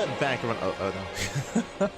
back, everyone. No.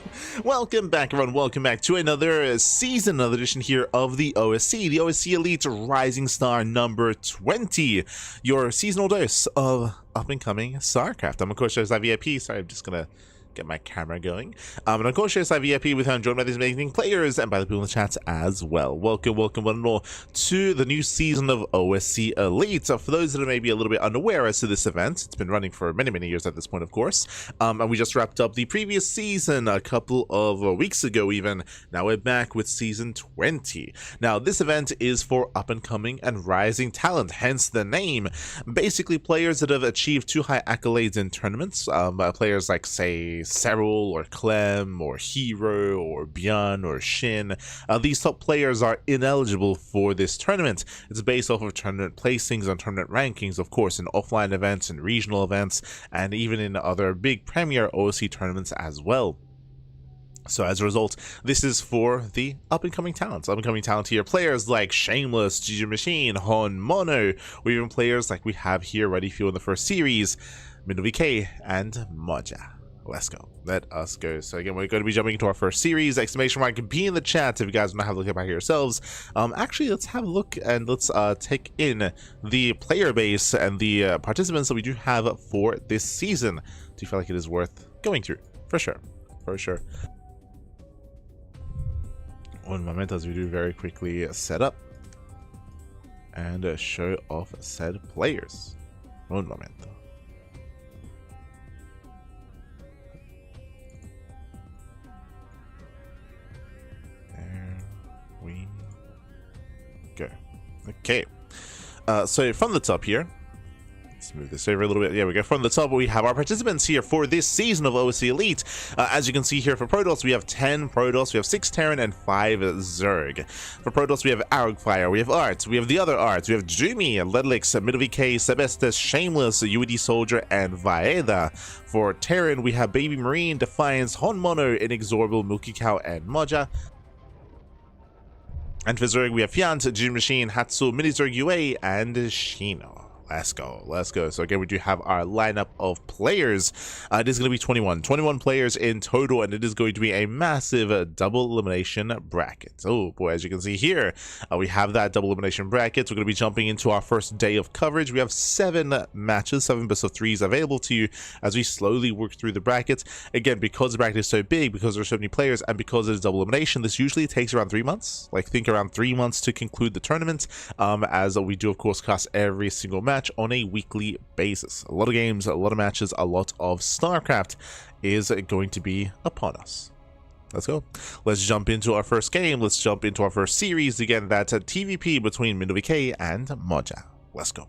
Welcome back, everyone. Welcome back to another season, another edition here of the OSC. The OSC Elite Rising Star number 20. Your seasonal dose of up-and-coming StarCraft. I'm, of course, VIP. Sorry, I'm just going to get my camera going. And of course, VIP with how I'm joined by these amazing players and by the people in the chat as well. Welcome one and all to the new season of OSC Elite. For those that are maybe a little bit unaware as to this event, it's been running for many years at this point, of course. And we just wrapped up the previous season a couple of weeks ago even. Now we're back with season 20. Now this event is for up-and-coming and rising talent, hence the name. Basically players that have achieved too high accolades in tournaments, players like, say, Serral or Clem or Hero or Bjorn or Shin. These top players are ineligible for this tournament. It's based off of tournament placings and tournament rankings, of course, in offline events and regional events, and even in other big premier OSC tournaments as well. So as a result, this is for the up-and-coming talents. Up-and-coming talent here, players like Shameless, GgMachine, Hon Mono, or even players like we have here ready for you in the first series, VK and Moja. Let's go. Let us go. So again, we're going to be jumping into our first series. Exclamation mark be in the chat if you guys want to have a look at back yourselves. Actually, let's have a look and let's take in the player base and the participants that we do have for this season. Do you feel like it is worth going through? For sure. For sure. One moment as we do very quickly set up and show off said players. One moment. We go. Okay, so from the top here, let's move this over a little bit. Yeah, we go. From the top, we have our participants here for this season of OSC Elite. As you can see here, for Protoss, we have 10 Protoss, we have 6 Terran, and 5 Zerg. For Protoss, we have Argfire, we have Art, we have the other Arts, we have Jimmy, Ledlix, VK, Sebestes, Shameless, UED Soldier, and Vaeda. For Terran, we have BabyMarine, Defiance, Hon Mono, Inexorable, Milky Cow, and Moja. And for Zerg, we have Fiant, GgMachine, Hatsu, Minizerg UA, and Shino. Let's go. Let's go. So again, we do have our lineup of players. It is going to be 21 players in total, and it is going to be a massive double elimination bracket. Oh boy, as you can see here, we have that double elimination bracket. So we're going to be jumping into our first day of coverage. We have 7 matches, 7 best of 3s available to you as we slowly work through the brackets. Again, because the bracket is so big, because there are so many players, and because it is double elimination, this usually takes around 3 months. Like, think around 3 months to conclude the tournament, as we do, of course, cast every single match on a weekly basis. A lot of games, a lot of matches, a lot of StarCraft is going to be upon us. Let's go. Let's jump into our first game. Let's jump into our first series. Again, that's a TVP between VK and Moja. Let's go.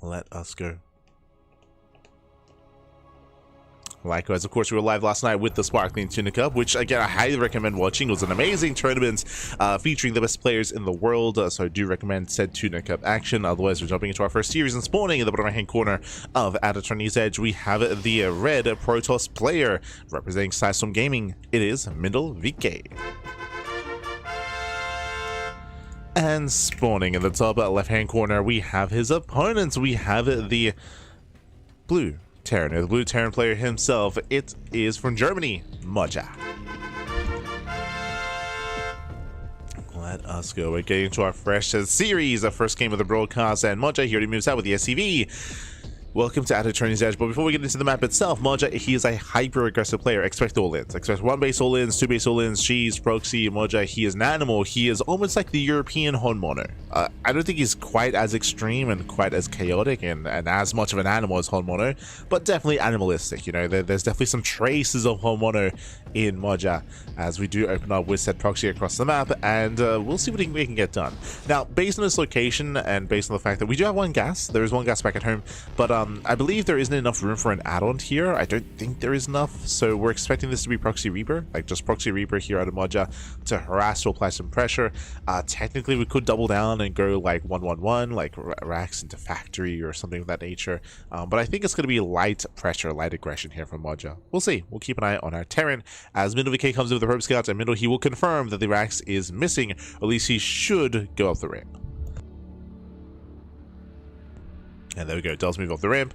Let us go. Likewise, of course, we were live last night with the Sparkling Tuna Cup, which, again, I highly recommend watching. It was an amazing tournament featuring the best players in the world, so I do recommend said Tuna Cup action. Otherwise, we're jumping into our first series and spawning in the bottom right-hand corner of At Attorney's Edge. We have the red Protoss player representing System Gaming. It is VK. And spawning in the top left-hand corner, we have his opponents. We have the blue Terran, the blue Terran player himself. It is from Germany, Moja. Let us go. We're getting into our fresh series, our first game of the broadcast, and Moja here moves out with the SCV. Welcome to At Attorney's Edge. But before we get into the map itself, Moja, he is a hyper-aggressive player. Expect all-ins. Expect 1 base all-ins, 2 base all-ins, cheese, proxy. Moja, he is an animal. He is almost like the European Hon Mono. I don't think he's quite as extreme and quite as chaotic and as much of an animal as Hon Mono, but definitely animalistic. You know, there's definitely some traces of Hon Mono in Moja as we do open up with said proxy across the map, and we'll see what we can get done. Now, based on this location and based on the fact that we do have 1 gas, there is 1 gas back at home, but I believe there isn't enough room for an add-on here. I don't think there is enough, so we're expecting this to be Proxy Reaper, like just Proxy Reaper here out of Moja to harass or apply some pressure. Technically, we could double down and go like 1-1-1, like Rax into Factory or something of that nature, but I think it's going to be light pressure, light aggression here from Moja. We'll see. We'll keep an eye on our Terran as VK comes in with the Probe Scouts, and he will confirm that the Rax is missing, or at least he should go up the ramp. And there we go, does move off the ramp.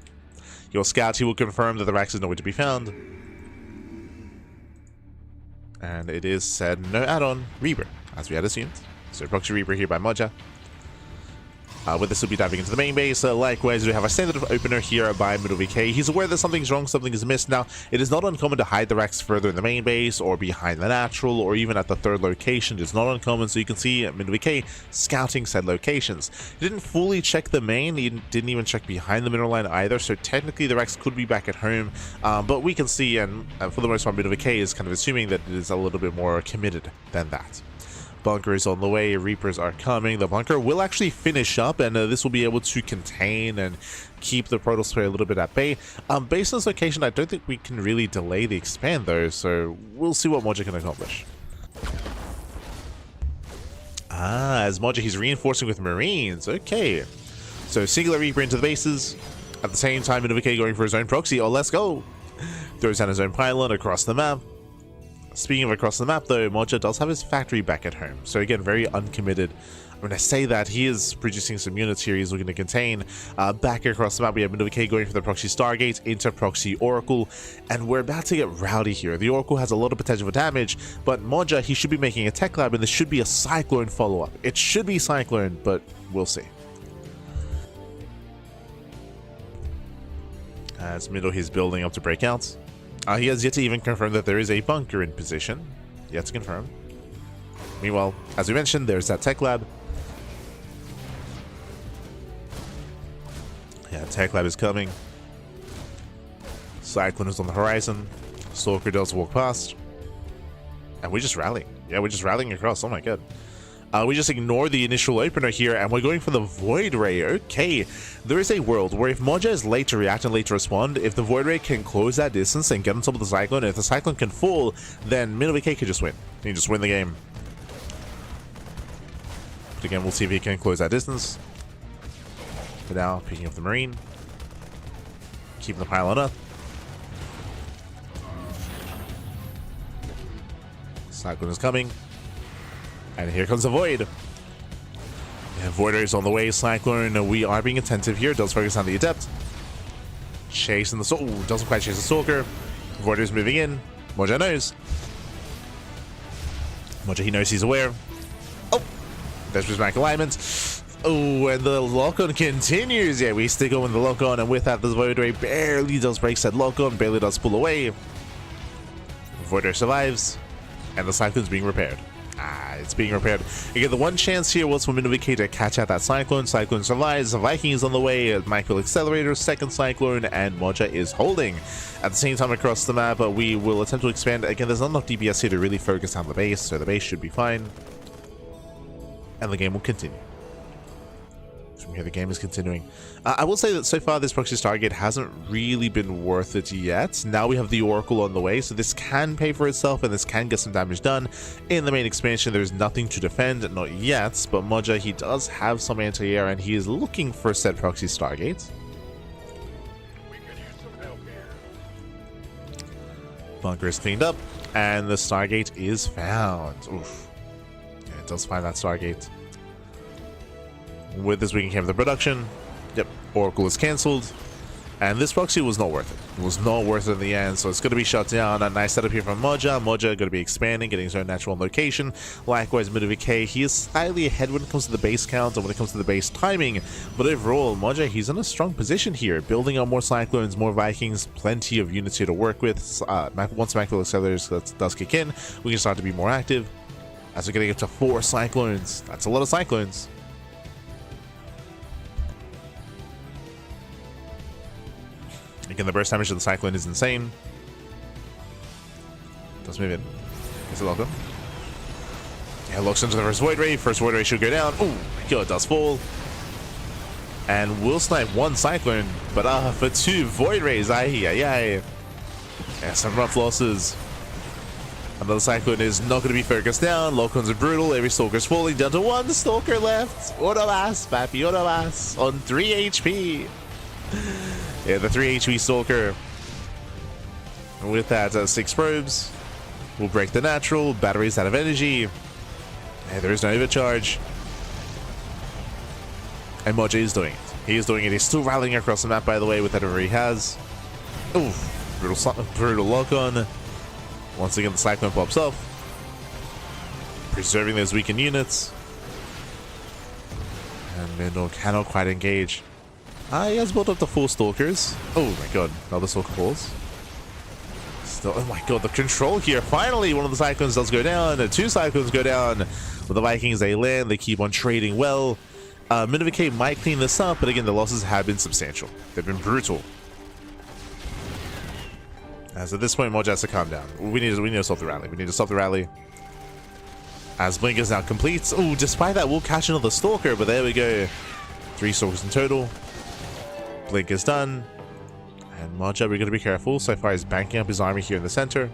Your scout, he will confirm that the Rex is nowhere to be found. And it is said no add-on Reaper, as we had assumed. So Proxy Reaper here by Moja. With this, we'll be diving into the main base. Likewise, we have a standard opener here by MiddleVK. He's aware that something's wrong, something is missed. Now, it is not uncommon to hide the Rex further in the main base, or behind the natural, or even at the third location. It's not uncommon, so you can see MiddleVK scouting said locations. He didn't fully check the main, he didn't even check behind the mineral line either, so technically the Rex could be back at home. But we can see, and for the most part, MiddleVK is kind of assuming that it is a little bit more committed than that. Bunker is on the way, Reapers are coming. The bunker will actually finish up, and this will be able to contain and keep the Protosphere a little bit at bay. Based on this location, I don't think we can really delay the expand though, so we'll see what Moja can accomplish. As Moja, he's reinforcing with Marines. Okay, so singular Reaper into the bases. At the same time, MiddleVK going for his own proxy. Oh, let's go! Throws down his own pylon across the map. Speaking of across the map though, Moja does have his factory back at home, so again, very uncommitted. When I say that, he is producing some units here he's looking to contain. Back across the map, we have MiddleVK going for the Proxy Stargate into Proxy Oracle, and we're about to get rowdy here. The Oracle has a lot of potential for damage, but Moja, he should be making a Tech Lab, and this should be a Cyclone follow-up. It should be Cyclone, but we'll see. As Middle, he's building up to break out. He has yet to even confirm that there is a bunker in position. Yet to confirm. Meanwhile, as we mentioned, there's that Tech Lab. Yeah, Tech Lab is coming. Cyclone is on the horizon. Stalker does walk past. And we're just rallying. Yeah, we're just rallying across. Oh my god. We just ignore the initial opener here, and we're going for the Void Ray. Okay, there is a world where if Moja is late to react and late to respond, if the Void Ray can close that distance and get on top of the Cyclone, and if the Cyclone can fall, then MiddleVK can just win. He can just win the game. But again, we'll see if he can close that distance. For now, picking up the Marine. Keeping the pylon up. Cyclone is coming. And here comes the Void. Yeah, Void is on the way. Cyclone, we are being attentive here. Does focus on the Adept. Chasing the Stalker. Doesn't quite chase the Stalker. Void is moving in. Moja knows. Moja, he knows, he's aware. Oh! There's Prismatic Alignment. Oh, and the lock-on continues. Yeah, we stick on with the lock-on, and with that, the Void Ray barely does break said lock-on, barely does pull away. Void Ray survives, and the Cyclone's being repaired. It's being repaired. Again, the one chance here was for MiddleVK to catch out that Cyclone. Cyclone survives. The Viking is on the way. Micro Accelerator, second Cyclone, and Moja is holding. At the same time, across the map, we will attempt to expand. Again, there's not enough DPS here to really focus on the base, so the base should be fine. And the game will continue. From here, the game is continuing. I will say that so far, this Proxy Stargate hasn't really been worth it yet. Now we have the Oracle on the way, so this can pay for itself, and this can get some damage done. In the main expansion, there's nothing to defend, not yet, but Moja, he does have some anti-air, and he is looking for said Proxy Stargate. Bunker is cleaned up, and the Stargate is found. Oof. Yeah, it does find that Stargate. With this, we can camp the production. Yep, Oracle is cancelled. And this proxy was not worth it. It was not worth it in the end, so it's going to be shut down. A nice setup here from Moja. Moja going to be expanding, getting his own natural location. Likewise, MiddleVK, he is slightly ahead when it comes to the base count and when it comes to the base timing. But overall, Moja, he's in a strong position here, building up more Cyclones, more Vikings, plenty of units here to work with. Once Macro Accelerators does kick in, we can start to be more active. As we're getting up to 4 Cyclones. That's a lot of Cyclones. Again, the burst damage of the Cyclone is insane. Let's move in. Is it locked on? Yeah, locks into the first Void Ray. First Void Ray should go down. Oh my god, it does fall. And we'll snipe 1 Cyclone, but for 2 Void Rays. Aye. Yeah, some rough losses. Another Cyclone is not going to be focused down. Lock-ons are brutal. Every Stalker's falling down to 1 Stalker left. Automass, papi, automass. On 3 HP. Yeah, the 3 HP Stalker. With that, 6 probes. We'll break the natural. Batteries out of energy. And there is no overcharge. And Moja is doing it. He is doing it. He's still rallying across the map, by the way, with whatever he has. Ooh, brutal lock-on. Once again, the Cyclone pops off, preserving those weakened units. And Mindle cannot quite engage. He has built up the 4 Stalkers. Oh my god, another Stalker falls. Still, oh my god, the control here. Finally, one of the Cyclones does go down. 2 Cyclones go down. With the Vikings, they land. They keep on trading well. Minivk might clean this up, but again, the losses have been substantial. They've been brutal. As at this point, Mojo has to calm down. We need to stop the rally. We need to stop the rally. As Blink is now complete. Oh, despite that, we'll catch another Stalker, but there we go. 3 Stalkers in total. Blink is done. And Mojo, we're going to be careful. So far, he's banking up his army here in the center.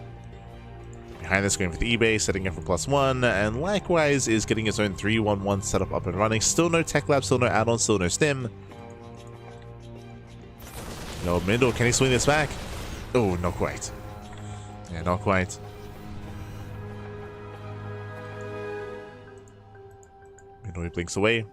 Behind this, going for the eBay, setting it for +1. And likewise, is getting his own 3-1-1 setup up and running. Still no tech lab, still no add-on, still no stim. No, Mindle, can he swing this back? Oh, not quite. Yeah, not quite. Mindle, he blinks away.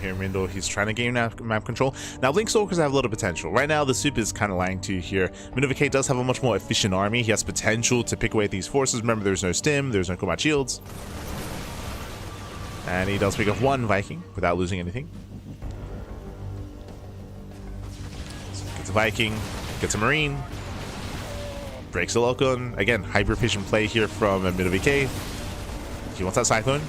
Here, Mindle, he's trying to gain map control. Now, Blink Stalkers have a lot of potential. Right now, the soup is kind of lying to you here. Minivk does have a much more efficient army. He has potential to pick away at these forces. Remember, there's no stim, there's no combat shields. And he does pick up 1 Viking without losing anything. So gets a Viking, gets a Marine, breaks a lock-on. Again, hyper efficient play here from Minivk. He wants that Cyclone.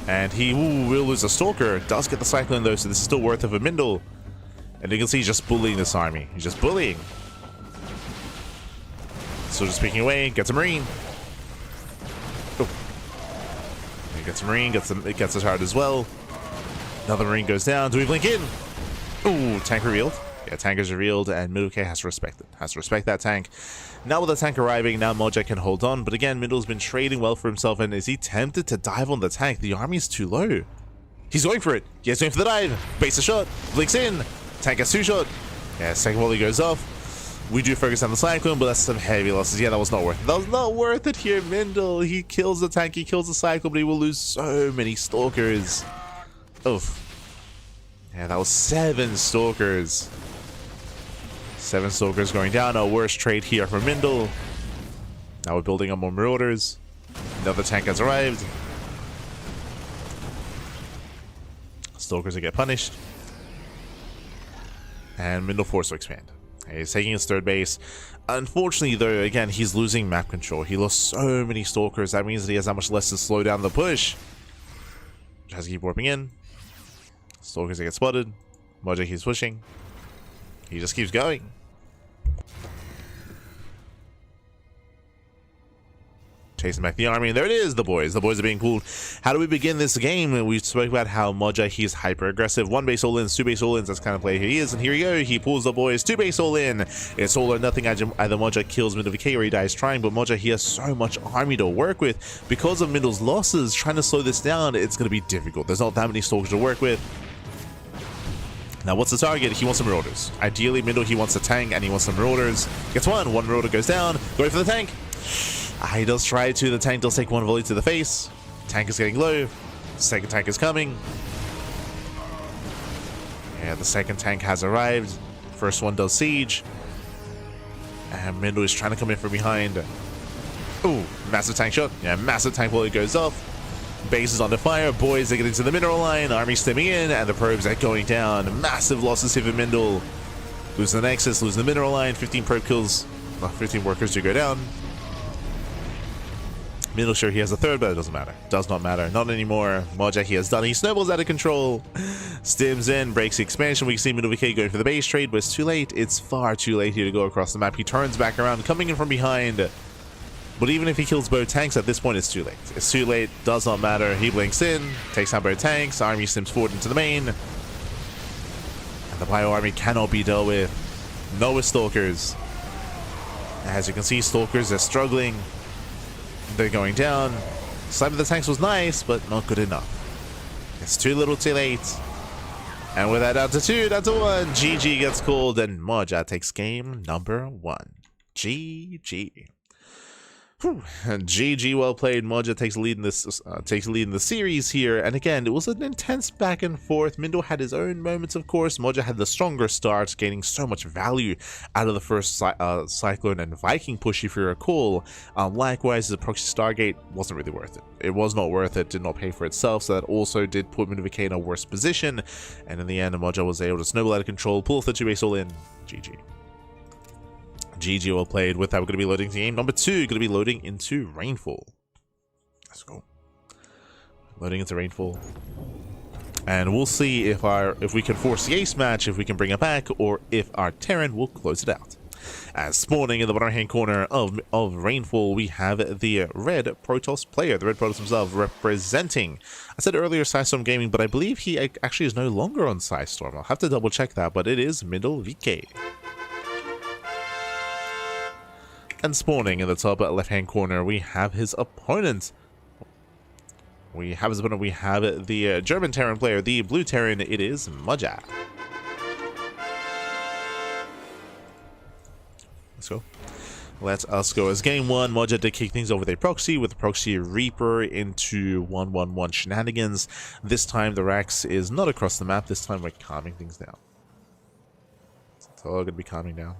And he will lose a Stalker. Does get the Cyclone though, so this is still worth it for Mindle. And you can see he's just bullying this army. He's just bullying. So just picking away, gets a Marine. Oh. He gets a Marine, gets a turret as well. Another Marine goes down. Do we blink in? Ooh, tank revealed. Yeah, tank is revealed, and Minivk has to respect it. Has to respect that tank. Now with the tank arriving, now Mojo can hold on. But again, Mindle's been trading well for himself, and is he tempted to dive on the tank? The army's too low. He's going for it. Yeah, he's going for the dive. Base a shot. Blinks in. Tank has 2 shot. Yeah, second volley goes off. We do focus on the Cyclone, but that's some heavy losses. Yeah, that was not worth it. That was not worth it here, Mindle. He kills the tank, he kills the Cyclone, but he will lose so many Stalkers. Oof. Yeah, that was 7 Stalkers. 7 Stalkers going down. A worse trade here for Mindle. Now we're building up more Marauders. Another tank has arrived. Stalkers will get punished. And Mindle forced to expand. He's taking his 3rd base. Unfortunately, though, again, he's losing map control. He lost so many Stalkers. That means that he has that much less to slow down the push. Has to keep warping in. Stalkers get spotted. Mojo keeps pushing. He just keeps going. Chasing back the army, and there it is, the boys. The boys are being pulled. How do we begin this game? We spoke about how Mojo, he's hyper aggressive. 1 base all in, 2 base all in. That's kind of play he is. And here we go. He pulls the boys. 2 base all in. It's all or nothing. Either Mojo kills Minivk or he dies trying. But Mojo, he has so much army to work with. Because of Mindle's losses, trying to slow this down, it's going to be difficult. There's not that many Stalkers to work with. Now, what's the target? He wants some Marauders. Ideally, Mindle, he wants a tank, and he wants some Marauders. Gets 1. 1 Marauder goes down. Going for the tank. He does try to. The tank does take 1 volley to the face. Tank is getting low. Second tank is coming. Yeah, the second tank has arrived. First one does siege. And Mindle is trying to come in from behind. Ooh, massive tank shot. Yeah, massive tank volley goes off. Base is under fire. Boys are getting to the mineral line. Army stimming in, and the probes are going down. Massive losses here for Mindle. Losing the Nexus, losing the mineral line. 15 probe kills. Well, 15 workers do go down. Mindle, sure, he has a 3rd, but it doesn't matter. Does not matter. Not anymore. Mojo, he has done. He snowballs out of control. Stims in, breaks the expansion. We can see Minivk going for the base trade, but it's too late. It's far too late here to go across the map. He turns back around, coming in from behind. But even if he kills both tanks, at this point, it's too late. It's too late. Does not matter. He blinks in, takes out both tanks. Army stims forward into the main. And the Bio Army cannot be dealt with. No Stalkers. As you can see, Stalkers are struggling. They're going down. Snipe the tanks was nice, but not good enough. It's too little too late. And with that down to 2, down to 1, GG gets called, and Moja takes game number 1. GG. GG, well played. Moja takes lead in this the series here, and again, it was an intense back and forth. Mindle had his own moments, of course. Moja had the stronger start, gaining so much value out of the first Cyclone and Viking push, if you recall. Likewise, the proxy Stargate wasn't really worth it. It was not worth it, did not pay for itself, so that also did put Mindle in a worse position, and in the end, Moja was able to snowball out of control, pull off the 2-base all in. GG. GG, well played. With that, we're going to be loading to game number 2. Going to be loading into Rainfall. Let's go. Loading into Rainfall. And we'll see if we can force the ace match, if we can bring it back, or if our Terran will close it out. As spawning in the bottom hand corner of Rainfall, we have the Red Protoss player, the Red Protoss himself, representing. I said earlier Psystorm Gaming, but I believe he actually is no longer on Psystorm. I'll have to double check that, but it is Mindle VK. And spawning in the top left-hand corner, we have his opponent. We have the German Terran player, the blue Terran. It is Moja. Let's go. Let us go. As game 1, Moja did kick things over with a proxy, with the proxy Reaper into 1-1-1 shenanigans. This time the Rax is not across the map. This time we're calming things down. It's all going to be calming down.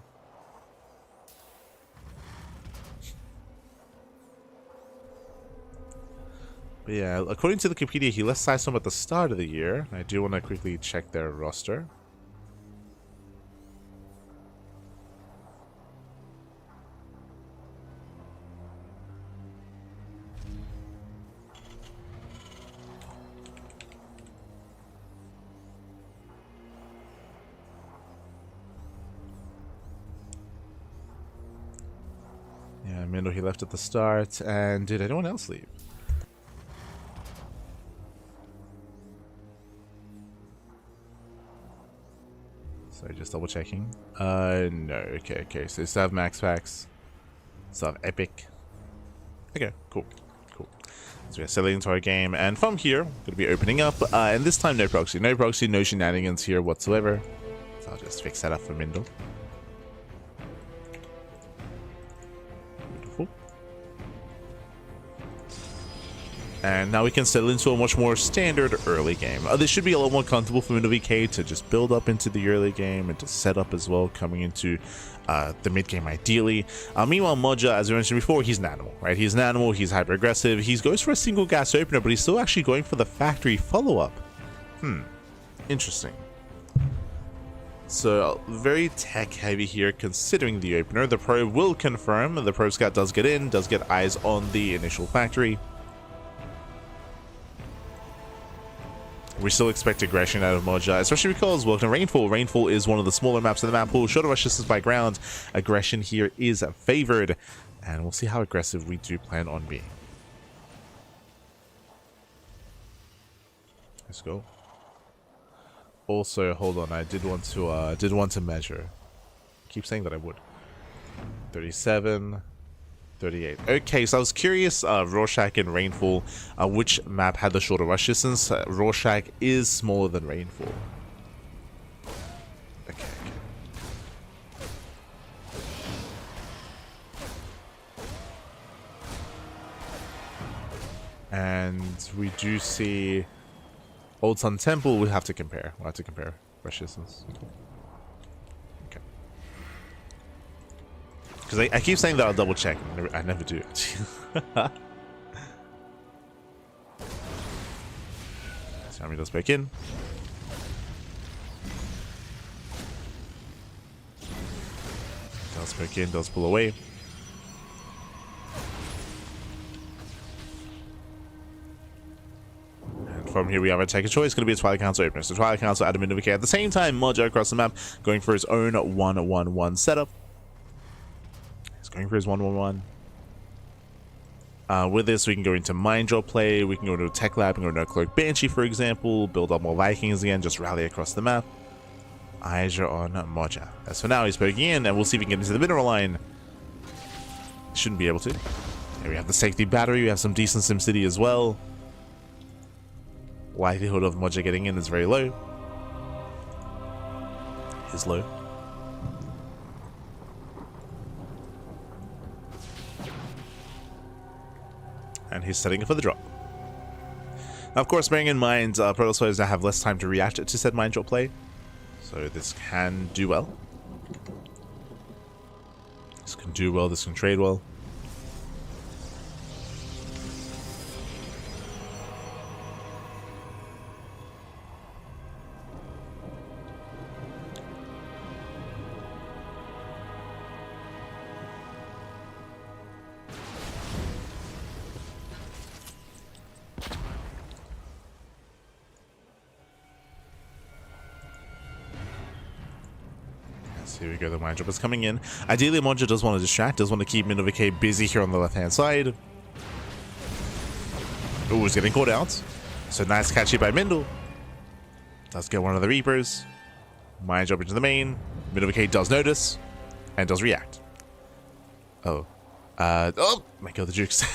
But yeah, according to the Wikipedia, he left Psystorm at the start of the year. I do want to quickly check their roster. Yeah, Mindle, he left at the start. And did anyone else leave? Sorry, just double checking. No, okay. So still have max packs. Still have epic. Okay, cool. So we're settling into our game, and from here, we're going to be opening up, and this time no proxy, no shenanigans here whatsoever. So I'll just fix that up for Mindle. Beautiful. And now we can settle into a much more standard early game. This should be a lot more comfortable for Mindle VK to just build up into the early game and to set up as well coming into the mid game ideally. Meanwhile, Moja, as I mentioned before, he's an animal, right? He's an animal, he's hyper aggressive, he goes for a single gas opener, but he's still actually going for the factory follow-up. Interesting. So very tech heavy here considering the opener. The probe will confirm, the probe scout does get in, does get eyes on the initial factory. We still expect aggression out of Moja, especially because, welcome to Rainfall. Rainfall is one of the smaller maps in the map pool. Shorter rush distance by ground. Aggression here is favored, and we'll see how aggressive we do plan on being. Let's go. Also, hold on, I did want to measure. I keep saying that I would. 37. 38. Okay, so I was curious, Rorschach and Rainfall, which map had the shorter rush distance. Rorschach is smaller than Rainfall. Okay. And we do see Old Sun Temple. We'll have to compare. Rush distance. Okay. Because I keep saying that I'll double check. I never do it. So Army does back in. Does back in, does pull away. And from here we have a take a choice. It's going to be a Twilight Council opener. So Twilight Council at at the same time, Moja across the map going for his own 1-1-1 setup. Going for his 1-1-1. With this, we can go into Mind Drop play, we can go into a Tech Lab, and go into a Cloak Banshee, for example, build up more Vikings again, just rally across the map. Eyes are on Moja. As for now, he's poking in, and we'll see if we can get into the mineral line. Shouldn't be able to. Here we have the safety battery. We have some decent SimCity as well. Likelihood of Moja getting in is very low. Is low. And he's setting it for the drop. Now, of course, bearing in mind, Protoss players now have less time to react to said mine drop play. So this can do well. This can do well, this can trade well. Here we go, the mine drop is coming in. Ideally, Monja does want to distract, does want to keep Minovike busy here on the left-hand side. Ooh, he's getting caught out. So nice catch here by Mindle. Does get one of the Reapers. Mine drop into the main. Minovike does notice and does react. Oh. Oh my god, the Jukes.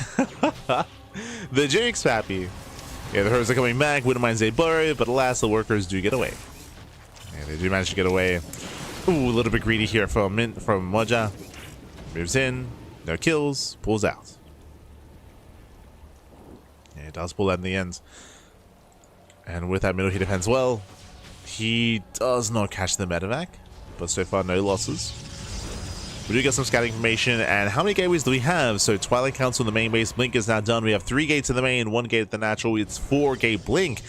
The Jukes, Pappy. Yeah, the Heroes are coming back. Wouldn't mind they burrow, but alas, the workers do get away. Yeah, they do manage to get away. Ooh, a little bit greedy here from Moja. Moves in, no kills, pulls out. Yeah, he does pull out in the end. And with that middle, he defends well. He does not catch the medevac, but so far no losses. We do get some scouting information, and how many gateways do we have? So Twilight Council in the main base, Blink is now done. We have 3 gates in the main, 1 gate at the natural. It's 4 gate Blink.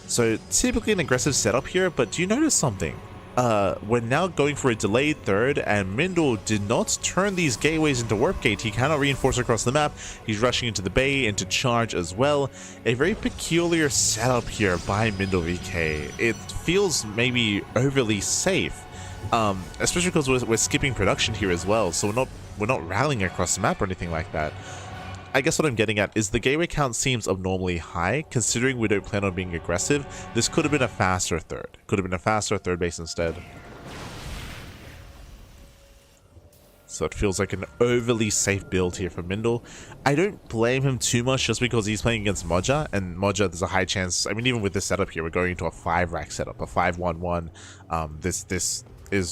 So typically an aggressive setup here, but do you notice something? We're now going for a delayed third, and Mindle did not turn these gateways into warp gate. He cannot reinforce across the map. He's rushing into the bay, into charge as well. A very peculiar setup here by Mindle VK. It feels maybe overly safe, especially because we're skipping production here as well. So we're not rallying across the map or anything like that. I guess what I'm getting at is the gateway count seems abnormally high, considering we don't plan on being aggressive. This could have been a faster third. Could have been a faster third base instead. So it feels like an overly safe build here for Mindle. I don't blame him too much just because he's playing against Moja, and Moja, there's a high chance. I mean, even with this setup here, we're going into a 5-rack setup, a 5-1-1.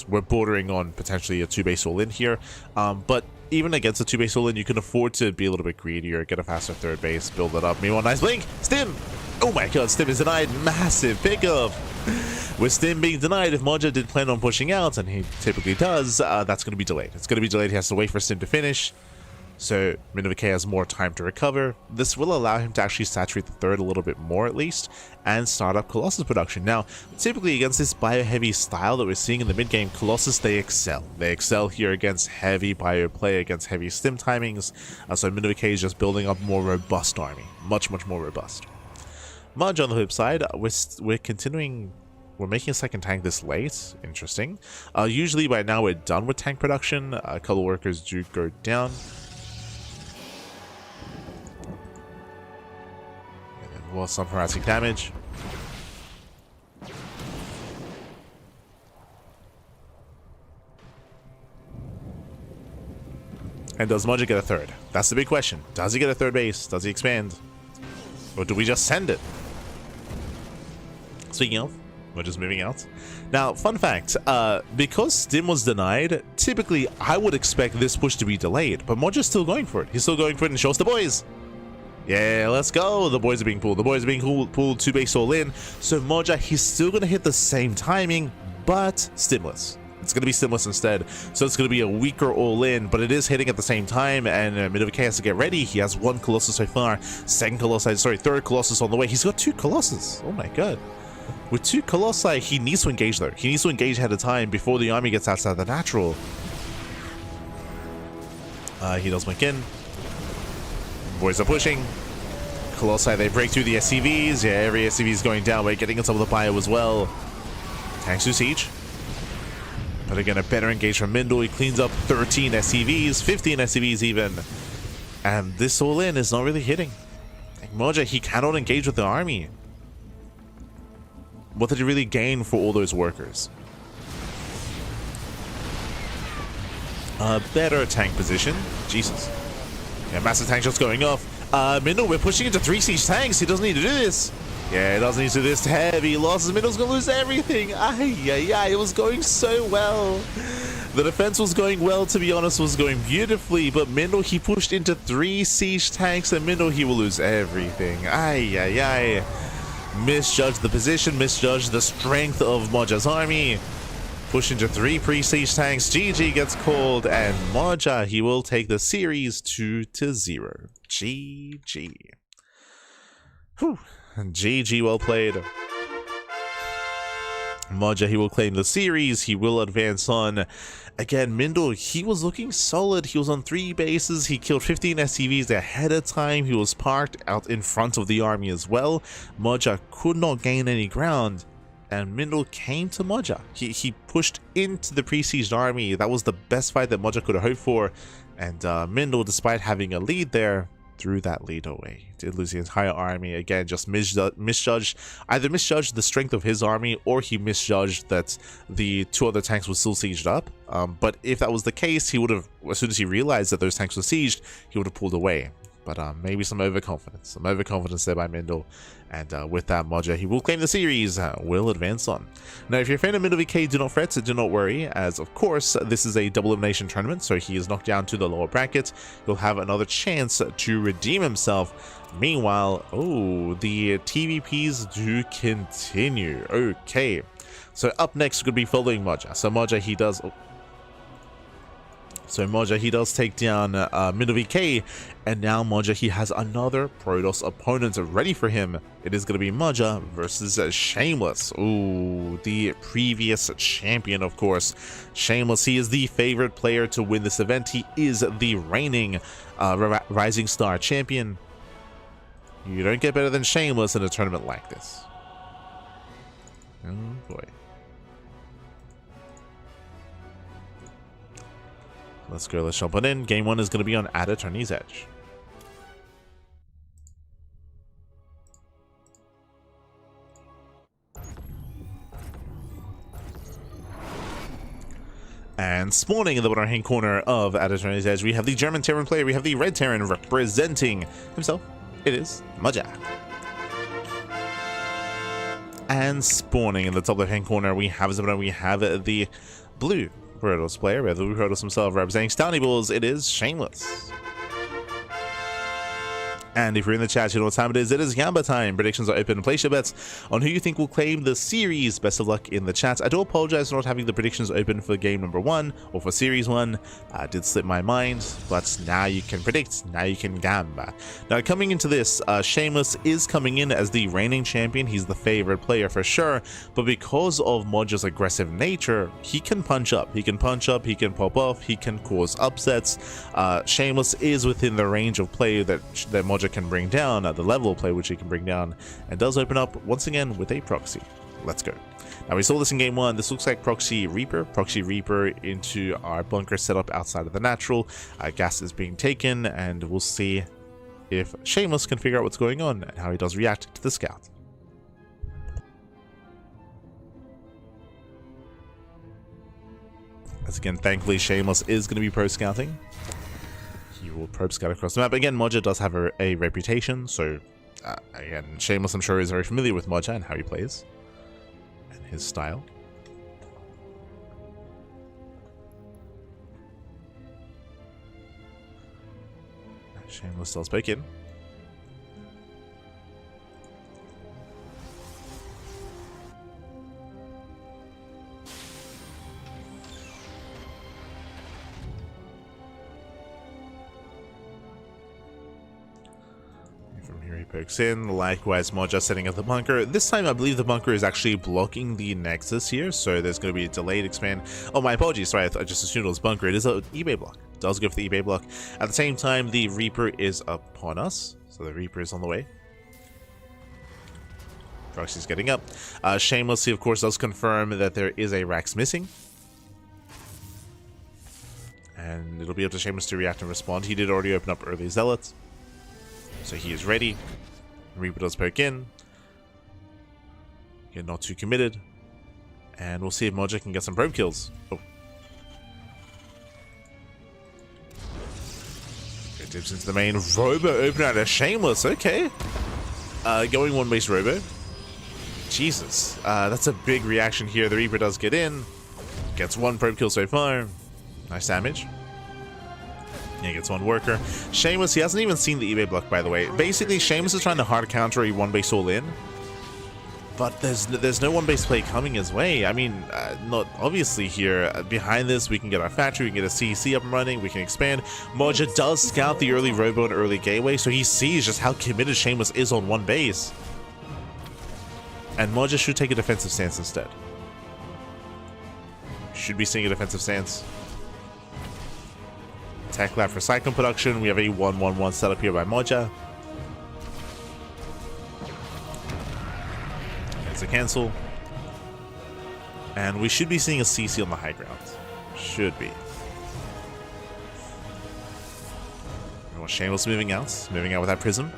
We're bordering on potentially a 2-base all-in here, but even against a 2-base all-in, you can afford to be a little bit greedier, get a faster third base, build it up. Meanwhile, nice blink! Stim! Oh my god, Stim is denied. Massive pickup! With Stim being denied, if Moja did plan on pushing out, and he typically does, that's going to be delayed. It's going to be delayed. He has to wait for Stim to finish. So Minovike has more time to recover. This will allow him to actually saturate the third a little bit more at least, and start up Colossus production. Now, typically against this bio-heavy style that we're seeing in the mid-game, Colossus, they excel. They excel here against heavy bio play, against heavy stim timings. So Minovike is just building up a more robust army. Much, much more robust. Mudge on the flip side, we're continuing. We're making a second tank this late. Interesting. Usually by now we're done with tank production. A couple workers do go down. Well, some harassing damage. And does Moja get a third? That's the big question. Does he get a third base? Does he expand? Or do we just send it? Speaking of, we're just moving out. Now, fun fact, because Stim was denied, typically I would expect this push to be delayed, but Moja's still going for it. He's still going for it and shows the boys. Yeah, let's go. The boys are being pulled. The boys are being pulled 2-base all in. So Moja, he's still going to hit the same timing, but stimless. It's going to be stimless instead. So it's going to be a weaker all in, but it is hitting at the same time. And Minovike has to get ready. He has 1 Colossus so far. Third Colossus on the way. He's got 2 Colossus. Oh my god. With 2 Colossi, he needs to engage though. He needs to engage ahead of time before the army gets outside the natural. He does make in. Boys are pushing. Colossi, they break through the SCVs. Yeah, every SCV is going down. We're getting on top of the bio as well. Tanks to siege. But again, a better engage from Mindle. He cleans up 13 SCVs, 15 SCVs even. And this all-in is not really hitting. Like Moja, he cannot engage with the army. What did he really gain for all those workers? A better tank position. Jesus. Yeah, massive tank shots going off. Mindle, we're pushing into 3 siege tanks. He doesn't need to do this. Yeah, he doesn't need to do this. Heavy losses. Mindle's gonna lose everything. It was going so well. The defense was going well, to be honest, was going beautifully, but Mindle, he pushed into 3 siege tanks, and Mindle, he will lose everything. Misjudged the position, misjudged the strength of Moja's army. Push into 3 pre-siege tanks. GG gets called, and Moja, he will take the series 2-0. GG. Whew. GG, well played. Moja, he will claim the series. He will advance on. Again, Mindle, he was looking solid. He was on 3 bases. He killed 15 SCVs ahead of time. He was parked out in front of the army as well. Moja could not gain any ground, and Mindle came to Moja. He pushed into the pre-sieged army. That was the best fight that Moja could have hoped for, and Mindle, despite having a lead there, threw that lead away. Did lose the entire army. Again, just misjudged, either misjudged the strength of his army, or he misjudged that the 2 other tanks were still sieged up. But if that was the case, he would have, as soon as he realized that those tanks were sieged, he would have pulled away. But maybe some overconfidence there by Mindle. And with that, Moja, he will claim the series, will advance on. Now, if you're a fan of Mindle VK, do not fret, do not worry, as of course, this is a double elimination tournament, so he is knocked down to the lower bracket. He'll have another chance to redeem himself. Meanwhile, the TVPs do continue. Okay, so up next, we're going to be following Moja. So Moja, he does... Moja, he does take down Mindle VK, and now Moja, he has another Protoss opponent ready for him. It is going to be Moja versus Shameless. Ooh, the previous champion, of course. Shameless, he is the favorite player to win this event. He is the reigning Rising Star champion. You don't get better than Shameless in a tournament like this. Oh boy. Let's go, let's jump on in. Game 1 is going to be on At Attorney's Edge. And spawning in the bottom hand corner of At Attorney's Edge, we have the German Terran player, we have the Red Terran representing himself. It is Moja. And spawning in the top left hand corner, we have the blue Protoss player, we have the blue Protoss himself representing Stony Balls. It is Shameless. And if you're in the chat, you know what time it is. It is Gamba time. Predictions are open. Place your bets on who you think will claim the series. Best of luck in the chat. I do apologize for not having the predictions open for game number 1 or for series 1. I did slip my mind, but now you can predict. Now you can gamba. Now coming into this, Shameless is coming in as the reigning champion. He's the favorite player for sure, but because of Moja's aggressive nature, he can punch up. He can punch up. He can pop off. He can cause upsets. Shameless is within the range of play that Moja can bring down, the level of play which he can bring down, and does open up once again with a proxy. Let's go. Now we saw this in game 1. This looks like proxy reaper into our bunker setup outside of the natural. Gas is being taken, and we'll see if Shameless can figure out what's going on and how he does react to the scout. As again, thankfully Shameless is going to be pro scouting. He will probe scout across the map. Again, Moja does have a reputation, so again, Shameless, I'm sure, is very familiar with Moja and how he plays and his style. Shameless does poke in. Pokes in. Likewise, Moja setting up the bunker. This time I believe the bunker is actually blocking the nexus here, so there's going to be a delayed expand. Oh, my apologies, sorry, I just assumed it was bunker. It is an eBay block. It does go for the eBay block. At the same time, the Reaper is upon us, so the Reaper is on the way. Proxy's getting up. Shameless, he of course does confirm that there is a Rax missing, and it'll be up to Shameless to react and respond. He did already open up early Zealots, so he is ready. Reaper does poke in. Again, not too committed. And we'll see if Moja can get some probe kills. Oh. Good Dips into the main. Robo opener out of Shameless. Okay. Going one base Robo. Jesus. That's a big reaction here. The Reaper does get in. Gets one probe kill so far. Nice damage. Yeah, gets one worker. Shameless, he hasn't even seen the eBay block, by the way. Basically, Shameless is trying to hard counter a one base all in. But there's no one base play coming his way. I mean, not obviously here. Behind this, we can get our factory, we can get a CEC up and running, we can expand. Moja does scout the early Robo and early gateway, so he sees just how committed Shameless is on one base. And Moja should take a defensive stance instead. Should be seeing a defensive stance. Tech lab for Cyclone production. We have a 1-1-1 setup here by Moja. It's a cancel. And we should be seeing a CC on the high ground. Should be. Well, Shameless moving out with that Prism.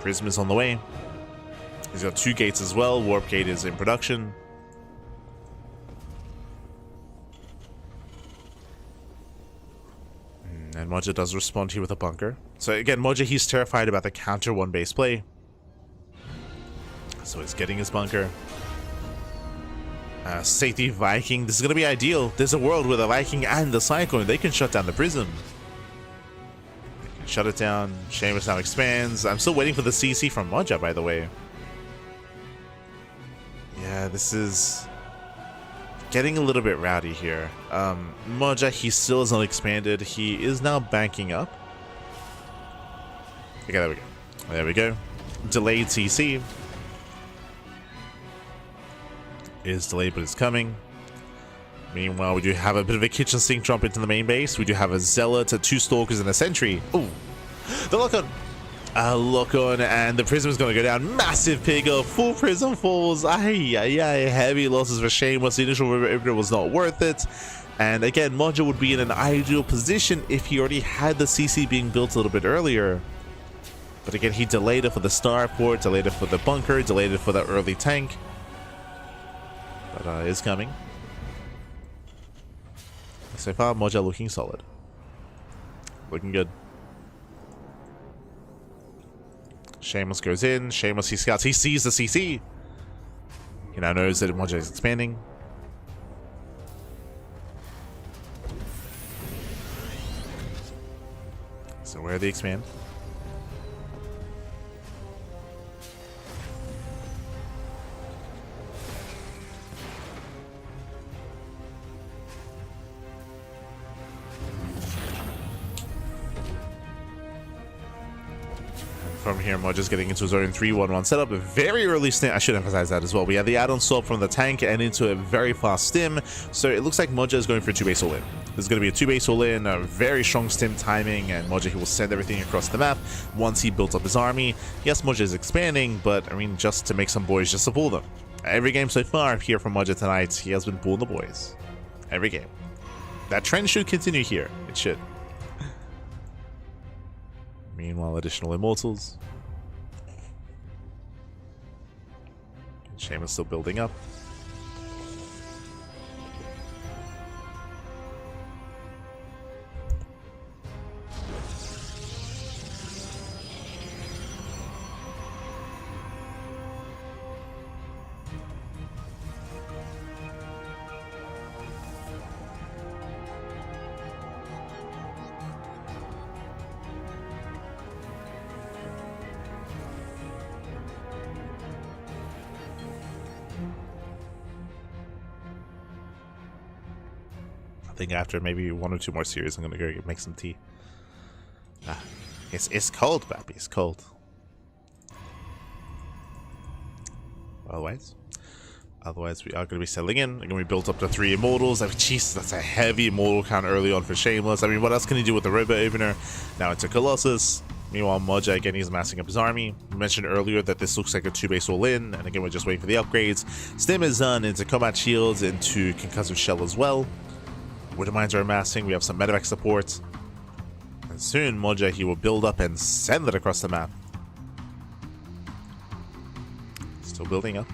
Prism is on the way. He's got 2 gates as well. Warp gate is in production. And Moja does respond here with a bunker. So again, Moja, he's terrified about the counter one base play. So he's getting his bunker. Safety Viking. This is going to be ideal. There's a world where the Viking and the Cyclone, they can shut down the Prism. They can shut it down. Shameless now expands. I'm still waiting for the CC from Moja, by the way. Yeah, this is getting a little bit rowdy here. Moja, he still is not expanded. He is now banking up. Okay, there we go. There we go. Delayed CC. Is delayed, but it's coming. Meanwhile, we do have a bit of a kitchen sink drop into the main base. We do have a Zealot, 2 Stalkers, and a Sentry. Ooh. The lock-on. Lock-on, and the Prism is going to go down. Massive pickup. Full Prism falls. Heavy losses for Shameless. The initial river opener was not worth it. And again, Moja would be in an ideal position if he already had the CC being built a little bit earlier. But again, he delayed it for the starport, delayed it for the bunker, delayed it for the early tank. But it's coming. So far, Moja looking solid. Looking good. Shameless goes in. Shameless, he scouts. He sees the CC. He now knows that Moja is expanding. So where they expand? From here, Moja's getting into his own 3-1-1 setup. A very early stim. I should emphasize that as well. We have the add-on swap from the tank and into a very fast stim. So it looks like Moja is going for a 2-base all-in. There's going to be a 2-base all-in, a very strong stim timing, and Moja, he will send everything across the map once he builds up his army. Yes, Moja is expanding, but I mean, just to make some boys, just to pull them. Every game so far here from Moja tonight, he has been pulling the boys. Every game. That trend should continue here. It should. Meanwhile, additional Immortals. Shameless still building up. I think after maybe 1 or 2 more series, I'm gonna go make some tea. It's cold, baby. It's cold. Otherwise, we are gonna be settling in. We're gonna be built up to 3 Immortals. I mean, Jesus, that's a heavy Immortal count early on for Shameless. I mean, what else can he do with the Robo opener? Now it's a Colossus. Meanwhile, Moja, again, he's massing up his army. We mentioned earlier that this looks like a 2-base all-in, and again, we're just waiting for the upgrades. Stim is done into Combat Shields, into Concussive Shell as well. Widow Mines are amassing. We have some medevac support. And soon, Moja, he will build up and send it across the map. Still building up.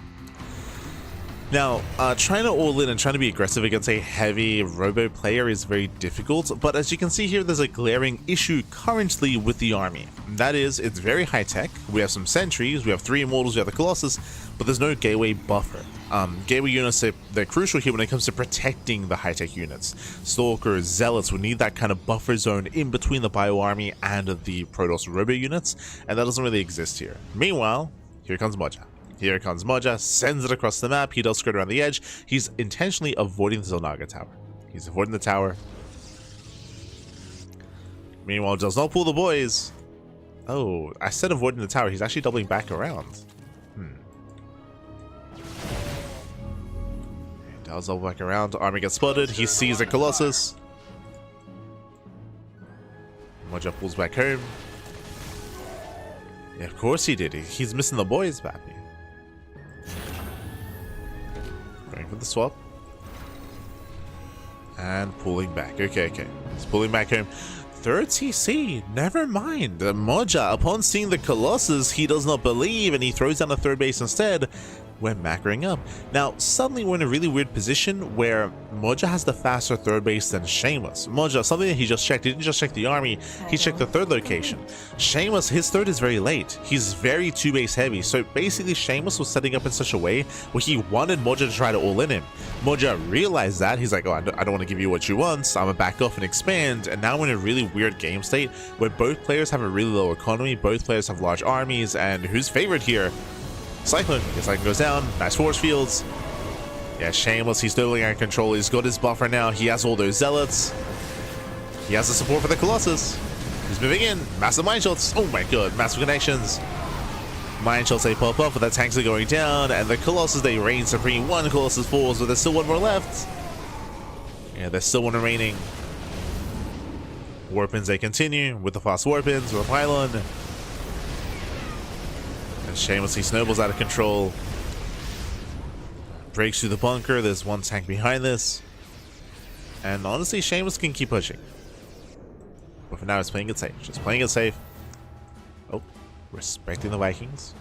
Now, trying to all in and trying to be aggressive against a heavy robo player is very difficult, but as you can see here, there's a glaring issue currently with the army. That is, it's very high-tech. We have some sentries, we have 3 immortals, we have the Colossus, but there's no gateway buffer. Gateway units, they're crucial here when it comes to protecting the high-tech units. Stalkers, Zealots, we need that kind of buffer zone in between the Bio Army and the Protoss robo units, and that doesn't really exist here. Meanwhile, here comes Moja. Here comes Moja, sends it across the map. He does skirt around the edge. He's intentionally avoiding the Zolnaga tower. He's avoiding the tower. Meanwhile, does not pull the boys. Oh, I said avoiding the tower. He's actually doubling back around. He does double back around. Army gets spotted. He sees the Colossus. Moja pulls back home. Yeah, of course he did. He's missing the boys, Pappy. Going for the swap. And pulling back. Okay. He's pulling back home. Third TC. Never mind. Moja, upon seeing the Colossus, he does not believe and he throws down a third base instead. We're macroing up. Now, suddenly we're in a really weird position where Moja has the faster third base than Shameless. Moja, something that he just checked, he didn't just check the army, he checked the third location. Shameless, his third is very late. He's very 2-base heavy, so basically Shameless was setting up in such a way where he wanted Moja to try to all-in him. Moja realized that, he's like, oh, I don't want to give you what you want, so I'm gonna back off and expand, and now we're in a really weird game state where both players have a really low economy, both players have large armies, and who's favored here? Cyclone. The Cyclone goes down. Nice force fields. Yeah, Shameless. He's totally out of control. He's got his buffer now. He has all those Zealots. He has the support for the Colossus. He's moving in. Massive mine shots. Oh my god. Massive connections. Mine shots, they pop up, but the tanks are going down. And the Colossus, they reign supreme. One Colossus falls, but there's still one more left. Yeah, there's still one remaining. Warpins, they continue with the fast warpins, with the pylon. Shameless, he snowballs out of control. Breaks through the bunker. There's one tank behind this. And honestly, Shameless can keep pushing. But for now, he's playing it safe. Just playing it safe. Oh, respecting the Vikings.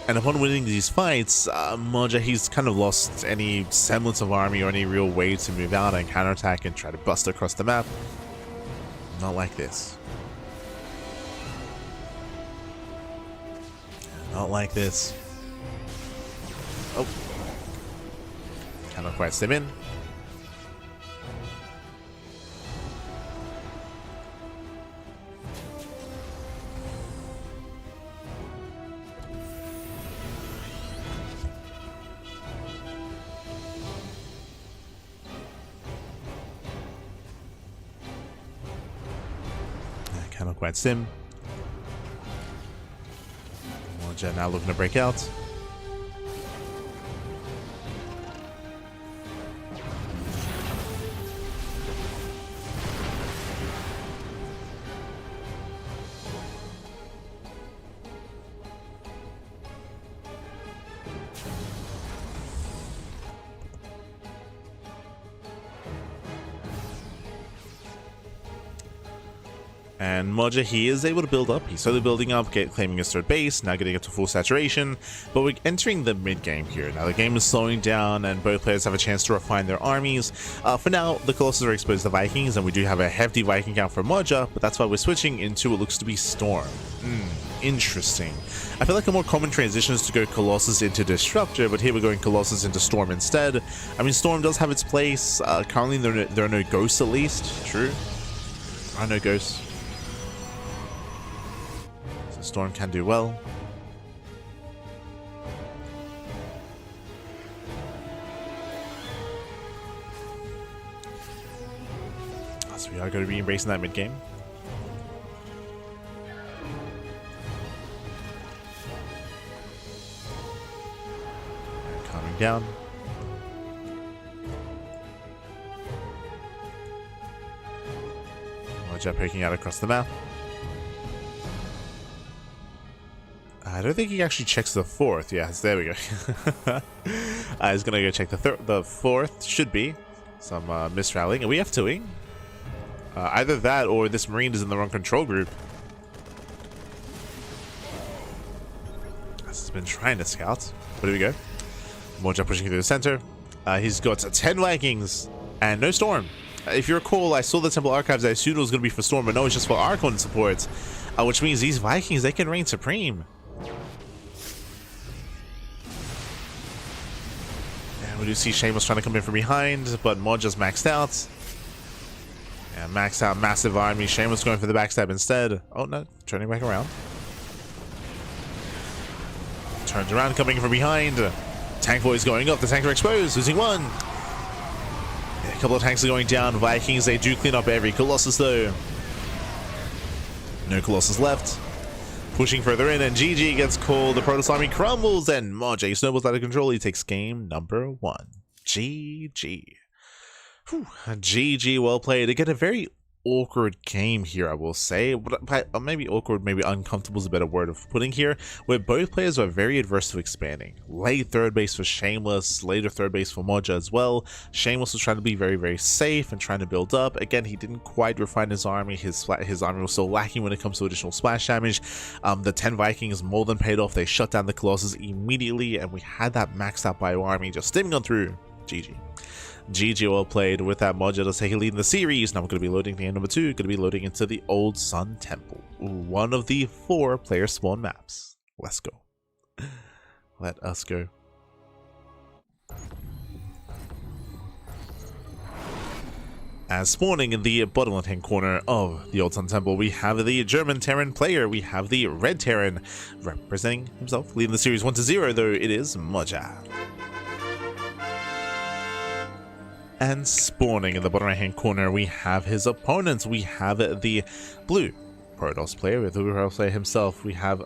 And upon winning these fights, Moja, he's kind of lost any semblance of army or any real way to move out and counterattack and try to bust across the map. Not like this. Not like this. Oh. Cannot quite stem in. Cannot quite sim. Moja now looking to break out. And Moja, he is able to build up. He's slowly building up, claiming his third base, now getting up to full saturation. But we're entering the mid-game here. Now the game is slowing down and both players have a chance to refine their armies. For now, the Colossus are exposed to Vikings, and we do have a hefty Viking count for Moja, but that's why we're switching into what looks to be Storm. Interesting. I feel like a more common transition is to go Colossus into Disruptor, but here we're going Colossus into Storm instead. I mean, Storm does have its place. Currently, there are no ghosts, at least. True. There are no ghosts. Storm can do well. So we are going to be embracing that mid-game. Calming down. Moja poking out across the map. I don't think he actually checks the fourth. Yes, there we go. He's gonna go check the fourth. Should be some misrallying. Are we F2ing? Either that or this Marine is in the wrong control group. been trying to scout. But here we go. Moja pushing through the center. He's got 10 Vikings and no Storm. If you recall, I saw the Temple Archives. I assumed it was going to be for Storm, but no, it's just for Archon support. Which means these Vikings, they can reign supreme. And we do see Shameless trying to come in from behind, but Moja's maxed out. Yeah, maxed out, massive army. Shameless going for the backstab instead. Oh no, turning back around. Turns around, coming from behind. Tank boys going up. The tanks are exposed, losing one. Yeah, a couple of tanks are going down. Vikings, they do clean up every Colossus though. No Colossus left. Pushing further in, and GG gets called. The Protoss army crumbles, and Moja snowballs out of control. He takes game number 1. GG. Whew. GG, well played. Again, a very awkward game here, I will say. But maybe awkward, maybe uncomfortable is a better word of putting here, where both players are very adverse to expanding. Late third base for Shameless, later third base for Moja as well. Shameless was trying to be very, very safe and trying to build up. Again, he didn't quite refine his army. His army was still lacking when it comes to additional splash damage. The 10 Vikings more than paid off. They shut down the Colossus immediately, and we had that maxed out bio army just steaming on through. GG. GG, well played. With that, Moja does take a lead in the series. Now we're going to be loading the game number 2. Going to be loading into the Old Sun Temple. One of the 4 player spawn maps. Let's go. Let us go. As spawning in the bottom left-hand corner of the Old Sun Temple, we have the German Terran player. We have the Red Terran representing himself. Leading the series 1-0, though, it is Moja. And spawning in the bottom right hand corner, we have his opponents. We have the blue Protoss player with the Protoss player himself. We have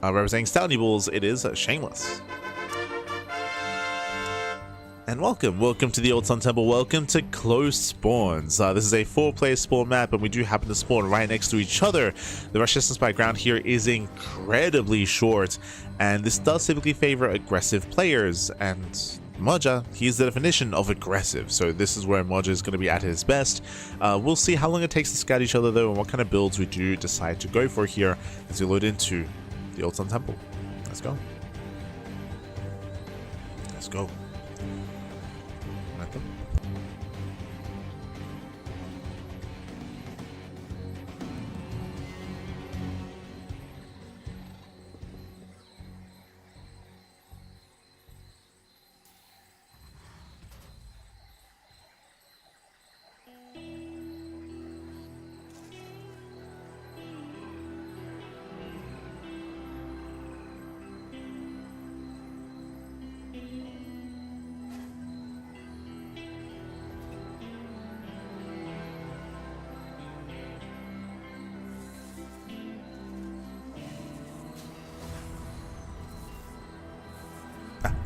representing Stouty Bulls, it is Shameless. And welcome to the Old Sun Temple. Welcome to Close Spawns. This is a 4-player spawn map, and we do happen to spawn right next to each other. The rush distance by ground here is incredibly short, and this does typically favor aggressive players. And Moja, he's the definition of aggressive, so this is where Moja is going to be at his best. We'll see how long it takes to scout each other though, and what kind of builds we do decide to go for here as we load into the Old Sun Temple. Let's go. Let's go.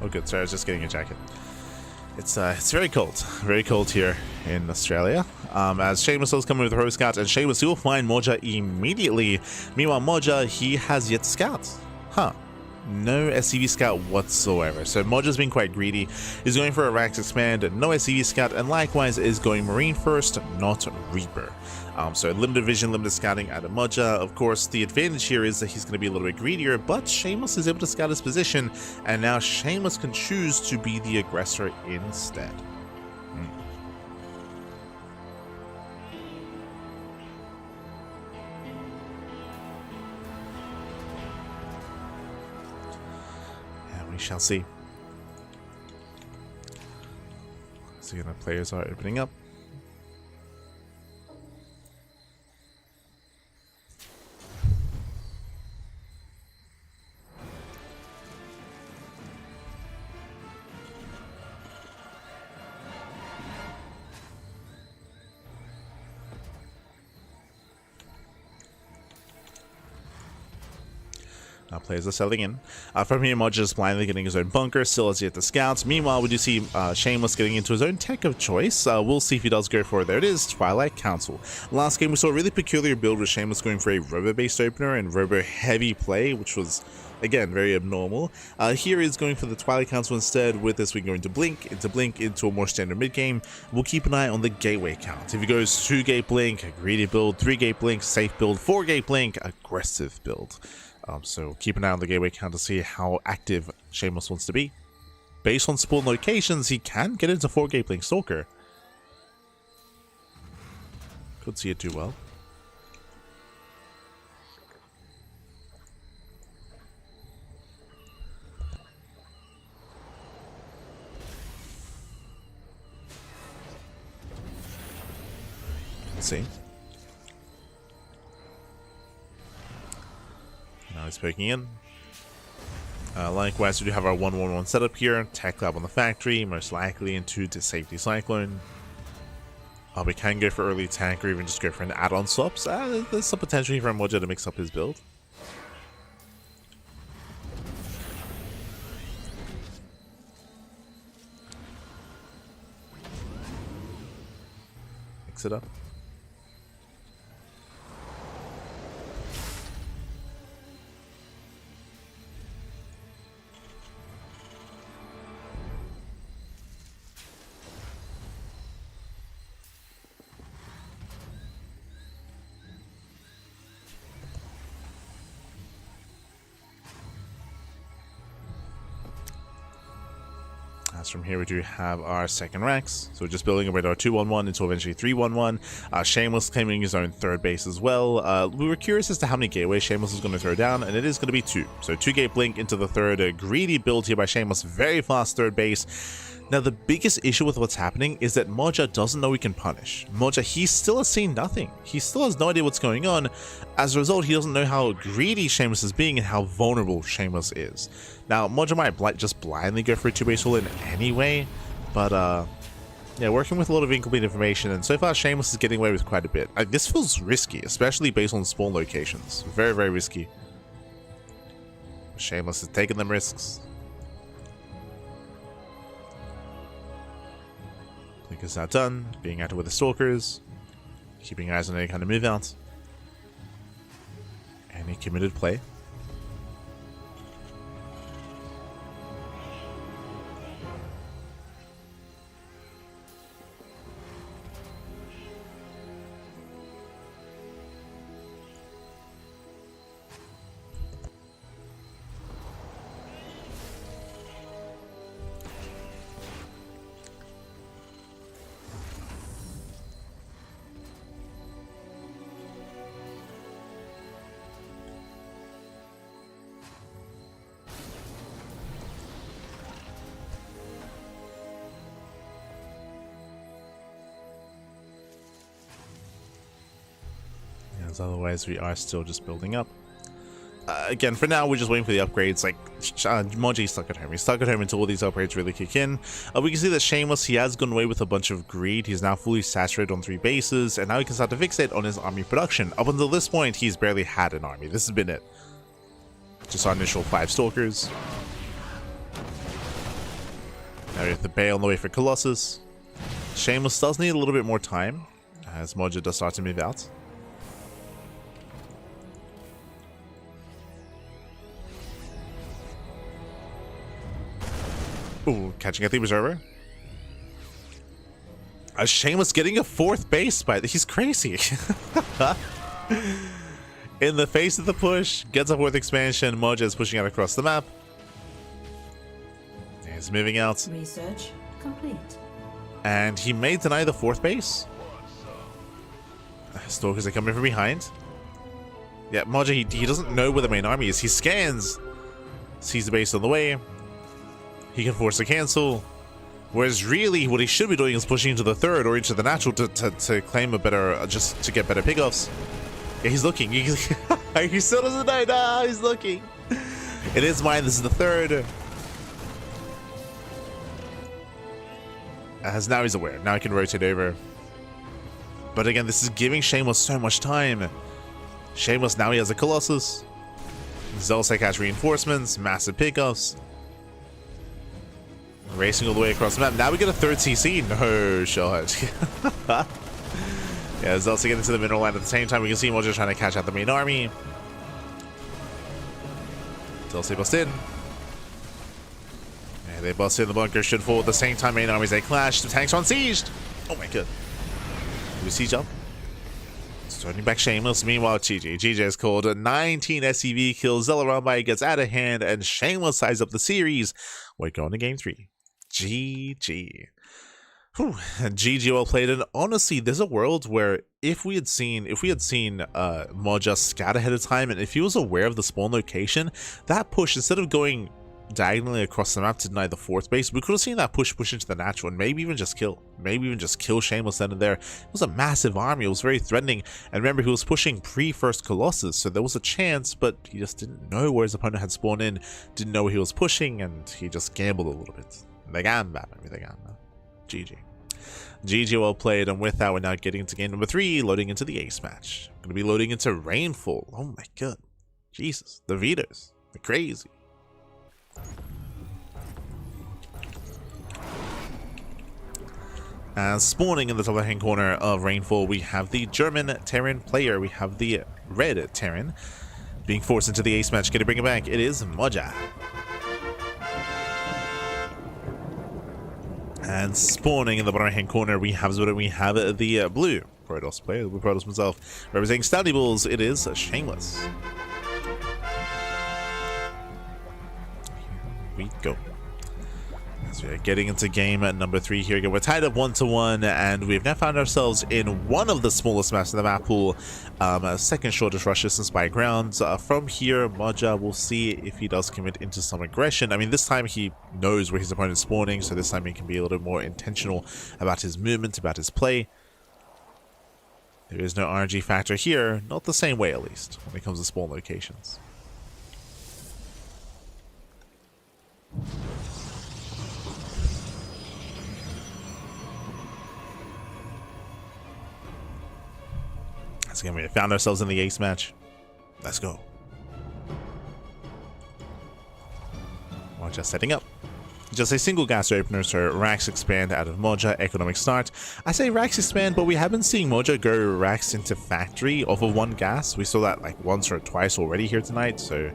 Oh good, sorry, I was just getting a jacket. It's very cold here in Australia. As Shameless is coming with the Pro Scout, and Shameless will find Moja immediately. Meanwhile, Moja, he has yet to scout. No SCV scout whatsoever. So Moja's been quite greedy. He's going for a Rax expand, no SCV scout, and likewise is going Marine first, not Reaper. So limited vision, limited scouting out of Moja. Of course, the advantage here is that he's going to be a little bit greedier, but Shameless is able to scout his position, and now Shameless can choose to be the aggressor instead. We shall see. So the players are opening up. Players are settling in. From here, Moja is blindly getting his own bunker, still has yet to scout. Meanwhile, we do see Shameless getting into his own tech of choice. We'll see if he does go for it. There it is, Twilight Council. Last game, we saw a really peculiar build with Shameless going for a robo-based opener and robo-heavy play, which was, again, very abnormal. Here is going for the Twilight Council instead. With this, we can go into Blink, into a more standard mid-game. We'll keep an eye on the gateway count. If he goes 2-gate Blink, a greedy build, 3-gate Blink, safe build, 4-gate Blink, aggressive build. So keep an eye on the gateway count to see how active Shameless wants to be. Based on spawn locations, he can get into 4 Gateway Stalker. Could see it do well. Let's see. Now he's poking in. Likewise, we do have our 1-1-1 setup here. Tech Lab on the factory, most likely into the Safety Cyclone. We can go for early tank or even just go for an add-on swaps. There's some potential for Mojo to mix up his build. Mix it up. From here we do have our second Rex, so we're just building with our 2-1-1 until eventually 3-1-1. Shameless claiming his own third base as well. We were curious as to how many gateways Shameless is going to throw down, and it is going to be 2. So 2 gate blink into the third. A greedy build here by Shameless, very fast third base. Now the biggest issue with what's happening is that Moja doesn't know he can punish. Moja, he still has seen nothing. He still has no idea what's going on. As a result, he doesn't know how greedy Shameless is being and how vulnerable Shameless is. Now, Moja might just blindly go for a 2-base roll in anyway, but yeah, working with a lot of incomplete information, and so far Shameless is getting away with quite a bit. This feels risky, especially based on spawn locations. Very, very risky. Shameless is taking them risks. Blink is now done, being active with the Stalkers, keeping eyes on any kind of move out. Any committed play. Otherwise, we are still just building up. Again, for now, we're just waiting for the upgrades. Like, Moji's stuck at home. He's stuck at home until all these upgrades really kick in. We can see that Shameless, he has gone away with a bunch of greed. He's now fully saturated on 3 bases, and now he can start to fixate on his army production. Up until this point, he's barely had an army. This has been it. Just our initial 5 Stalkers. Now we have the Bay on the way for Colossus. Shameless does need a little bit more time, as Moja does start to move out. Ooh, catching a Thieves over. Shameless getting a 4th base by he's crazy. In the face of the push, gets a 4th expansion. Moja is pushing out across the map. He's moving out. Research complete. And he may deny the 4th base. Stalkers are coming from behind. Yeah, Moja, he doesn't know where the main army is. He scans, sees the base on the way. He can force a cancel. Whereas really, what he should be doing is pushing into the 3rd or into the natural to claim a better, just to get better pickoffs. Yeah, he's looking. He still doesn't know. No, he's looking. In his mind, this is the 3rd. As now he's aware. Now he can rotate over. But again, this is giving Shameless so much time. Shameless, now he has a Colossus. Zelsek has reinforcements, massive pickoffs. Racing all the way across the map. Now we get a 3rd CC. No shot. Yeah, Zelsek getting into the mineral line at the same time. We can see Mojo trying to catch out the main army. Zelsek bust in. Yeah, they bust in. The bunker should fall at the same time. Main armies, they clash. The tanks are unsieged. Oh my god. Do we siege up? It's Turning back Shameless. Meanwhile, GG has called 19 SCV kills. Zelarambai gets out of hand, and Shameless ties up the series. We're going to game 3. GG. Whew. GG well played. And honestly, there's a world where if we had seen Moja scout ahead of time, and if he was aware of the spawn location, that push, instead of going diagonally across the map to deny the fourth base, we could have seen that push into the natural and maybe even just kill Shameless then and there. It was a massive army. It was very threatening, and remember, he was pushing pre-first Colossus, so there was a chance, but he just didn't know where his opponent had spawned in, didn't know where he was pushing, and he just gambled a little bit. GG. GG well played, and with that, we're now getting into game number 3, loading into the ace match. I'm gonna be loading into Rainfall. Oh my god, Jesus, the Vitos, they're crazy. And spawning in the top right-hand corner of Rainfall, we have the German Terran player. We have the red Terran being forced into the ace match. Gonna bring it back. It is Moja. And spawning in the bottom right-hand corner, we have the blue Protoss player, the blue Protoss himself, representing Standy Bulls. It is Shameless. Here we go. So we're getting into game number 3 here again. We're tied up 1-1, and we've now found ourselves in one of the smallest maps in the map pool, second shortest rush distance by ground. From here, Moja will see if he does commit into some aggression. I mean, this time he knows where his opponent is spawning, so this time he can be a little more intentional about his movement, about his play. There is no RNG factor here, not the same way at least, when it comes to spawn locations. So again, we found ourselves in the ace match. Let's go. We're just setting up. Just a single gas opener, so racks expand out of Moja, economic start. I say racks expand, but we have been seeing Moja go racks into factory off of one gas. We saw that like once or twice already here tonight, so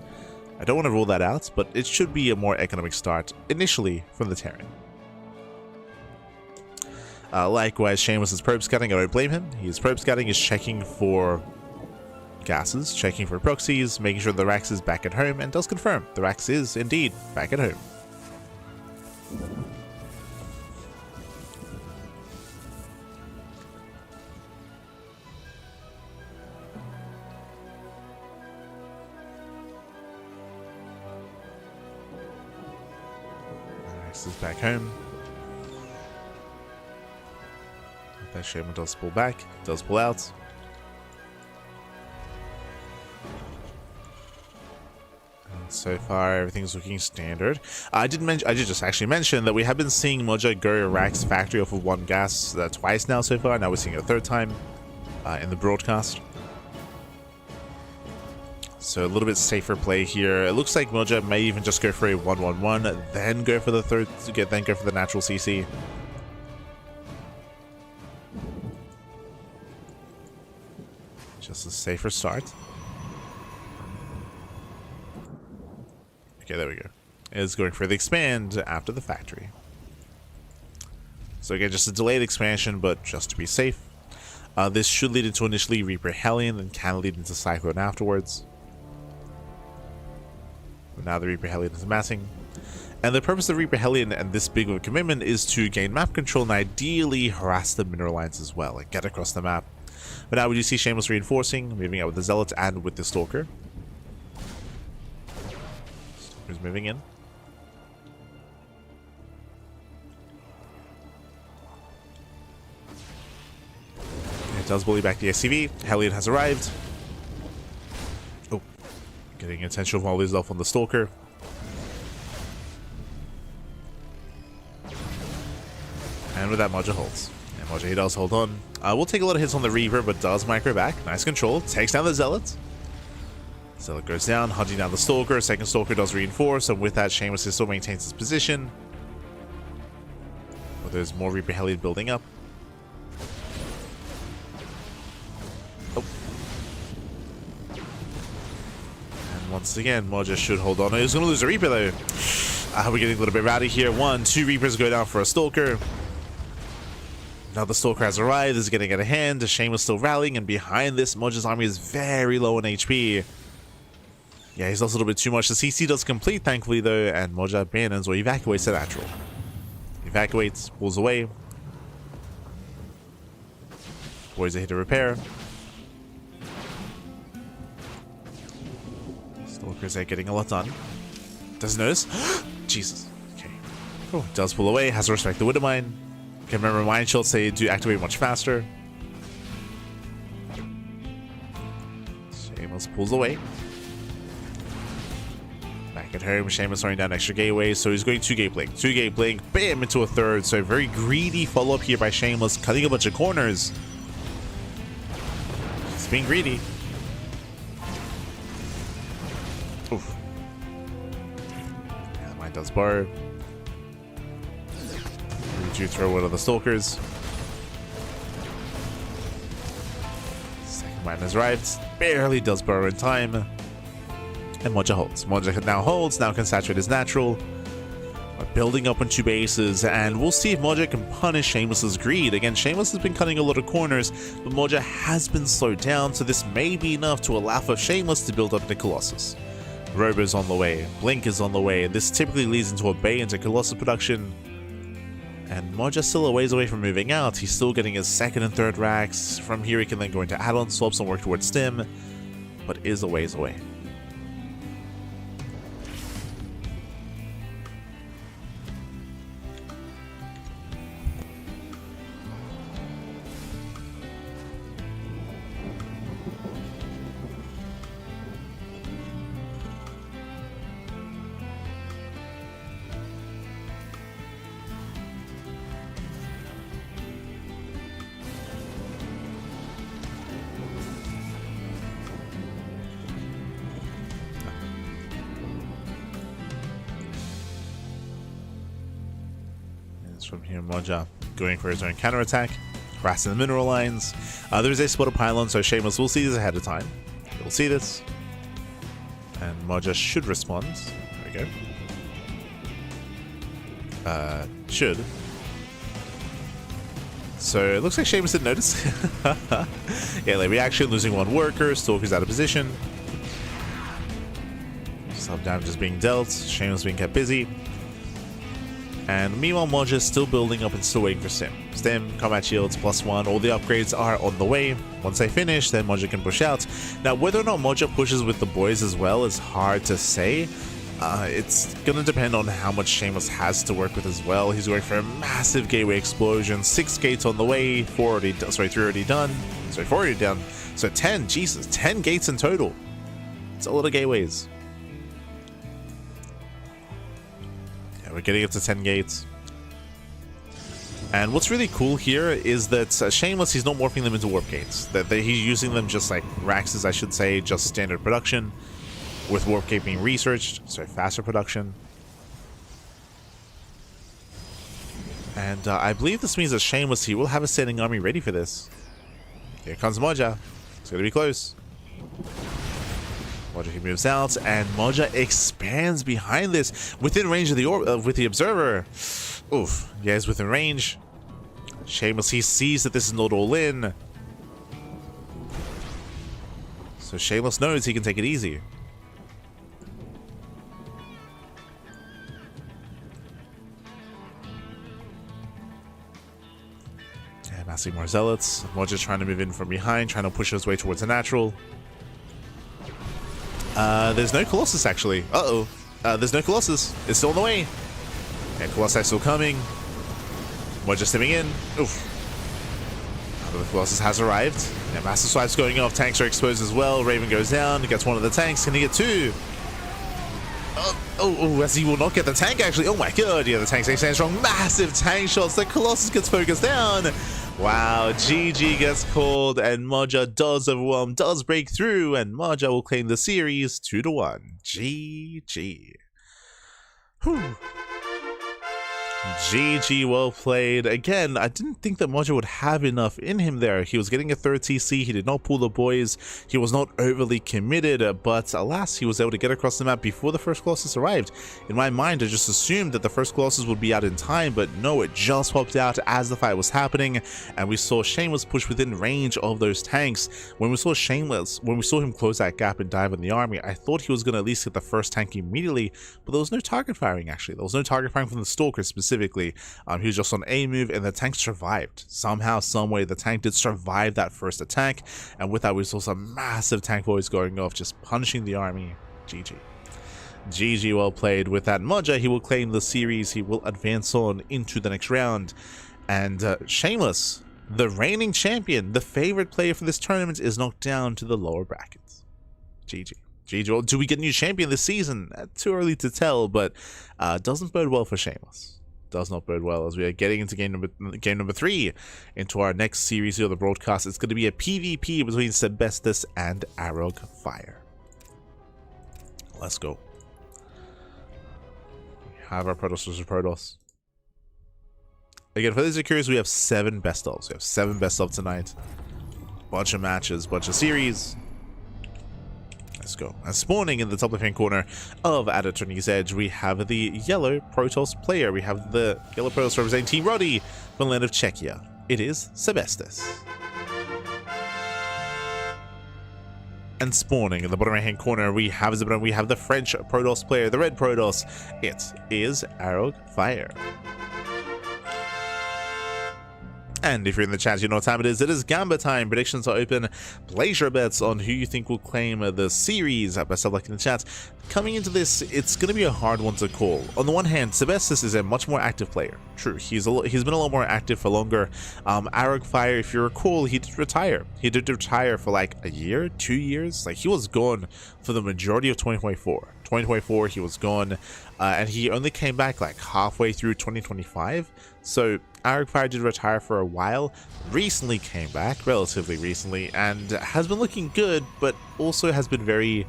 I don't want to rule that out, but it should be a more economic start initially from the Terran. Likewise, Shameless is probe scouting. I don't blame him. He is probe scouting, is checking for gases, checking for proxies, making sure the Rax is back at home, and does confirm the Rax is indeed back at home. The Rax is back home. That Shaman does pull back, does pull out. And so far, everything's looking standard. I did just actually mention that we have been seeing Moja go Rax factory off of one gas twice now so far. Now we're seeing it a third time in the broadcast. So a little bit safer play here. It looks like Moja may even just go for a 1-1-1, then go for the then go for the natural CC. Just a safer start. Okay, there we go. It's going for the expand after the factory. So again, just a delayed expansion, but just to be safe. This should lead into initially Reaper Hellion, then can lead into Cyclone afterwards. But now the Reaper Hellion is massing. And the purpose of Reaper Hellion and this big of a commitment is to gain map control and ideally harass the mineral lines as well, like get across the map. But now we do see Shameless reinforcing, moving out with the Zealot and with the Stalker. Stalker's moving in. It does bully back the SCV. Hellion has arrived. Oh, getting attention while he's off on the Stalker. And with that, Moja holds. And Moja, he does hold on. We'll take a lot of hits on the Reaver, but does micro back. Nice control. Takes down the Zealot. Zealot goes down, hunting down the Stalker. Second Stalker does reinforce, and with that, Shameless still maintains his position. But there's more Reaper Hellion building up. Oh. And once again, Moja should hold on. He's going to lose a Reaper, though. We're getting a little bit rowdy here. 1, 2 Reapers go down for a Stalker. Another Stalker has arrived, is getting out of hand, Shameless still rallying, and behind this, Moja's army is very low on HP. Yeah, he's lost a little bit too much. The CC does complete, thankfully, though, and Moja abandons or evacuates the natural. Evacuates, pulls away. Boys are here to repair. Stalkers are getting a lot done. Doesn't notice. Jesus. Okay. Oh, does pull away, has to respect the Widow Mine. Can remember mine shields say do activate much faster. Shameless pulls away. Back at home, Shameless throwing down extra gateways, so he's going 2 gate blink. 2 gate blink, bam, into a third. So a very greedy follow-up here by Shameless, cutting a bunch of corners. He's being greedy. Oof. Yeah, mine does bar. You throw one of the Stalkers. Second mine has arrived. Barely does burrow in time. And Moja holds. Moja now holds. Now can saturate his natural. We're building up on 2 bases. And we'll see if Moja can punish Shameless's greed. Again, Shameless has been cutting a lot of corners. But Moja has been slowed down. So this may be enough to allow for Shameless to build up the Colossus. Robo's on the way. Blink is on the way. This typically leads into a bay into Colossus production. And Moja's still a ways away from moving out. He's still getting his 2nd and 3rd racks. From here he can then go into add-on swaps and work towards stim, but is a ways away. From here, Moja going for his own counterattack, harassing the mineral lines. There is a spot of pylon, so Shameless will see this ahead of time. He'll see this. And Moja should respond. There we go. Should. So it looks like Shameless didn't notice. Yeah, like reaction, losing 1 worker, Stalker's out of position. Some damage is being dealt, Shameless being kept busy. And meanwhile, Moja is still building up and still waiting for stim. Stim, combat shields, +1, all the upgrades are on the way. Once they finish, then Moja can push out. Now, whether or not Moja pushes with the boys as well is hard to say. It's gonna depend on how much Shameless has to work with as well. He's going for a massive gateway explosion. 6 gates on the way, 3 already done. 4 already done. So 10, Jesus, 10 gates in total. It's a lot of gateways. We're getting up to 10 gates. And what's really cool here is that Shameless, he's not morphing them into warp gates. That he's using them just like Rax's, I should say, just standard production, with warp gate being researched, so faster production. And I believe this means that Shameless, he will have a standing army ready for this. Here comes Moja. It's going to be close. Moja, he moves out, and Moja expands behind this, within range of the with the observer. Oof, yeah, he's within range. Shameless, he sees that this is not all in, so Shameless knows he can take it easy. Yeah, massing more zealots. Moja's trying to move in from behind, trying to push his way towards the natural. There's no Colossus, actually. Uh-oh. There's no Colossus. It's still on the way. And Colossus still coming. Moja stepping in. Oof. The Colossus has arrived. And Master Swipe's going off. Tanks are exposed as well. Raven goes down. Gets one of the tanks. Can he get 2? Oh, as he will not get the tank, actually. Oh my god. Yeah, the tank stands strong. Massive tank shots. The Colossus gets focused down. Wow, GG gets called, and Moja does overwhelm, does break through, and Moja will claim the series 2-1. GG. Whew. GG, well played. Again, I didn't think that Mojo would have enough in him there. He was getting a third TC, he did not pull the boys, he was not overly committed, but alas, he was able to get across the map before the first Colossus arrived. In my mind, I just assumed that the first Colossus would be out in time, but no, it just popped out as the fight was happening, and we saw Shameless push within range of those tanks. When we saw him close that gap and dive in the army, I thought he was going to at least hit the first tank immediately, but there was no target firing actually. There was no target firing from the Stalker specifically. He was just on A move, and the tank survived. Somehow, someway, the tank did survive that first attack, and with that, we saw some massive tank boys going off, just punching the army. GG. GG, well played. With that, Moja, he will claim the series. He will advance on into the next round. And Shameless, the reigning champion, the favorite player for this tournament, is knocked down to the lower brackets. GG. GG. Well, do we get a new champion this season? Too early to tell, but doesn't bode well for Shameless. Does not bode well as we are getting into game number 3 into our next series here of the broadcast. It's going to be a PvP between Sebestus and Arog Fire. Let's go. We have our Protoss versus Protoss. Again, for those who are curious, we have 7 best ofs. We have 7 best of tonight. Bunch of matches, bunch of series. Let's go. And spawning in the top left-hand corner of Attorney's Edge, we have the yellow Protoss player. We have the yellow Protoss representing Team Roddy from the land of Czechia. It is Sebestus. And spawning in the bottom right-hand corner, we have the French Protoss player, the red Protoss. It is Arog Fire. And if you're in the chat, you know what time it is. It is Gamba time. Predictions are open. Place your bets on who you think will claim the series. Best of luck in the chat. Coming into this, it's going to be a hard one to call. On the one hand, Sebestus is a much more active player. True, he's been a lot more active for longer. Arog Fire, if you recall, he did retire. He did retire for like a year, 2 years. Like, he was gone for the majority of 2024. 2024, he was gone, and he only came back like halfway through 2025. So Arog Fire did retire for a while, recently came back, relatively recently, and has been looking good, but also has been very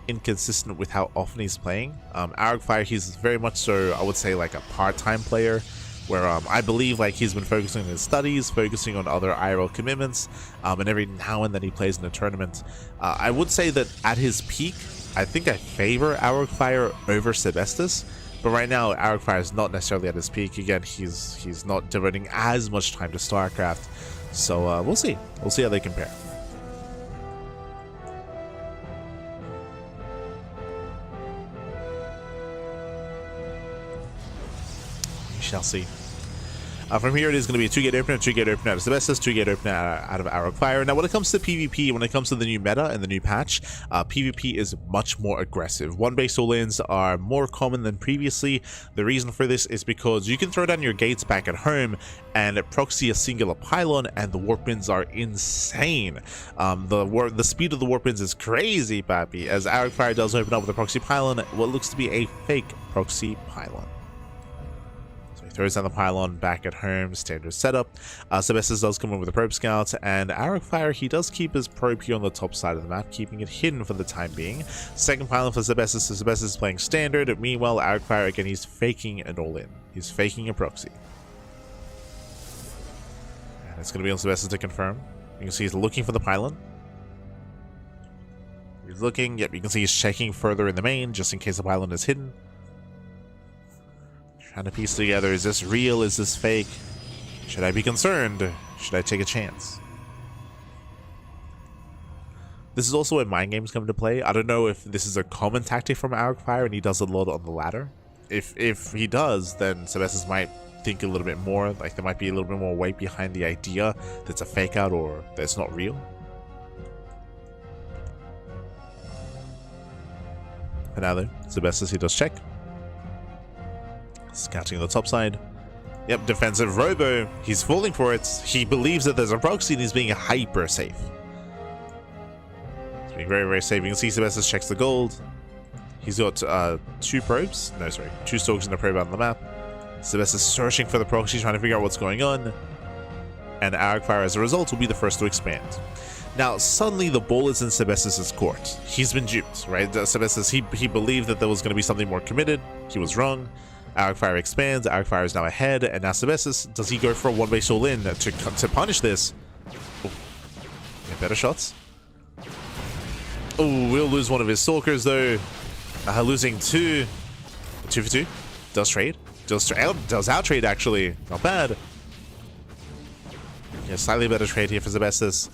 inconsistent with how often he's playing. Arog Fire, he's very much so, I would say, like a part-time player, where I believe like he's been focusing on his studies, focusing on other IRL commitments, and every now and then he plays in a tournament. I would say that at his peak, I think I favor Arog Fire over Sebestus, but right now Arog Fire is not necessarily at his peak. Again, he's not devoting as much time to StarCraft, so we'll see how they compare. We shall see. From here, it is going to be a 2-gate opener, 2-gate opener out of Sebestus, 2-gate opener out of Arog Fire. Now, when it comes to PvP, when it comes to the new meta and the new patch, PvP is much more aggressive. One-base all-ins are more common than previously. The reason for this is because you can throw down your gates back at home and proxy a singular pylon, and the warp bins are insane. The speed of the warp bins is crazy, papi, as Arog Fire does open up with a proxy pylon, what looks to be a fake proxy pylon. Throws down the pylon back at home, standard setup. Sebestus does come in with a probe scout, and Arog Fire, he does keep his probe here on the top side of the map, keeping it hidden for the time being. Second pylon for Sebestus, so Sebestus is playing standard. Meanwhile, Arog Fire, again, he's faking an all-in. He's faking a proxy. And it's going to be on Sebestus to confirm. You can see he's looking for the pylon. He's looking, yep, you can see he's checking further in the main, just in case the pylon is hidden. Trying to piece together, is this real, is this fake? Should I be concerned? Should I take a chance? This is also where mind games come into play. I don't know if this is a common tactic from Arog Fire and he does a lot on the ladder. If he does, then Sebestus might think a little bit more, like there might be a little bit more weight behind the idea that's a fake out or that's not real. For now though, Sebestus, he does check. Scouting on the top side. Yep, defensive robo. He's falling for it. He believes that there's a proxy and he's being hyper safe. He's being very, very safe. You can see Sebestus checks the gold. He's got 2 probes. No, sorry. 2 stalks in the probe out on the map. Sebestus searching for the proxy, trying to figure out what's going on. And Arog Fire, as a result, will be the first to expand. Now, suddenly the ball is in Sebestus' court. He's been duped, right? Sebestus, he believed that there was going to be something more committed. He was wrong. Arcfire expands, Arcfire is now ahead, and now Sebestus, does he go for a one-base all-in to punish this? Oh, yeah, better shots. Oh, we'll lose one of his Stalkers though. Losing two for two. Does trade. Does out-trade actually. Not bad. Yeah, slightly better trade here for Sebestus.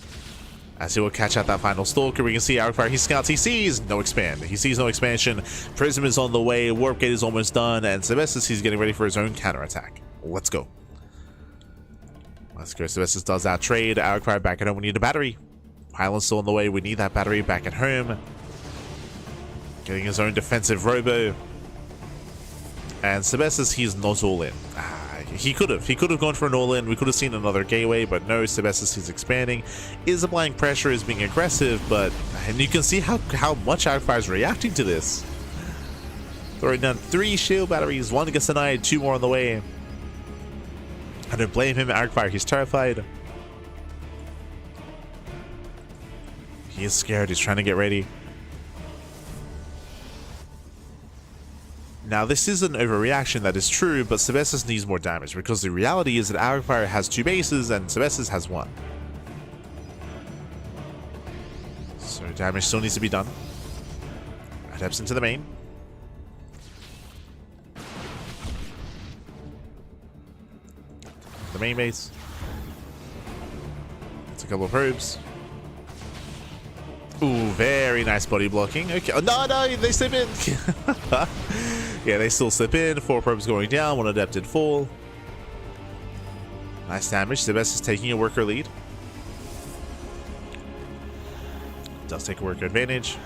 As he will catch out that final Stalker, we can see Arcfire, he scouts, he sees no expand. He sees no expansion. Prism is on the way, Warp Gate is almost done, and Sebestus, he's getting ready for his own counterattack. Let's go. Let's go. Sebestus does that trade. Arcfire back at home. We need a battery. Pylon's still on the way. We need that battery back at home. Getting his own defensive robo. And Sebestus, he's not all in. He could have gone for an all-in. We could have seen another gateway, but no, Sebestus is expanding. Is applying pressure, is being aggressive, and you can see how much Arcfire is reacting to this. Throwing down 3 shield batteries, 1 gets denied, 2 more on the way. I don't blame him, Arcfire, he's terrified. He is scared, he's trying to get ready. Now, this is an overreaction, that is true, but Sebestus needs more damage, because the reality is that Arcfire has 2 bases and Sebestus has 1. So damage still needs to be done. Adepts into the main. The main base. It's a couple of probes. Ooh, very nice body blocking. Okay. Oh, no, they slip in. Yeah, they still slip in. 4 probes going down. 1 adept did fall. Nice damage. Sebestus is taking a worker lead. Does take a worker advantage.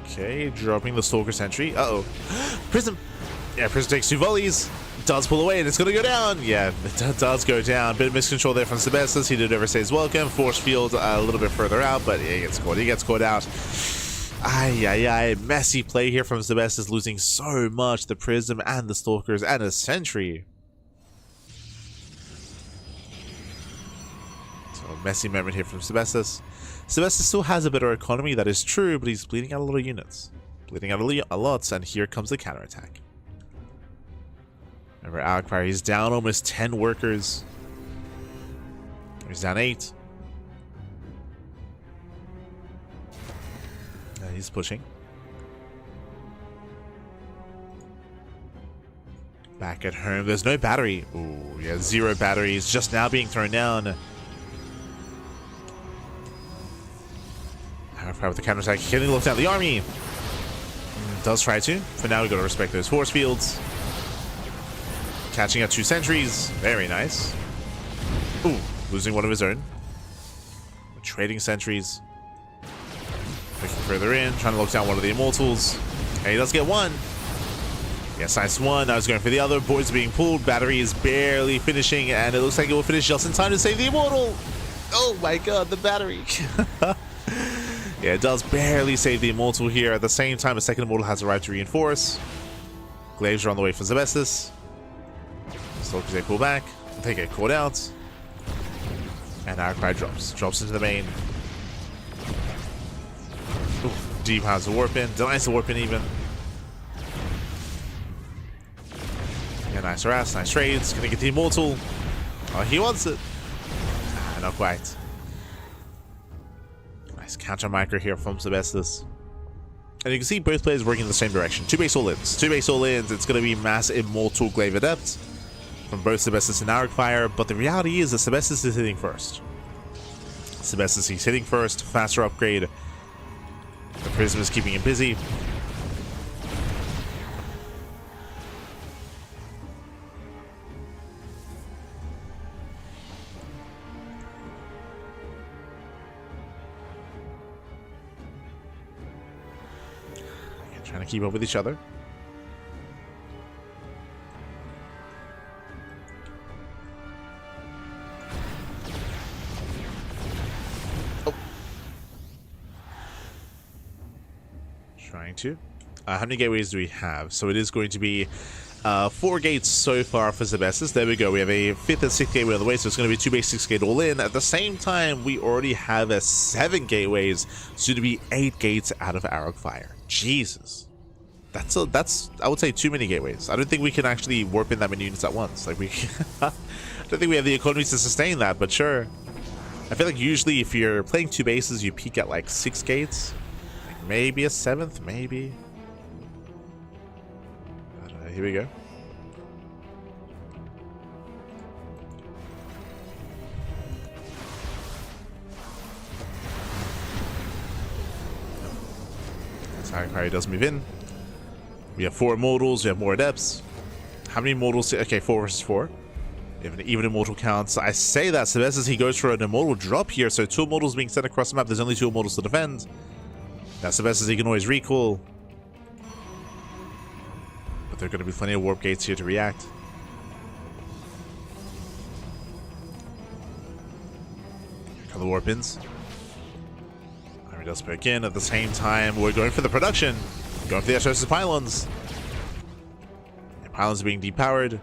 Okay, dropping the Stalker Sentry. Uh-oh. Prism. Yeah, Prism takes 2 volleys. Does pull away and it's going to go down. Yeah, it does go down. Bit of miscontrol there from Sebestus. He did overstay his welcome. Force field a little bit further out, but yeah, he gets caught out. Ay. Messy play here from Sebestus, losing so much. The Prism and the Stalkers and a Sentry. So messy moment here from Sebestus. Sebestus still has a better economy, that is true, but he's bleeding out a lot of units. Bleeding out a lot, and here comes the counterattack. Remember, Arcfire, he's down almost 10 workers. He's down 8. He's pushing. Back at home, there's no battery. Ooh, yeah, 0 batteries just now being thrown down. Arcfire with the counterattack, getting locked down the army. Does try to. For now, we got to respect those force fields. Catching out 2 sentries. Very nice. Ooh, losing one of his own. Trading sentries. Looking further in, trying to lock down one of the immortals. And he does get 1. Yes, nice 1. Now he's going for the other. Boards being pulled. Battery is barely finishing, and it looks like it will finish just in time to save the immortal. Oh my god, the battery. Yeah, it does barely save the immortal here. At the same time, a second immortal has arrived to reinforce. Glaives are on the way for Sebestus. Stalkers, they pull back. They get caught out. And Arcfire drops into the main. Ooh, deep has the warp in. Denies the warp in even. Yeah, nice harass, nice trades. Gonna get the immortal. Oh, he wants it. Not quite. Nice counter micro here from Sebestus. And you can see both players working in the same direction. 2 base all-ins. 2 base all-ins. It's going to be mass immortal glaive adept from both Sebestus and Arcfire. But the reality is that Sebestus is hitting first. Sebestus is hitting first. Faster upgrade. The Prism is keeping him busy. Trying to keep up with each other. Oh. Trying to. How many gateways do we have? So it is going to be 4 gates so far for Sebestus. There we go. We have a 5th and 6th gateway on the way, so it's going to be 2 base 6 gate all in. At the same time, we already have a 7 gateways, soon to be 8 gates out of Arcfire. Jesus. that's I would say too many gateways. I don't think we can actually warp in that many units at once. Like we, I don't think we have the economies to sustain that. But sure, I feel like usually if you're playing 2 bases, you peak at like 6 gates, like maybe a 7th, maybe. But, here we go. CranKy does move in. We have 4 immortals, we have more adepts. How many immortals? Okay, 4 versus 4. We have an even immortal count. I say that Sebestos, he goes for an immortal drop here, so 2 immortals being sent across the map. There's only 2 immortals to defend. Now Sebestos, he can always recall. But there are going to be plenty of warp gates here to react. Here come the warp ins. Does poke in at the same time. We're going for the production, going for the Astrosis pylons. The pylons are being depowered.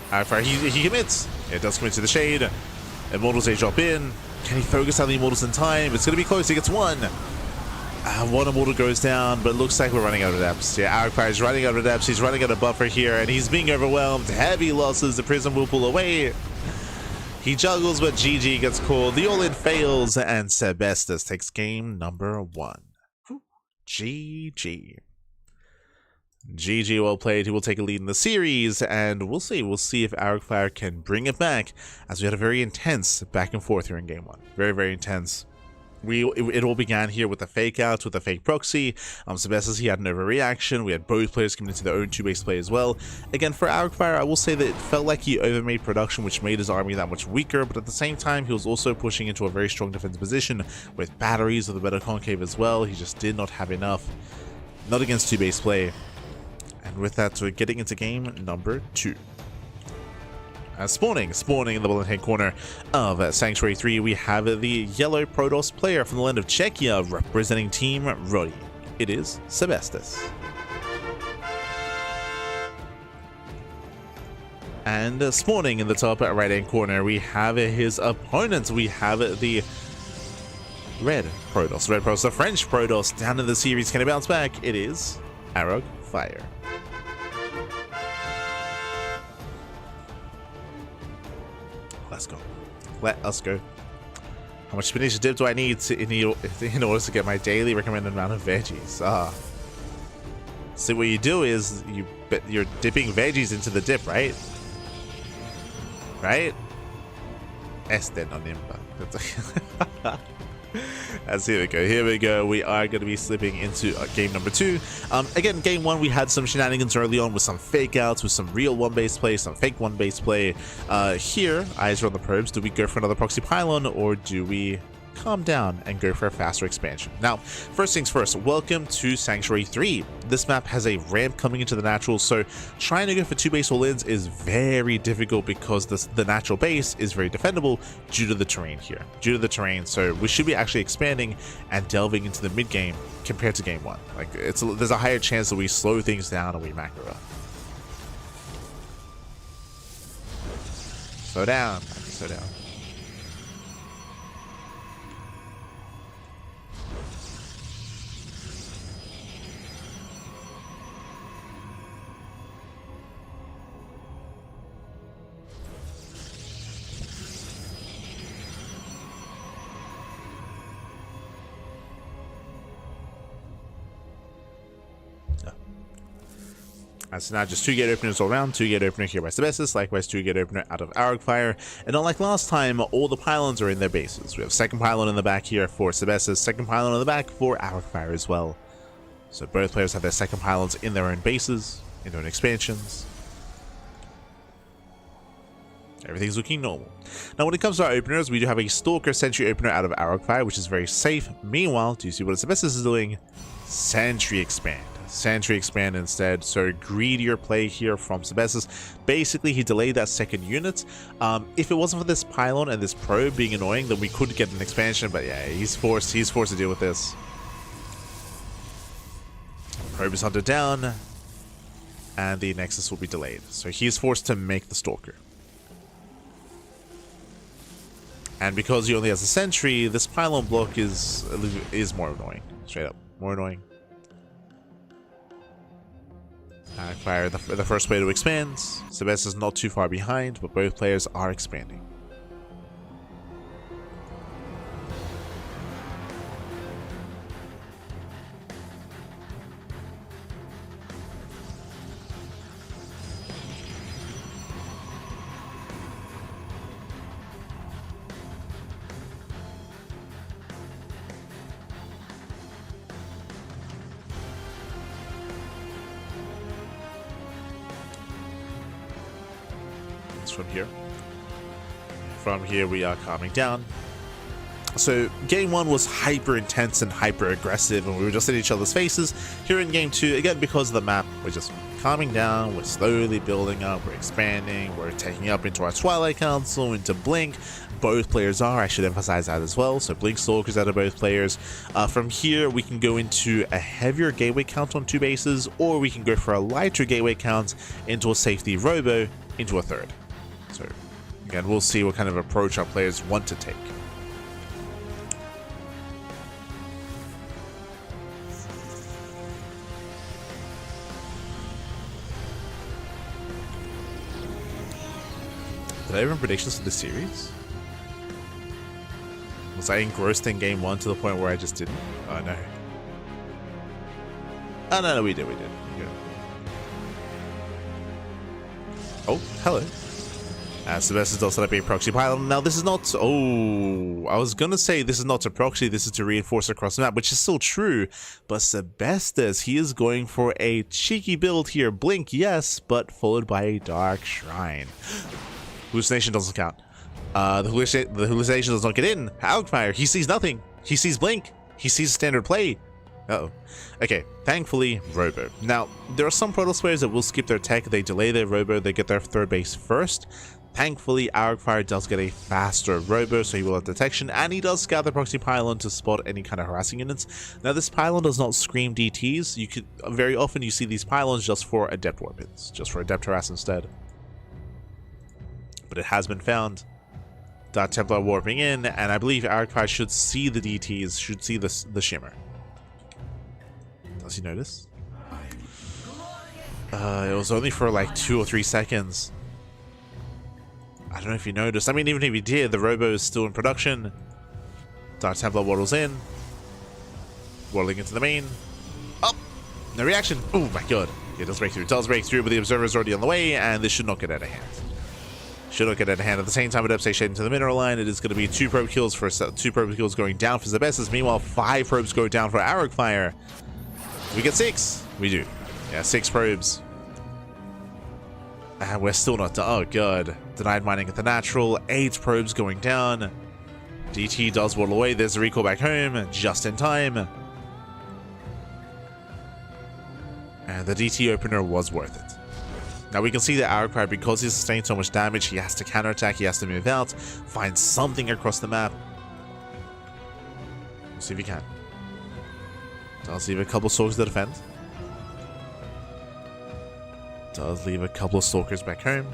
He commits. It does commit to the shade. Immortals, they drop in. Can he focus on the immortals in time? It's going to be close. He gets 1. 1 immortal goes down, but it looks like we're running out of adepts. Yeah, CranKy is running out of adepts. He's running out of buffer here, and he's being overwhelmed. Heavy losses. The Prism will pull away. He juggles, but GG gets called. The all-in fails, and Sebestos takes game number 1. GG. GG, well played. He will take a lead in the series, and we'll see. We'll see if CranKy can bring it back, as we had a very intense back and forth here in game 1. Very, very intense. It all began here with the fake outs, with the fake proxy. Sebestos, he had an overreaction. We had both players coming into their own 2-base play as well. Again, for CranKy, I will say that it felt like he overmade production, which made his army that much weaker, but at the same time, he was also pushing into a very strong defensive position with batteries with a better concave as well. He just did not have enough. Not against 2-base play. And with that, we're getting into game number 2. Spawning in the bottom-hand corner of Sanctuary 3, we have the yellow Protoss player from the land of Czechia representing Team Rodi. It is Sebestos. And spawning in the top right-hand corner, we have his opponent. We have the red Protoss, the French Protoss down in the series. Can he bounce back? It is Arog Fire. Let's go. Let us go. How much spinach dip do I need in order to get my daily recommended amount of veggies? So what you do is you're dipping veggies into the dip, right? Right? Este no nimba. Here we go. We are going to be slipping into game number 2. Again, game 1, we had some shenanigans early on with some fake outs, with some real 1-base play, some fake 1-base play. Here, eyes are on the probes. Do we go for another proxy pylon, or do we calm down and go for a faster expansion? Now, first things first, welcome to Sanctuary 3. This map has a ramp coming into the natural, so trying to go for 2-base all-ins is very difficult because the natural base is very defendable due to the terrain here. So we should be actually expanding and delving into the mid-game compared to game 1. Like, there's a higher chance that we slow things down and we macro up. Slow down. So now just 2 gate openers all around, 2 gate opener here by Sebestos, likewise 2 gate opener out of CranKy. And unlike last time, all the pylons are in their bases. We have second pylon in the back here for Sebestos, second pylon in the back for CranKy as well. So both players have their second pylons in their own bases, in their own expansions. Everything's looking normal. Now when it comes to our openers, we do have a Stalker Sentry opener out of CranKy, which is very safe. Meanwhile, do you see what Sebestos is doing? Sentry expand instead, so greedier play here from Sebestos. Basically, he delayed that second unit. If it wasn't for this pylon and this probe being annoying, then we could get an expansion, but yeah, he's forced to deal with this. Probe is hunted down, and the Nexus will be delayed, so he's forced to make the Stalker. And because he only has a sentry, this pylon block is more annoying. Straight up, more annoying. Fire the first way to expand. Shameless is not too far behind, but both players are expanding. From here we are calming down. So game 1 was hyper intense and hyper aggressive, and we were just in each other's faces. Here in game 2, again because of the map, we're just calming down, we're slowly building up, we're expanding, we're taking up into our Twilight Council, into Blink. Both players are, I should emphasize that as well, so Blink Stalkers out of both players. From here we can go into a heavier gateway count on 2 bases, or we can go for a lighter gateway count into a safety robo into a 3rd. So again, we'll see what kind of approach our players want to take. Did I have predictions for this series? Was I engrossed in game 1 to the point where I just didn't? Oh no. Oh no, we did. Yeah. Oh, hello. Shameless is also a proxy pylon. Now this is not, I was gonna say this is not a proxy, this is to reinforce across the map, which is still true, but Shameless, he is going for a cheeky build here. Blink, yes, but followed by a Dark Shrine. Hallucination doesn't count. The hallucination does not get in. Arcfire, he sees nothing. He sees Blink. He sees standard play. Uh-oh. Okay, thankfully, Robo. Now, there are some Protoss players that will skip their tech, they delay their Robo, they get their 3rd base first. Thankfully, Arcfire does get a faster Robo, so he will have detection, and he does scout the proxy pylon to spot any kind of harassing units. Now, this pylon does not scream DTs. You could very often you see these pylons just for adept weapons, just for adept harass instead. But it has been found. Dark Templar warping in, and I believe Arcfire should see the DTs, should see the shimmer. Does he notice? It was only for like 2 or 3 seconds. I don't know if he noticed. I mean, even if he did, the Robo is still in production. Dark Templar waddles in. Waddling into the main. Oh! No reaction. Oh my god. It does break through. It does break through, but the Observer is already on the way, and this should not get out of hand. Should not get out of hand. At the same time, it upstate shade into the mineral line. It is going to be 2 probe kills for 2 probe kills going down for Shameless. Meanwhile, 5 probes go down for Arcfire. We get 6. We do. Yeah, 6 probes. And we're still not done. Oh god. Denied mining at the natural. 8 probes going down. DT does waddle away. There's a recall back home. Just in time. And the DT opener was worth it. Now we can see that Arcfire, because he sustained so much damage, he has to counterattack, he has to move out, find something across the map. We'll see if he can. Does leave a couple stalkers to defend. Does leave a couple of stalkers back home.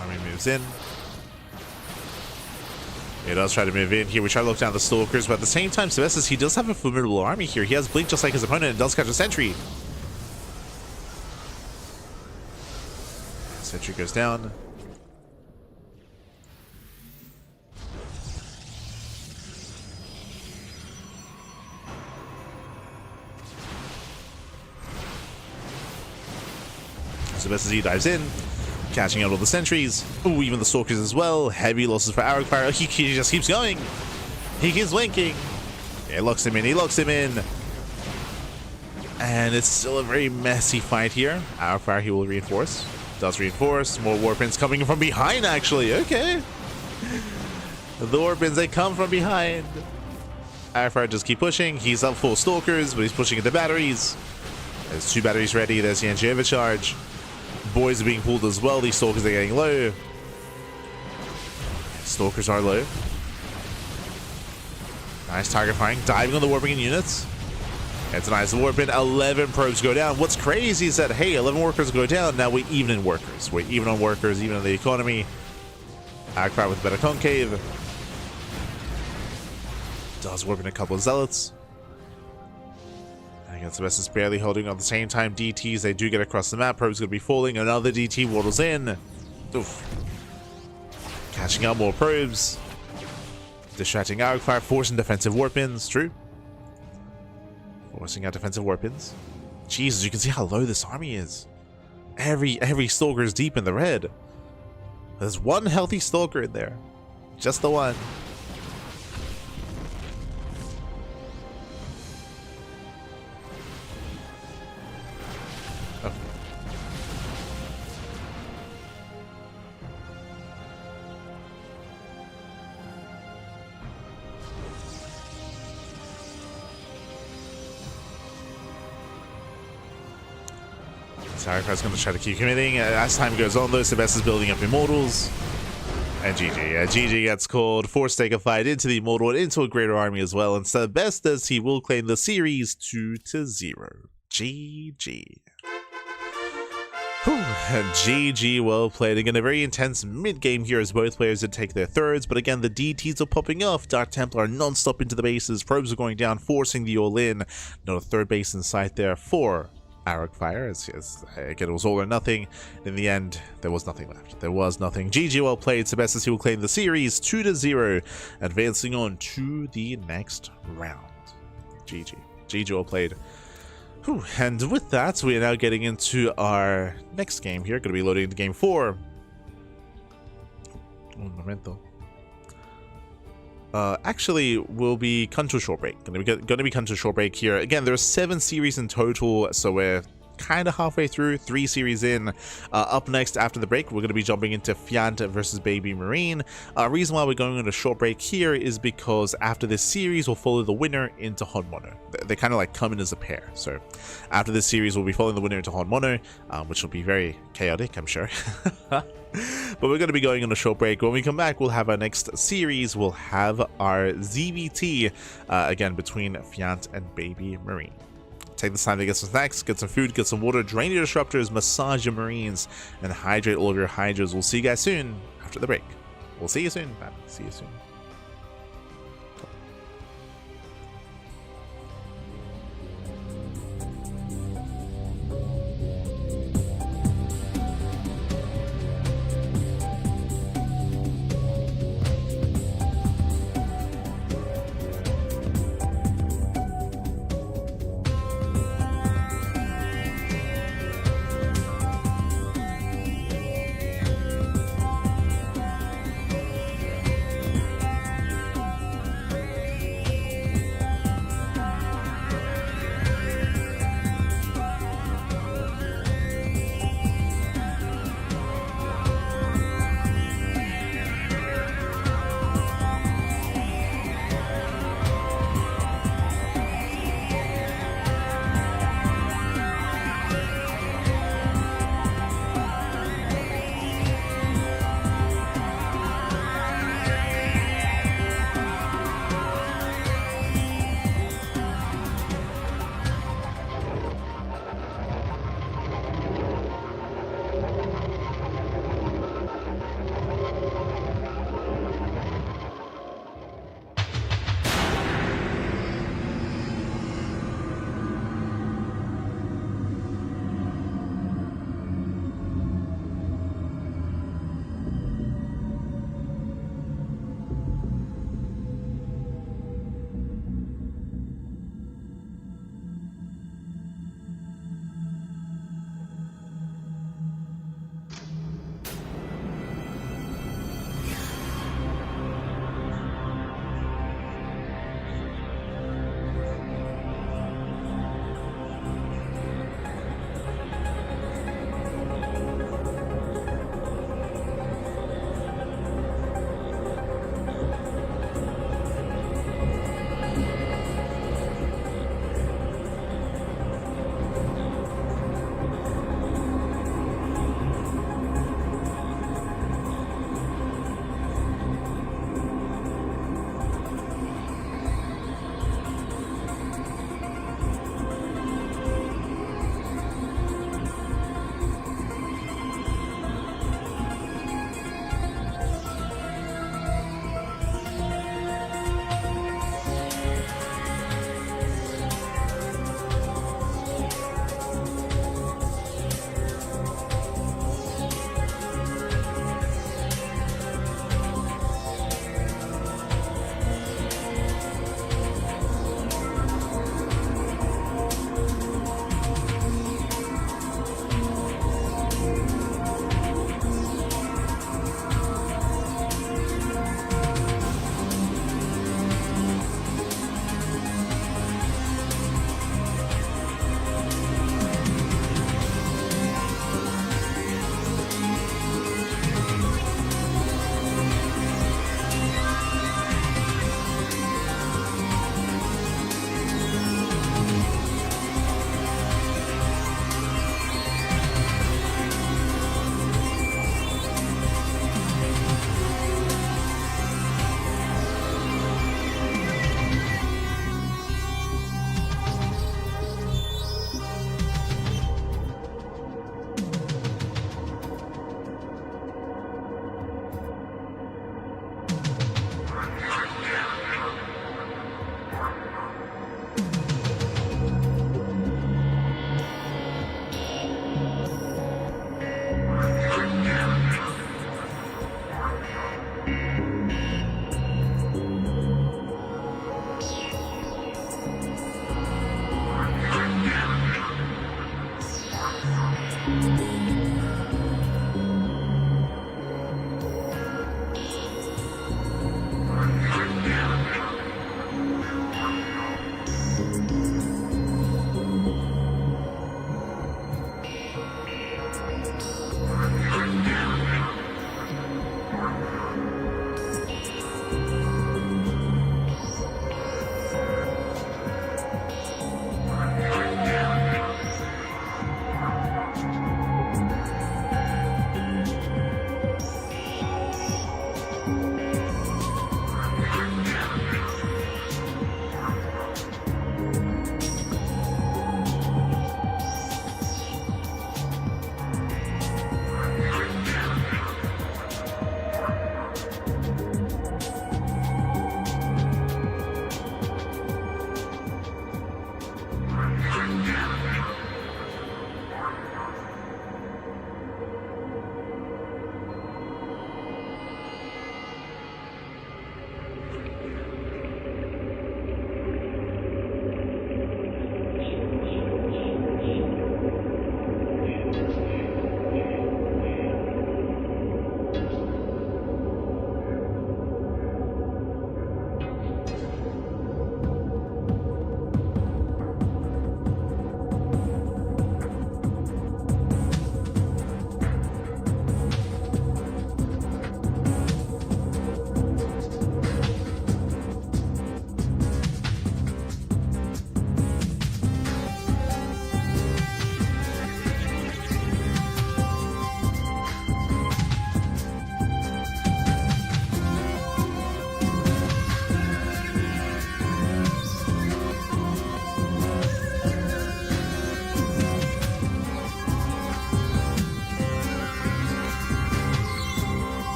Army moves in. He does try to move in here. We try to look down the stalkers, but at the same time, Shameless, he does have a formidable army here. He has Blink just like his opponent and does catch a sentry. Sentry goes down. Shameless, he dives in. Catching out all the sentries. Ooh, even the stalkers as well. Heavy losses for Arcfire. He just keeps going. He keeps winking. Yeah, locks him in. He locks him in. And it's still a very messy fight here. Arcfire, he will reinforce. Does reinforce. More warpins coming in from behind, actually. Okay. The warpins, they come from behind. Arcfire just keep pushing. He's up full stalkers, but he's pushing at the batteries. There's 2 batteries ready. There's the NG overcharge. Boys are being pulled as well. These stalkers are getting low. Stalkers are low. Nice target firing. Diving on the warping in units. It's a nice warping. 11 probes go down. What's crazy is that, hey, 11 workers go down. Now we're even in workers. We're even on workers, even in the economy. Arcfire with better concave. Does warp in a couple of zealots. Again, Sebastian's barely holding on at the same time. DTs, they do get across the map. Probes going to be falling. Another DT waddles in. Oof. Catching up more probes. Distracting Arcfire, forcing defensive warp-ins. True. Forcing out defensive warp-ins. Jesus, you can see how low this army is. Every Stalker is deep in the red. There's one healthy Stalker in there. Just the one. Oh. Sarik's going to try to keep committing. As time goes on, though, Sebest is building up Immortals. And GG gets called, forced to take a fight into the Immortal and into a greater army as well. And Sebest, as he will claim the series 2-0. GG. Whew. GG, well played. Again, a very intense mid-game here as both players did take their thirds, but again, the DTs are popping off. Dark Templar non-stop into the bases. Probes are going down, forcing the all-in. Not a third base in sight there for Arcfire, as again, it was all or nothing. In the end, there was nothing left. There was nothing. GG, well played. Sebestus, will claim the series 2-0, advancing on to the next round. GG, well played. Whew. And with that, we are now getting into our next game here. Going to be loading into game 4. Un momento. Actually, will be Kanto Short Break. Going to be Kanto Short Break here. Again, there are 7 series in total, so we're kind of halfway through, 3 series in. Up next, after the break, we're going to be jumping into Fiant versus BabyMarine. Reason why we're going on a short break here is because after this series, we'll follow the winner into Honmono. They kind of like come in as a pair. So after this series, we'll be following the winner into Honmono, which will be very chaotic, I'm sure. But we're going to be going on a short break. When we come back, we'll have our next series. We'll have our ZVT, again, between Fiant and BabyMarine. Take this time to get some snacks, get some food, get some water, drain your disruptors, massage your marines, and hydrate all of your hydras. We'll see you guys soon after the break. We'll see you soon, man. See you soon.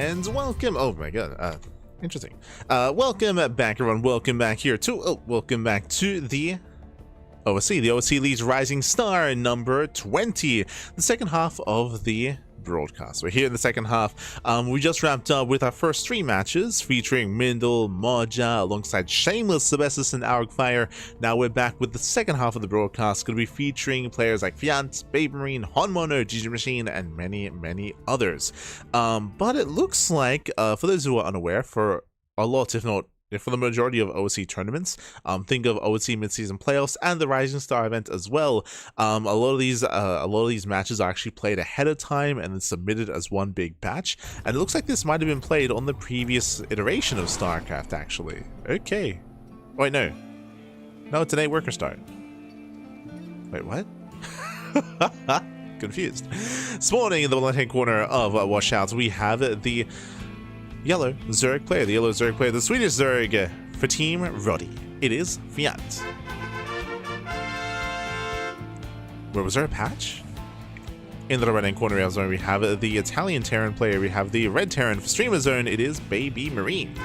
and welcome. Oh my god, interesting. Welcome back, everyone. Welcome back here to. Welcome back to the OSC. The OSC leads Rising Star number 20, the second half of the broadcast. We're here in the second half. We just wrapped up with our first 3 matches featuring Mindle, Moja, alongside Shameless, Sebestis, and Argfire. Now we're back with the second half of the broadcast, going to be featuring players like Fiant, BabyMarine, Honmono, GgMachine, and many others. But it looks like, for those who are unaware, for a lot, if not for the majority of OSC tournaments, think of OSC mid-season playoffs and the Rising Star event as well. A lot of these matches are actually played ahead of time and then submitted as one big batch. And it looks like this might have been played on the previous iteration of StarCraft, actually. Okay. Wait, no, it's an 8-worker start. Wait, what? Confused. Spawning in the left-hand corner of Washouts, we have the yellow Zerg player, the Swedish Zerg for Team Roddy. It is Fiant. Where was there a patch? In the right-hand corner zone, we have the Italian Terran player. We have the red Terran for Streamer Zone. It is BabyMarine.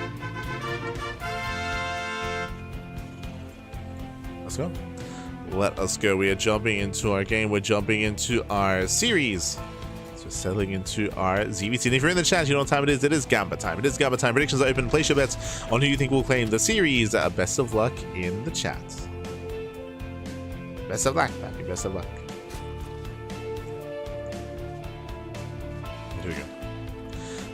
Let's go. Let us go. We are jumping into our game. We're jumping into our series. Settling into our ZVT. And if you're in the chat, you know what time it is. It is Gamba time. It is Gamba time. Predictions are open. Place your bets on who you think will claim the series. Best of luck in the chat. Best of luck, Pappy. Best of luck. Here we go.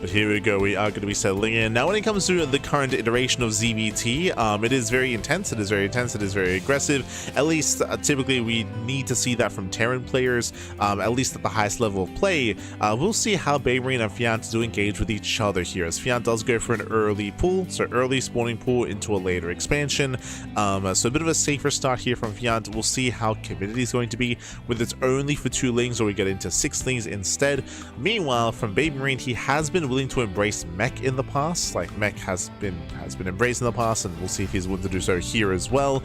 But here we go, we are going to be settling in. Now when it comes to the current iteration of ZVT, it is very intense, it is very aggressive. At least, typically we need to see that from Terran players, at least at the highest level of play. We'll see how BabyMarine and Fiant do engage with each other here, as Fiant does go for an early pool, so early spawning pool into a later expansion. So a bit of a safer start here from Fiant. We'll see how committed he's going to be, whether it's only for 2 lings or we get into 6 lings instead. Meanwhile, from BabyMarine, he has been willing to embrace mech in the past. Like, mech has been embraced in the past, and we'll see if he's willing to do so here as well.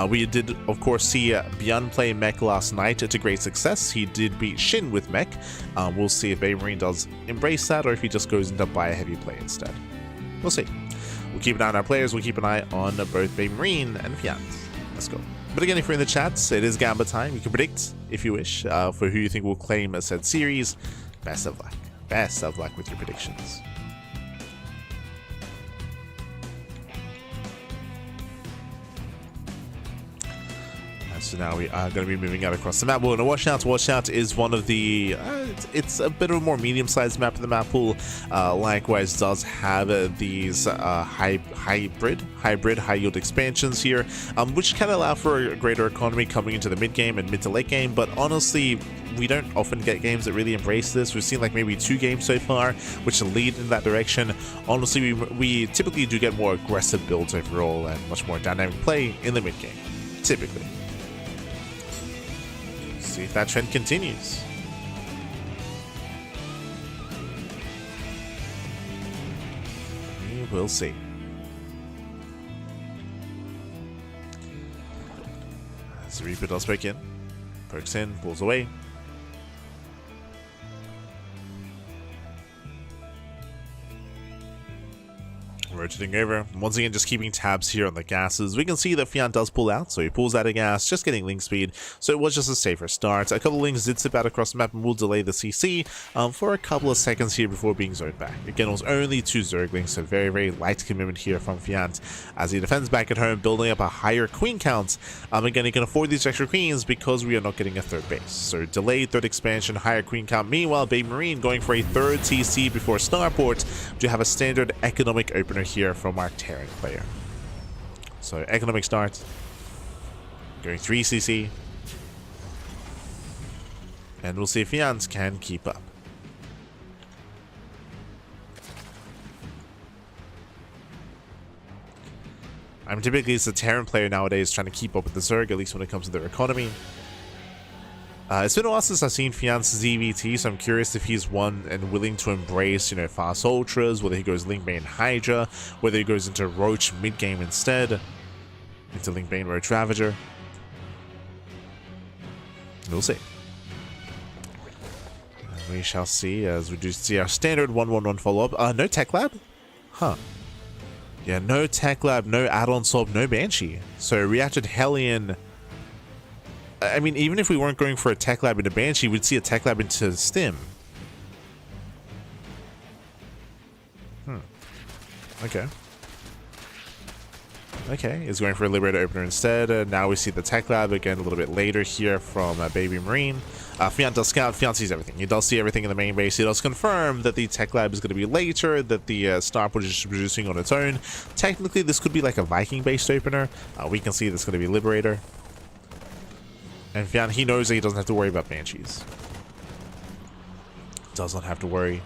We did of course see Bjorn play mech last night to great success. He did beat Shin with mech. We'll see if BabyMarine does embrace that or if he just goes into buy a heavy play instead. We'll see. We'll keep an eye on our players. We'll keep an eye on both BabyMarine and Fiant. Let's go. But again, if you're in the chats, it is Gamba time. You can predict, if you wish, for who you think will claim a said series. Best of luck. Best of luck with your predictions. So now we are going to be moving out across the map. Well, in a Washout is one of the, it's a bit of a more medium-sized map in the map pool. Likewise does have these hybrid high-yield expansions here, which can allow for a greater economy coming into the mid-game and mid to late game. But honestly, we don't often get games that really embrace this. We've seen like maybe 2 games so far, which lead in that direction. Honestly, we typically do get more aggressive builds overall and much more dynamic play in the mid-game, typically. See if that trend continues. We will see. As the Reaper does break in, pokes in, pulls away. Rotating over, once again just keeping tabs here on the gases. We can see that Fiant does pull out, so he pulls out a gas, just getting link speed, so it was just a safer start. A couple of links did sip out across the map and will delay the CC for a couple of seconds here before being zoned back. Again, it was only 2 Zerglings, so very light commitment here from Fiant as he defends back at home, building up a higher queen count. Again, he can afford these extra queens because we are not getting a 3rd base. So delayed 3rd expansion, higher queen count. Meanwhile, BabyMarine going for a 3rd TC before Starport to have a standard economic opener here from our Terran player. So economic start, going 3 CC, and we'll see if Fiant can keep up. I'm typically it's a Terran player nowadays trying to keep up with the Zerg, at least when it comes to their economy. It's been a while since I've seen Fiant's ZVT, so I'm curious if he's one and willing to embrace, you know, fast ultras, whether he goes Link Bane Hydra, whether he goes into Roach mid-game instead, into Link Bane Roach Ravager. We'll see. We shall see, as we do see our standard 111 follow-up. No tech lab? Huh. Yeah, no tech lab, no add-on swap, no Banshee. So reacted Hellion. I mean, even if we weren't going for a tech lab into Banshee, we'd see a tech lab into Stim. Okay. Okay, is going for a Liberator opener instead. Now we see the tech lab again a little bit later here from BabyMarine. Fiant does scout. Fiant sees everything. He does see everything in the main base. He does confirm that the tech lab is going to be later, that the Starport is just producing on its own. Technically, this could be like a Viking-based opener. We can see this is going to be Liberator. And Fiant, he knows that he doesn't have to worry about Banshees. Does not have to worry.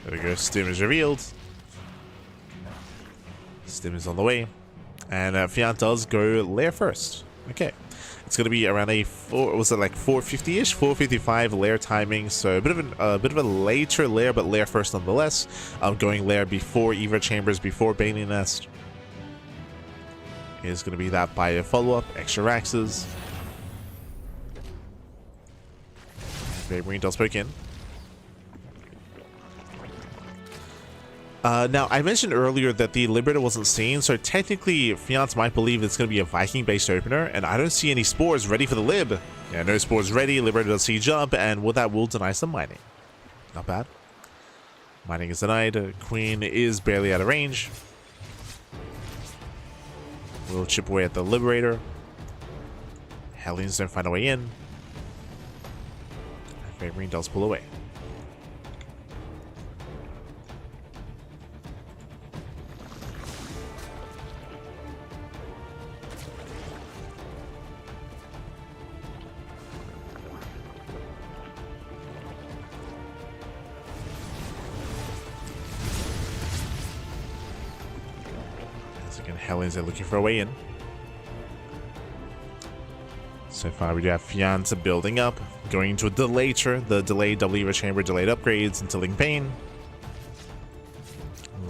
There we go. Stim is revealed. Stim is on the way. And Fiant does go lair first. Okay. It's going to be around a 450-ish, 455 lair timing. So a bit of a later lair, but lair first nonetheless. Going lair before Evo Chambers, before Bailey Nest. Is going to be that by a follow-up. Extra Raxes. BabyMarine does poke in. Now, I mentioned earlier that the Liberator wasn't seen, so technically Fiant might believe it's going to be a Viking-based opener, and I don't see any spores ready for the Lib. Yeah, no spores ready, Liberator does see jump, and with that will deny some mining. Not bad. Mining is denied, Queen is barely out of range. We'll chip away at the Liberator. Hellions don't find a way in. BabyMarine does pull away. Again, Hellions are looking for a way in. So far, we do have Fiant building up, going into a delater, the delayed Evo Chamber, delayed upgrades, and tilting Pain.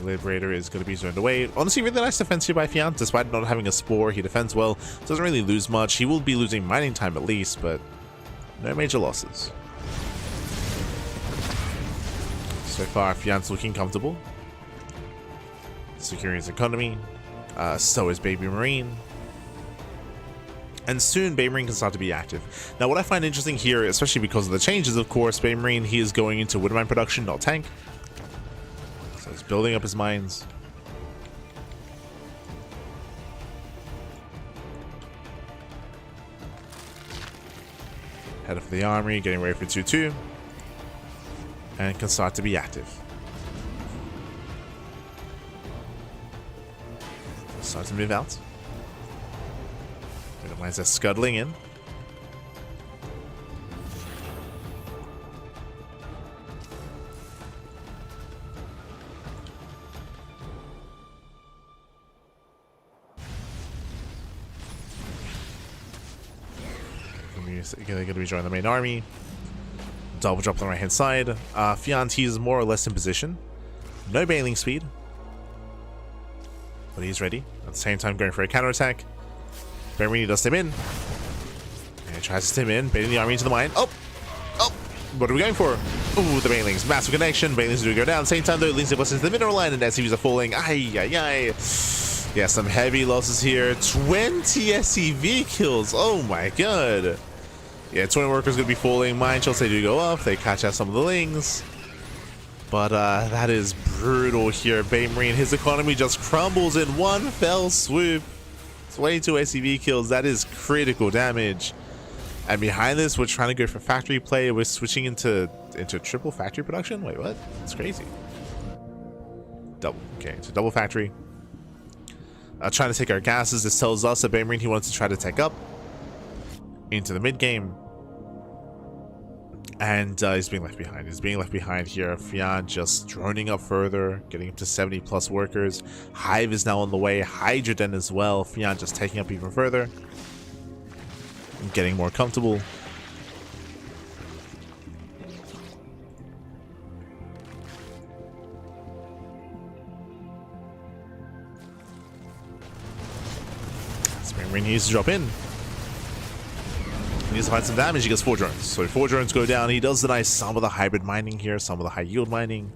Liberator is going to be zoned away. Honestly, really nice defense here by Fiant. Despite not having a Spore, he defends well. Doesn't really lose much. He will be losing mining time at least, but no major losses. So far, Fiant's looking comfortable. Securing his economy. So is BabyMarine. And soon BabyMarine can start to be active. Now what I find interesting here, especially because of the changes, of course, BabyMarine, he is going into wood mine production, not tank. So he's building up his mines. Headed for the armory, getting ready for 2-2. And can start to be active. Start to move out. Mines are scuttling in. They're going to be joining the main army. Double drop on the right hand side. Fiant, he's more or less in position. No bailing speed. But he's ready. At the same time, going for a counterattack. BabyMarine does stim in. And he tries to stim in, baiting the army into the mine. Oh! Oh! What are we going for? Ooh, the Bailings. Massive connection. Bailings do go down. Same time, though, leans the bus into the mineral line, and SCVs are falling. Ay, ay, ay. Yeah, some heavy losses here. 20 SCV kills. Oh my god. Yeah, 20 workers going to be falling. Mine shots, they do go off. They catch out some of the lings. But that is brutal here. BabyMarine, his economy just crumbles in one fell swoop. 22 SCV kills. That is critical damage. And behind this, we're trying to go for factory play. We're switching into triple factory production. Wait, what? That's crazy. Double. Okay, so double factory. Trying to take our gases. This tells us that BabyMarine, he wants to try to tech up into the mid game. And he's being left behind. He's being left behind here. Fiant just droning up further, getting up to 70 plus workers. Hive is now on the way. Hydroden as well. Fiant just taking up even further. And getting more comfortable. BabyMarine needs to drop in. He needs to find some damage. He gets 4 drones. So 4 drones go down. He does deny some of the hybrid mining here, some of the high yield mining.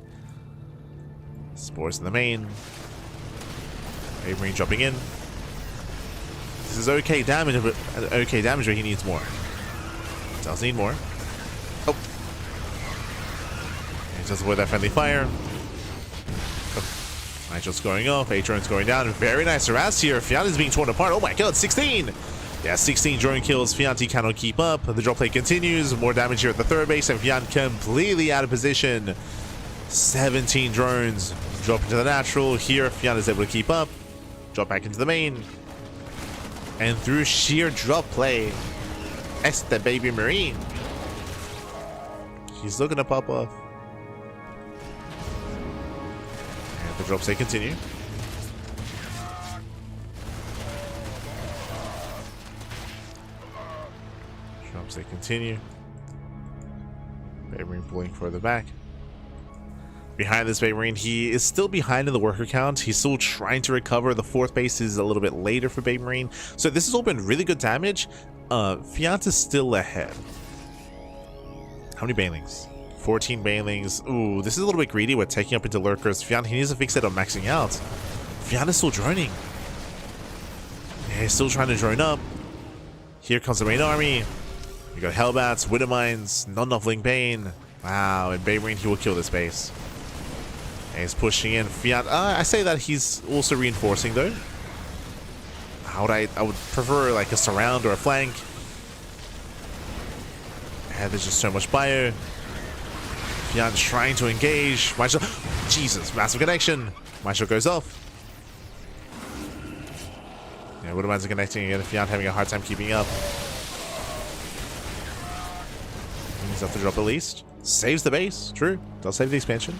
Spores in the main. BabyMarine dropping in. This is okay damage, but he needs more. Does need more. Oh. He does avoid that friendly fire. Oh. Nitro's going up. 8 drones going down. Very nice harass here. Fianti's being torn apart. Oh my god, 16! Yeah, 16 drone kills. Fianti cannot keep up. The drop play continues. More damage here at the third base, and Fiant completely out of position. 17 drones. Drop into the natural. Here, Fiant is able to keep up. Drop back into the main. And through sheer drop play, it's the BabyMarine. He's looking to pop off. And the drops, they continue. Drops, they continue. BabyMarine pulling further back. Behind this BabyMarine, he is still behind in the worker count. He's still trying to recover. The 4th base is a little bit later for BabyMarine. So this has all been really good damage. Fiant is still ahead. How many banelings? 14 banelings. Ooh, this is a little bit greedy with taking up into lurkers. Fiant, he needs to fix it on maxing out. Fiant is still droning. Yeah, he's still trying to drone up. Here comes the main army. We got Hellbats, Widowmines, not enough Link Bane. Wow, and BabyMarine, he will kill this base. And he's pushing in. Fiant, I say that he's also reinforcing though. I would prefer like a surround or a flank. And there's just so much bio. Fiant trying to engage. Maestro, Jesus, massive connection. Maestro goes off. Yeah, Widowmines are connecting again. Fiant having a hard time keeping up. He's have to drop at least. Saves the base. True. Does save the expansion.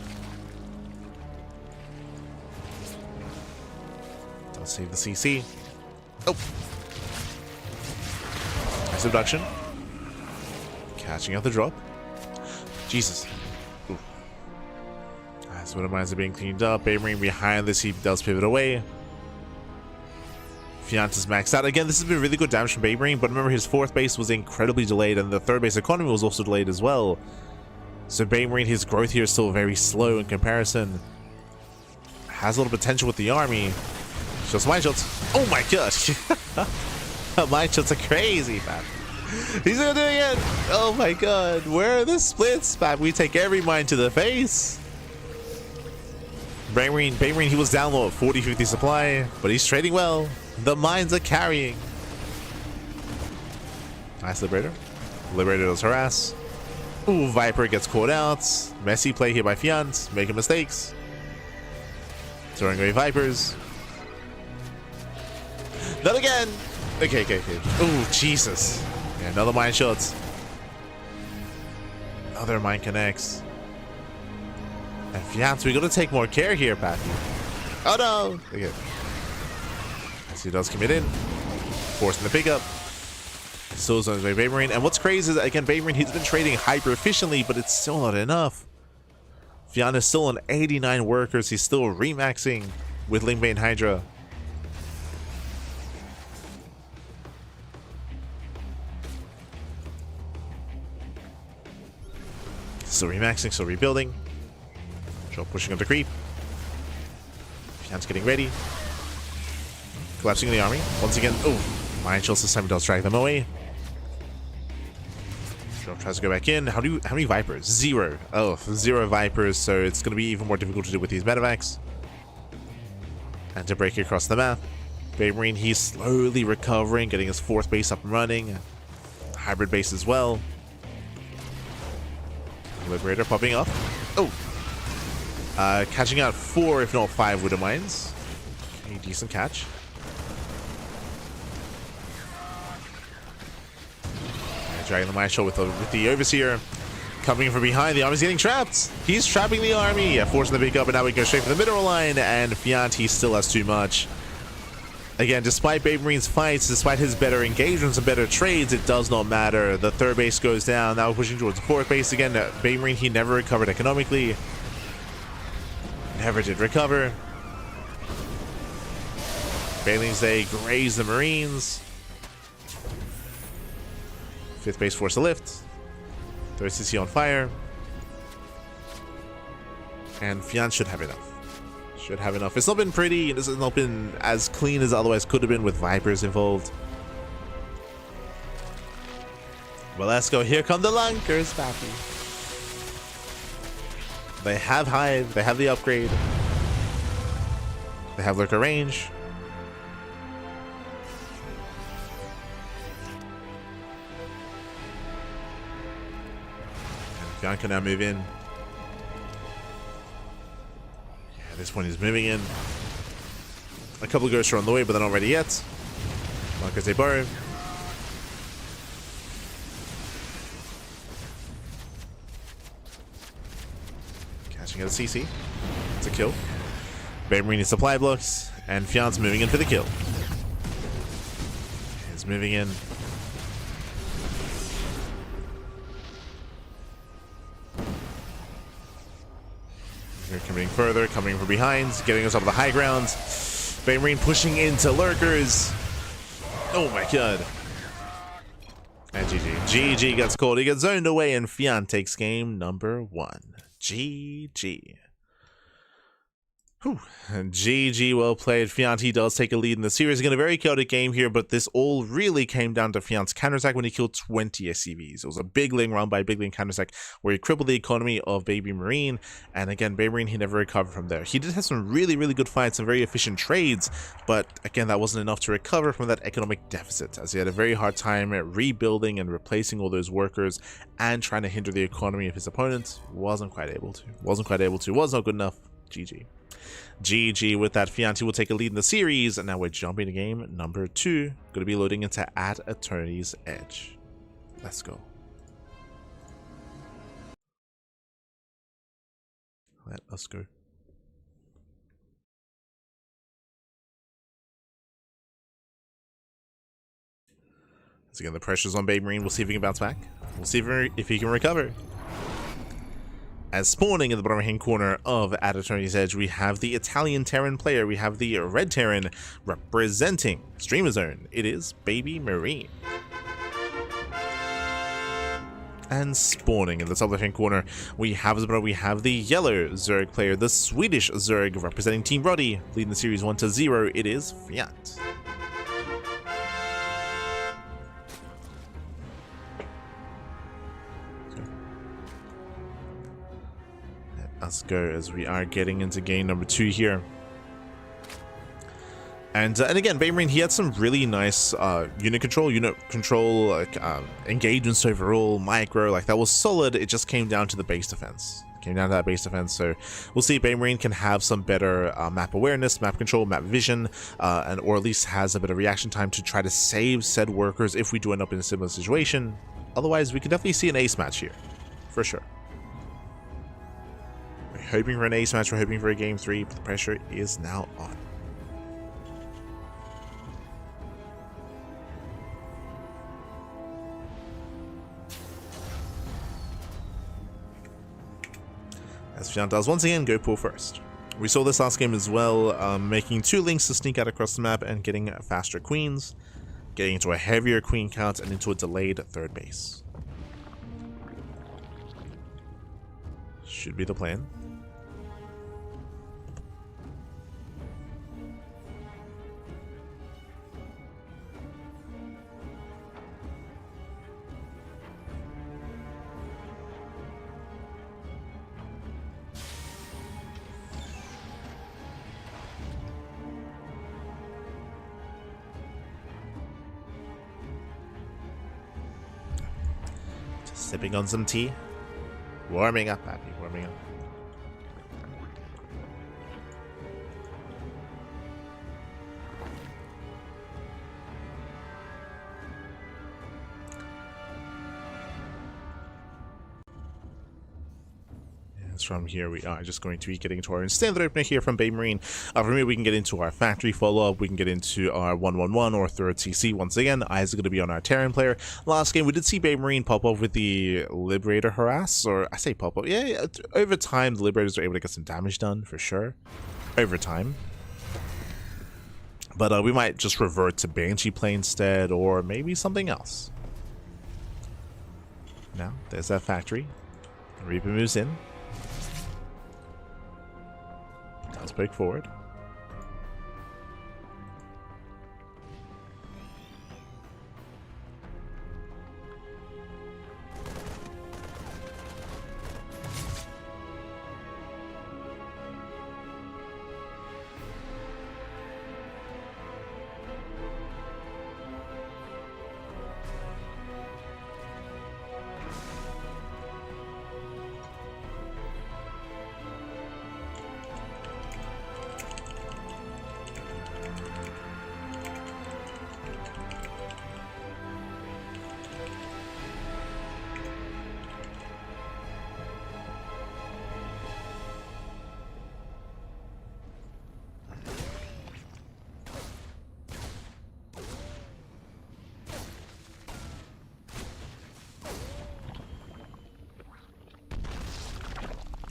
Does save the CC. Oh. Nice abduction. Catching out the drop. Jesus. Ooh. As Widowmines are being cleaned up. BabyMarine behind this. He does pivot away. Fiant is maxed out. Again, this has been really good damage from BabyMarine, but remember his 4th base was incredibly delayed and the 3rd base economy was also delayed as well. So BabyMarine, his growth here is still very slow in comparison. Has a little potential with the army. Just mine shots. Oh my god. Mine shots are crazy, man. He's still doing it. Oh my god. Where are the splits, man? We take every mine to the face. BabyMarine, he was down low at 40-50 supply, but he's trading well. The mines are carrying. Nice Liberator. Liberator does harass. Ooh, Viper gets caught out. Messy play here by Fiant. Making mistakes. Throwing away Vipers. Not again. Okay. Ooh, Jesus. Yeah, another mine shot. Another mine connects. And Fiant, we gotta take more care here, Patty. Oh no. Okay. As he does commit in. Forcing the pickup. Still zones by BabyMarine. And what's crazy is that, again, BabyMarine, he's been trading hyper efficiently, but it's still not enough. Fiant is still on 89 workers. He's still remaxing with Linkbane Hydra. Still remaxing, still rebuilding. Drop pushing up the creep. Fiant's getting ready. Collapsing the army. Once again, oh, Mine Shields this time does drag them away. Drop tries to go back in. How many Vipers? 0. Oh, 0 Vipers, so it's going to be even more difficult to do with these medevacs. And to break across the map. BabyMarine, he's slowly recovering, getting his 4th base up and running. Hybrid base as well. Liberator popping off. Oh! Catching out 4, if not 5 Widowmines. Okay, decent catch. Dragging the Mine Shot with the Overseer. Coming from behind, the army's getting trapped. He's trapping the army, forcing the pick up, and now we go straight for the mineral line, and Fiant, he still has too much. Again, despite BabyMarine's fights, despite his better engagements and better trades, it does not matter. The 3rd base goes down. Now we're pushing towards the 4th base again. BabyMarine, he never recovered economically. Never did recover. Banelings, they graze the Marines. 5th base force to lift. 3rd CC on fire. And Fiant should have enough. Should have enough. It's not been pretty. It has not been as clean as it otherwise could have been with Vipers involved. Well, let's go. Here come the Lunkers, papi. They have Hive. They have the upgrade. They have Lurker range. And Fiant can now move in. At this point, he's moving in. A couple of ghosts are on the way, but they're not ready yet. Lunkers they burrow. Catching at a CC. It's a kill. BabyMarine supply blocks, and Fiant's moving in for the kill. He's moving in. They're coming further, coming from behind, getting us up the high grounds. BabyMarine pushing into lurkers. Oh my god. And GG gets called. He gets zoned away, and Fiant takes game number 1. GG. Whew. GG, well played. Fiant, he does take a lead in the series. Again, a very chaotic game here, but this all really came down to Fiant's counterattack when he killed 20 SCVs. It was a big lane run by a big lane counterattack where he crippled the economy of BabyMarine, and again, BabyMarine, he never recovered from there. He did have some really good fights and very efficient trades, but again, that wasn't enough to recover from that economic deficit, as he had a very hard time at rebuilding and replacing all those workers and trying to hinder the economy of his opponent. Wasn't quite able to. Was not good enough. GG. GG with that. Fiant will take a lead in the series, and now we're jumping to game number 2. Going to be loading into At Eternity's Edge. Let's go. Let us go. So again, the pressure's on BabyMarine. We'll see if he can bounce back. We'll see if he can recover. As spawning in the bottom right-hand corner of At Eternity's Edge, we have the Italian Terran player. We have the Red Terran representing Streamer Zone. It is BabyMarine. And spawning in the top left-hand corner, we have the yellow Zerg player, the Swedish Zerg representing Team Roddy, leading the series 1-0. It is Fiant. Let's go, as we are getting into game number 2 here. And again, BabyMarine, he had some really nice unit control, engagements overall, micro, like that was solid. It just came down to the base defense. So we'll see if BabyMarine can have some better map awareness, map control, map vision, and or at least has a bit of reaction time to try to save said workers if we do end up in a similar situation. Otherwise, we could definitely see an ace match here, for sure. We're hoping for an ace match, we're hoping for a game 3, but the pressure is now on. As Fiant does once again go pull first. We saw this last game as well, making 2 links to sneak out across the map and getting faster queens, getting into a heavier queen count and into a delayed 3rd base. Should be the plan. Sipping on some tea. Warming up, happy, warming up. From here, we are just going to be getting into our standard opener here from BabyMarine. From here, we can get into our factory follow-up, we can get into our 1-1-1 or 3rd CC once again. Eyes are going to be on our Terran player. Last game, we did see BabyMarine pop up with the Liberator Harass, or I say pop up, yeah, over time, the Liberators are able to get some damage done, for sure. Over time. But we might just revert to Banshee play instead, or maybe something else. Now, there's that factory. Reaper moves in. Does poke forward.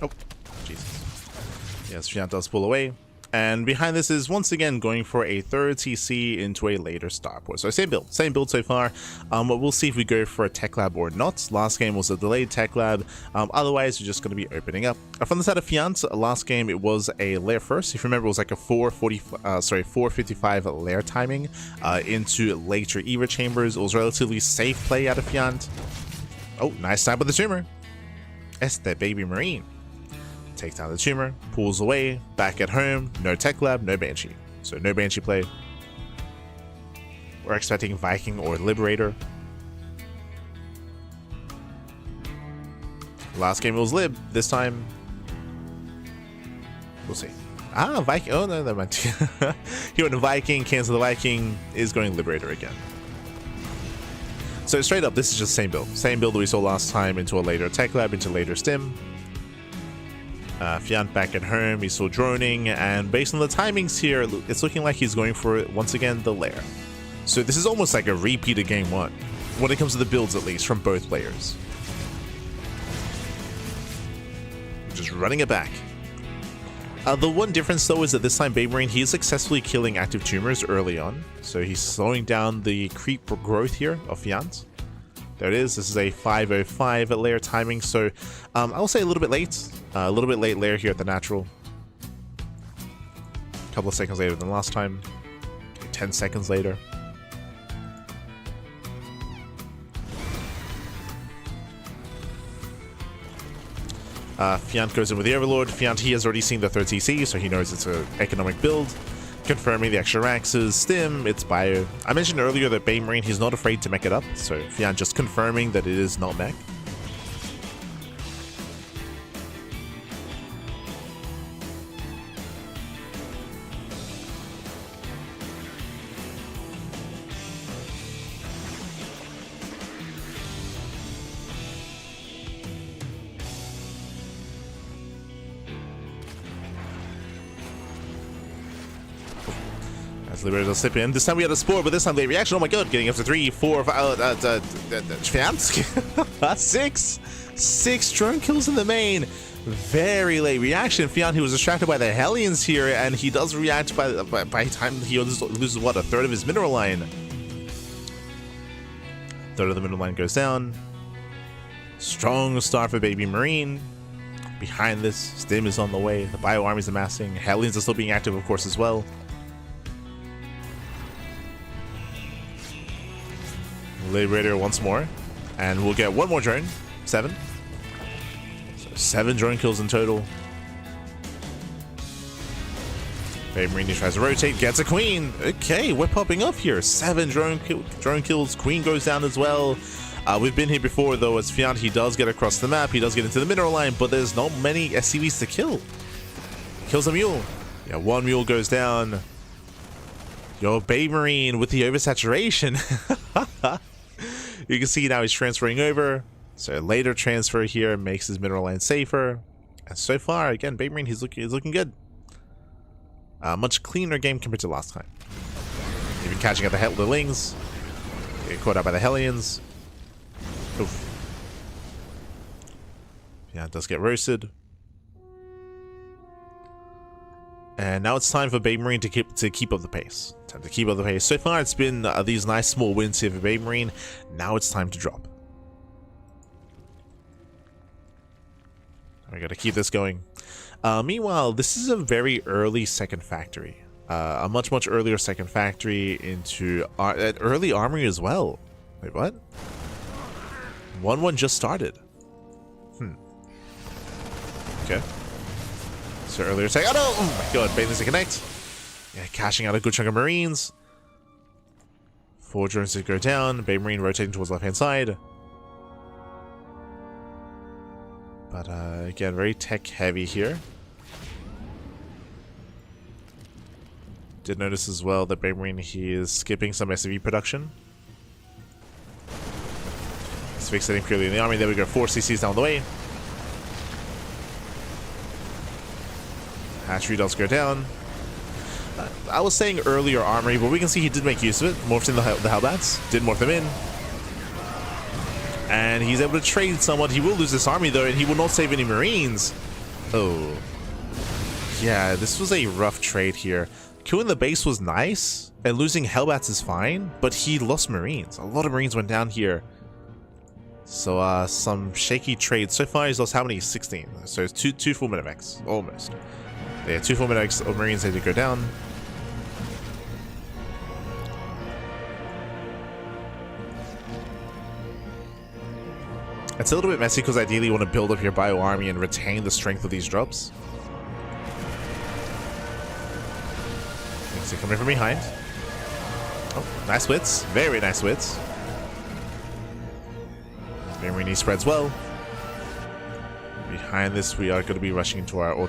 Oh, Jesus. Yes, Fiant does pull away. And behind this is once again going for a third TC into a later starport. So same build so far. But we'll see if we go for a tech lab or not. Last game was a delayed tech lab. Otherwise, we're just going to be opening up. From the side of Fiant, last game it was a lair first. If you remember, it was like a 455 lair timing into later Eva chambers. It was relatively safe play out of Fiant. Oh, nice time with the tumor. It's the BabyMarine. Takes down the tumor, pulls away, back at home, no tech lab, no Banshee. So no Banshee play. We're expecting Viking or Liberator. Last game it was Lib, this time we'll see. Ah, Viking, oh no, that meant he went to Viking, cancel the Viking, is going Liberator again. So straight up, this is just the same build that we saw last time into a later tech lab, into later stim. Fiant back at home, he's still droning, and based on the timings here, it's looking like he's going for, once again, the lair. So this is almost like a repeat of game one, when it comes to the builds at least, from both players. Just running it back. The one difference though is that this time BabyMarine, he is successfully killing active tumors early on, so he's slowing down the creep growth here of Fiant. There it is. This is a 505 layer timing, so I'll say a little bit late layer here at the natural. A couple of seconds later than last time. 10 seconds later. Fiant goes in with the Overlord. Fiant, he has already seen the third TC, so he knows it's an economic build. Confirming the extra racks is stim, it's bio. I mentioned earlier that BabyMarine, he's not afraid to mech it up, so Fiant just confirming that it is not mech. Liberator will slip in. This time we had a spore, but this time late reaction. Oh my god, getting up to 3, 4, 5, Fiant. 6 drone kills in the main. Very late reaction. Fiant, he was distracted by the Hellions here, and he does react by the time he loses what, a third of his mineral line. Third of the mineral line goes down. Strong start for BabyMarine. Behind this, stim is on the way. The bio army is amassing. Hellions are still being active, of course, as well. Liberator once more, and we'll get one more drone. 7. So 7 drone kills in total. BabyMarine tries to rotate, gets a queen. Okay, we're popping up here. 7 drone kills. Queen goes down as well. We've been here before though. As Fiant, he does get across the map. He does get into the mineral line, but there's not many SCVs to kill. Kills a mule. Yeah, 1 mule goes down. Yo, BabyMarine with the oversaturation. You can see now he's transferring over. So later transfer here makes his mineral line safer. And so far, again, BabyMarine, he's looking good. Much cleaner game compared to last time. Even catching up the Lings. Get caught out by the Hellions. Oof. Yeah, it does get roasted. And now it's time for BabyMarine to keep up the pace. Time to keep up the pace. So far, it's been these nice small wins here for BabyMarine. Now it's time to drop. We gotta keep this going. Meanwhile, this is a very early second factory. A much earlier second factory into early armory as well. Wait, what? 1-1 just started. Okay. So earlier say, oh no! Oh my god, Bailey's to connect. Yeah, cashing out a good chunk of Marines. 4 drones to go down. BabyMarine rotating towards left hand side. But again, very tech heavy here. Did notice as well that BabyMarine, he is skipping some SCV production. He's fixating purely in the army. There we go, 4 CCs down the way. Hatchery does go down. I was saying earlier armory, but we can see he did make use of it. Morphed in the Hellbats. Did morph them in. And he's able to trade somewhat. He will lose this army though, and he will not save any Marines. Oh. Yeah, this was a rough trade here. Killing the base was nice, and losing Hellbats is fine, but he lost Marines. A lot of Marines went down here. So, some shaky trades. So far, he's lost how many? 16. So, it's two full Minivex. Almost. Yeah, 2 full Minivex of Marines had to go down. It's a little bit messy because ideally you want to build up your bio army and retain the strength of these drops. Things are coming from behind. Oh, nice wits. Very nice wits. BabyMarine spreads well. Behind this, we are going to be rushing into our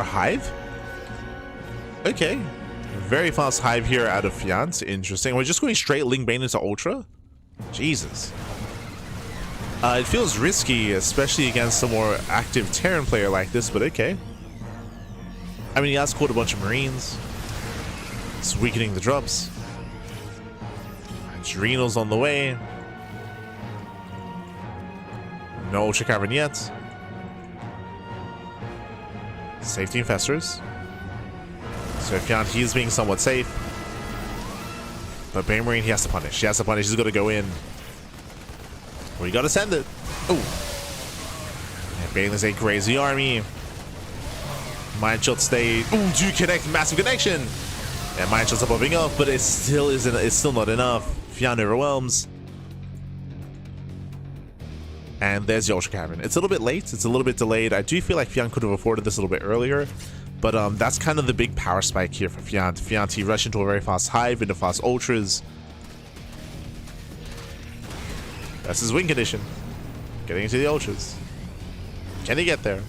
hive. Okay. Very fast hive here out of Fiant. Interesting. We're just going straight Ling Bane into Ultra? Jesus. It feels risky, especially against a more active Terran player like this, but okay. I mean, he has caught a bunch of Marines. It's weakening the drops. Adrenals on the way. No Ultra Cavern yet. Safety infestors. So Fiant, he's being somewhat safe. But BabyMarine, he has to punish. He has to punish. He's got to go in. We gotta send it. Oh. And Bane's a crazy army. Mind shots stay. Ooh, do connect. Massive connection. And mind shots are popping off, but it still isn't. It's still not enough. Fiant overwhelms. And there's the Ultra Cavern. It's a little bit late. It's a little bit delayed. I do feel like Fiant could have afforded this a little bit earlier. But that's kind of the big power spike here for Fiant. Fiant, he rushed into a very fast hive, into fast ultras. That's his win condition. Getting into the ultras. Can he get there?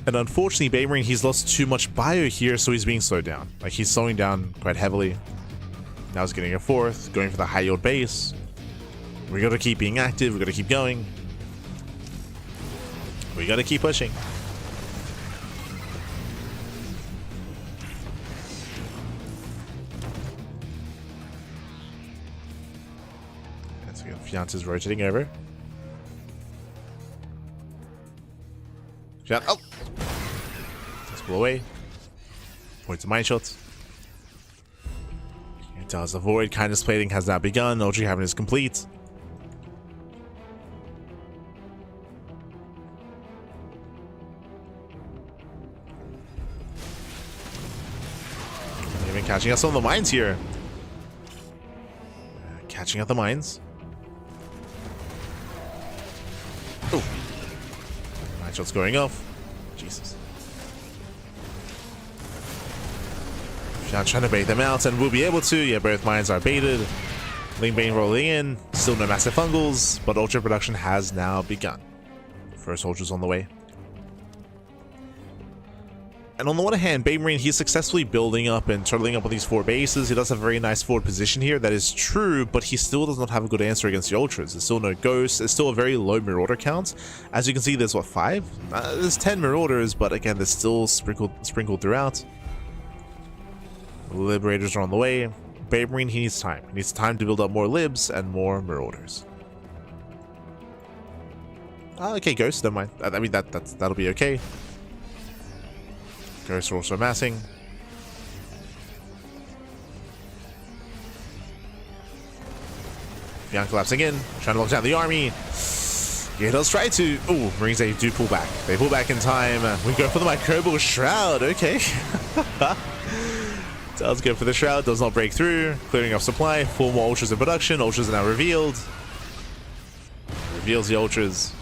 And unfortunately, BabyMarine, he's lost too much bio here, so he's being slowed down. Like, he's slowing down quite heavily. Now he's getting a 4th, going for the high yield base. We gotta keep being active, we gotta keep going. We gotta keep pushing. Fiant is rotating over. Fiant, oh! Let's pull away. Points of mine shots. It does avoid. Kindness plating has now begun. Ultra Cavern is complete. Even catching us on the mines here. Catching up the mines. Oh. Mind shots going off. Jesus. Fiant trying to bait them out, and we'll be able to. Yeah, both mines are baited. Ling Bane rolling in. Still no massive fungals, but ultra production has now begun. First ultras on the way. And on the one hand, BabyMarine, he's successfully building up and turtling up on these 4 bases. He does have a very nice forward position here. That is true, but he still does not have a good answer against the Ultras. There's still no Ghosts. There's still a very low Marauder count. As you can see, there's, what, 5? There's 10 Marauders, but again, there's still sprinkled throughout. Liberators are on the way. BabyMarine, he needs time. He needs time to build up more Libs and more Marauders. Okay, Ghosts, never mind. I mean, that'll be okay. Ghosts are also amassing. Fiant collapsing in, trying to lock down the army. Yeah, does try to. Ooh, Marines, they do pull back. They pull back in time. We go for the microbial shroud. Okay. Does go for the shroud. Does not break through. Clearing off supply. 4 more ultras in production. Ultras are now revealed. Reveals the ultras.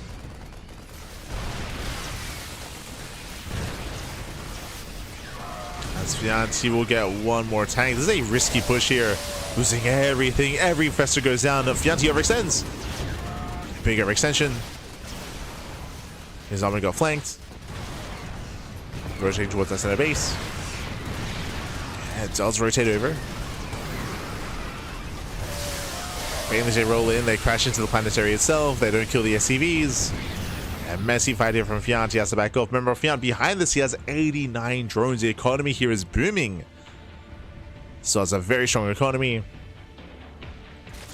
As Fiant, he will get 1 more tank. This is a risky push here. Losing everything. Every infestor goes down. Fiant overextends. Big overextension. His army got flanked. Rotating towards that center base. It does rotate over. Mainly they roll in, they crash into the planetary itself, they don't kill the SCVs. A messy fight here from Fiant, he has to back off. Remember, Fiant behind this, he has 89 drones. The economy here is booming. So it's a very strong economy.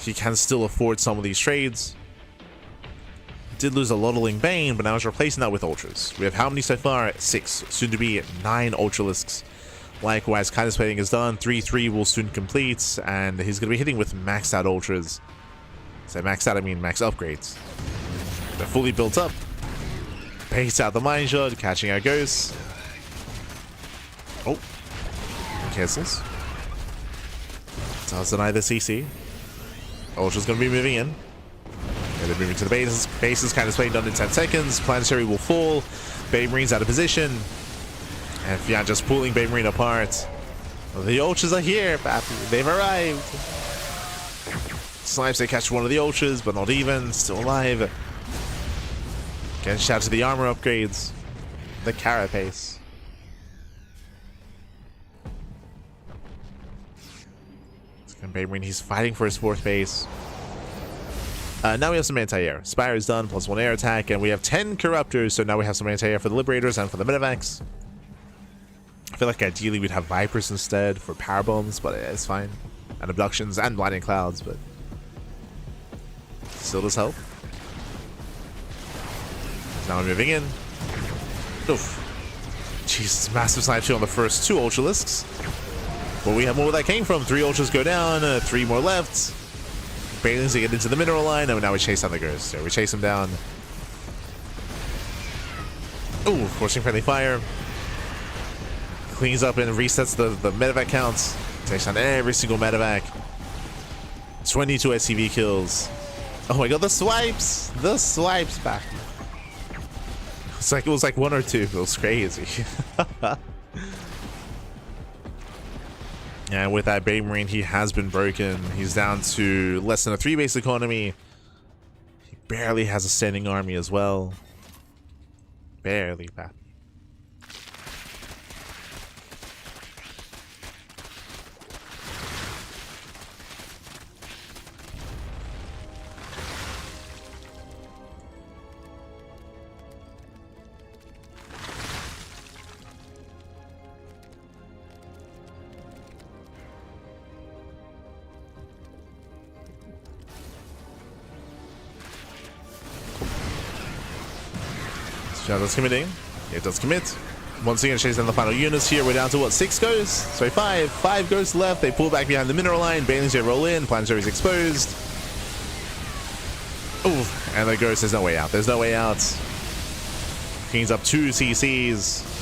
He can still afford some of these trades. Did lose a Lottling Bane, but now he's replacing that with Ultras. We have how many so far? 6. Soon to be 9 Ultralisks. Likewise, Kindness Plating is done. 3-3 will soon complete, and he's going to be hitting with maxed out Ultras. So maxed out, I mean max upgrades. They're fully built up. Baits out the Mine Shot, catching our ghosts. Oh. Cancels. Does deny the CC. Ultra's going to be moving in. And they're moving to the bases. Bases kind of playing done in 10 seconds. Planetary will fall. BabyMarine's out of position. And Fiant just pulling BabyMarine apart. The Ultras are here, Pappy. They've arrived. Snipes, they catch one of the Ultras, but not even. Still alive. Again, shout to the armor upgrades. The Carapace. BabyMarine, he's fighting for his 4th base. Now we have some anti-air. Spire is done, +1 air attack, and we have 10 Corruptors, so now we have some anti-air for the Liberators and for the Medivacs. I feel like ideally we'd have Vipers instead for power bombs, but it's fine. And abductions and blinding clouds, but still does help. Now we're moving in. Oof. Jesus, massive snipe on the first 2 Ultralisks. But we have more where that came from. 3 Ultras go down, 3 more left. Bailings to get into the mineral line, and now we chase down the Ghost. So we chase him down. Ooh, forcing friendly fire. Cleans up and resets the medevac counts. Takes down every single medevac. 22 SCV kills. Oh my god, the swipes! The swipes back. It was like 1 or 2. It was crazy. And with that BabyMarine, he has been broken. He's down to less than a 3 base economy. He barely has a standing army as well. Barely, Pat. Yeah, that's committing. It does commit. Once again, chasing down the final units here. We're down to what, 6 ghosts? Sorry, 5. 5 ghosts left. They pull back behind the mineral line. Bailings roll in. Planetary is exposed. Ooh, and the ghost, there's no way out. There's no way out. Cleans up 2 CCs.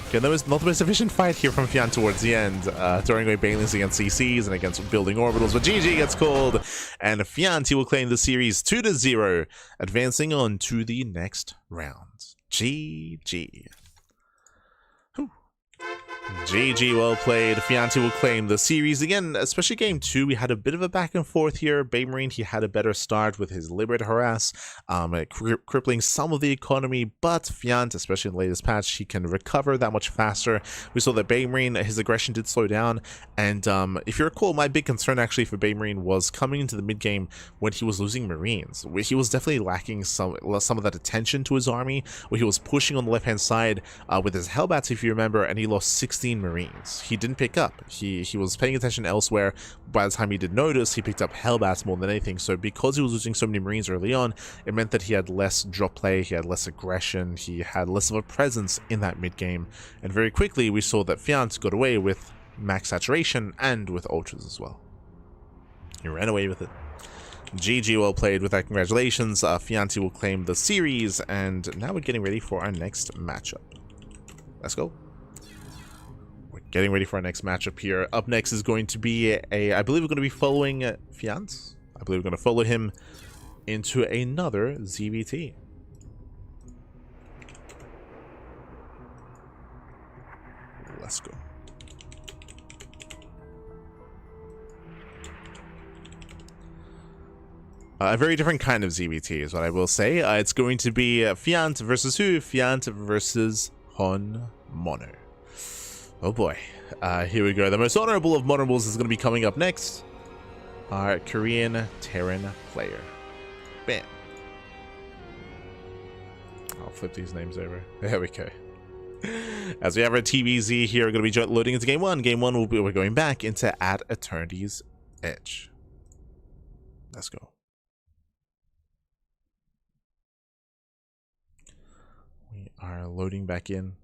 Okay, that was not the most efficient fight here from Fiant towards the end, throwing away Bailings against CCs and against building orbitals, but GG gets called, and Fiant, he will claim the series 2-0, advancing on to the next round. GG. GG, well played. Fiant will claim the series again, especially game 2. We had a bit of a back and forth here. BabyMarine, he had a better start with his Liberator harass, crippling some of the economy, but Fiant, especially in the latest patch, he can recover that much faster. We saw that BabyMarine, his aggression did slow down, and if you recall, my big concern actually for BabyMarine was coming into the mid game when he was losing Marines. He was definitely lacking some of that attention to his army, where he was pushing on the left hand side with his Hellbats, if you remember, and he lost 16 Marines. He didn't pick up. He was paying attention elsewhere. By the time he did notice, he picked up Hellbats more than anything. So because he was losing so many Marines early on, it meant that he had less drop play, he had less aggression, he had less of a presence in that mid game. And very quickly we saw that Fiant got away with max saturation and with ultras as well. He ran away with it. GG, well played with that. Congratulations. Fianti will claim the series, and now we're getting ready for our next matchup. Let's go. We're getting ready for our next matchup here. Up next is going to be I believe we're going to be following Fiant. I believe we're going to follow him into another ZVT. Let's go. A very different kind of ZVT is what I will say. It's going to be Fiant versus who? Fiant versus Hon Mono. Oh boy. Here we go. The most honorable of honorables is going to be coming up next. Our Korean Terran player. Bam. I'll flip these names over. There we go. As we have our TBZ here, we're going to be loading into Game 1. Game 1, we're going back into At Eternity's Edge. Let's go. We are loading back in.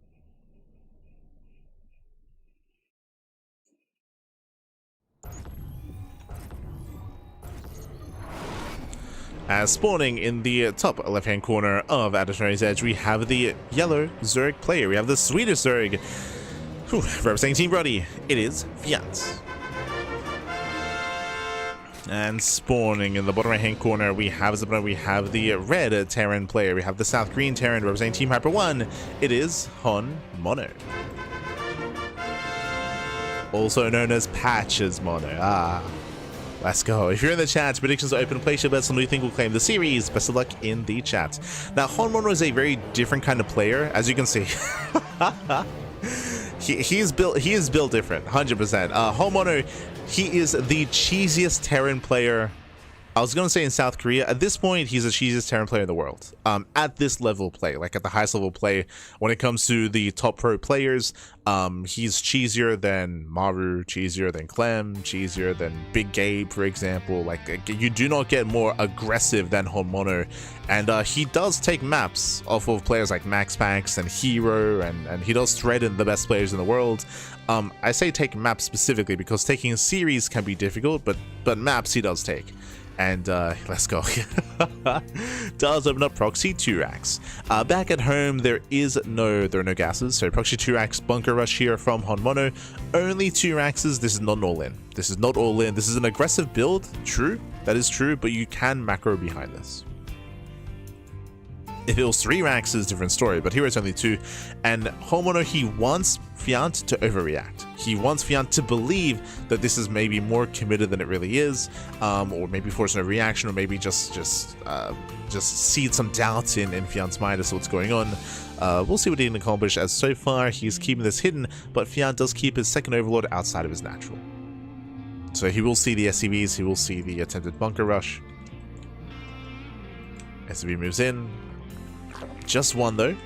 As spawning in the top left-hand corner of At Eternity's Edge, we have the yellow Zerg player. We have the Swedish Zerg. Representing Team Brody, it is Fiant. And spawning in the bottom right-hand corner, we have the red Terran player. We have the South Green Terran representing Team Hyper 1. It is Hon Mono. Also known as Patches Mono. Let's go. If you're in the chat, predictions are open. Place your bets on who you think will claim the series. Best of luck in the chat. Now, Hon Mono is a very different kind of player, as you can see. He is built different, 100%. Hon Mono, he is the cheesiest Terran player. I was going to say in South Korea. At this point, he's the cheesiest Terran player in the world. At this level of play, like at the highest level of play, when it comes to the top pro players, he's cheesier than Maru, cheesier than Clem, cheesier than Big Gabe, for example. Like, you do not get more aggressive than Hon Mono. And he does take maps off of players like Max Pax and Hero, and he does threaten the best players in the world. I say take maps specifically because taking a series can be difficult, but maps he does take. And let's go. Does open up proxy 2 racks. Back at home, there are no gases, so proxy 2 racks bunker rush here from Hon Mono. Only 2 racks. This is not an all-in. This is not all-in. This is an aggressive build. True, that is true, but you can macro behind this. If it was 3 racks, it's a different story, but here it's only 2. And Hon Mono, he wants Fiant to overreact. He wants Fiant to believe that this is maybe more committed than it really is, or maybe force no reaction, or maybe just seed some doubt in Fiant's mind as to what's going on. We'll see what he can accomplish, as so far he's keeping this hidden, but Fiant does keep his second overlord outside of his natural. So he will see the SCVs, he will see the attempted bunker rush. SCV moves in. Just one though.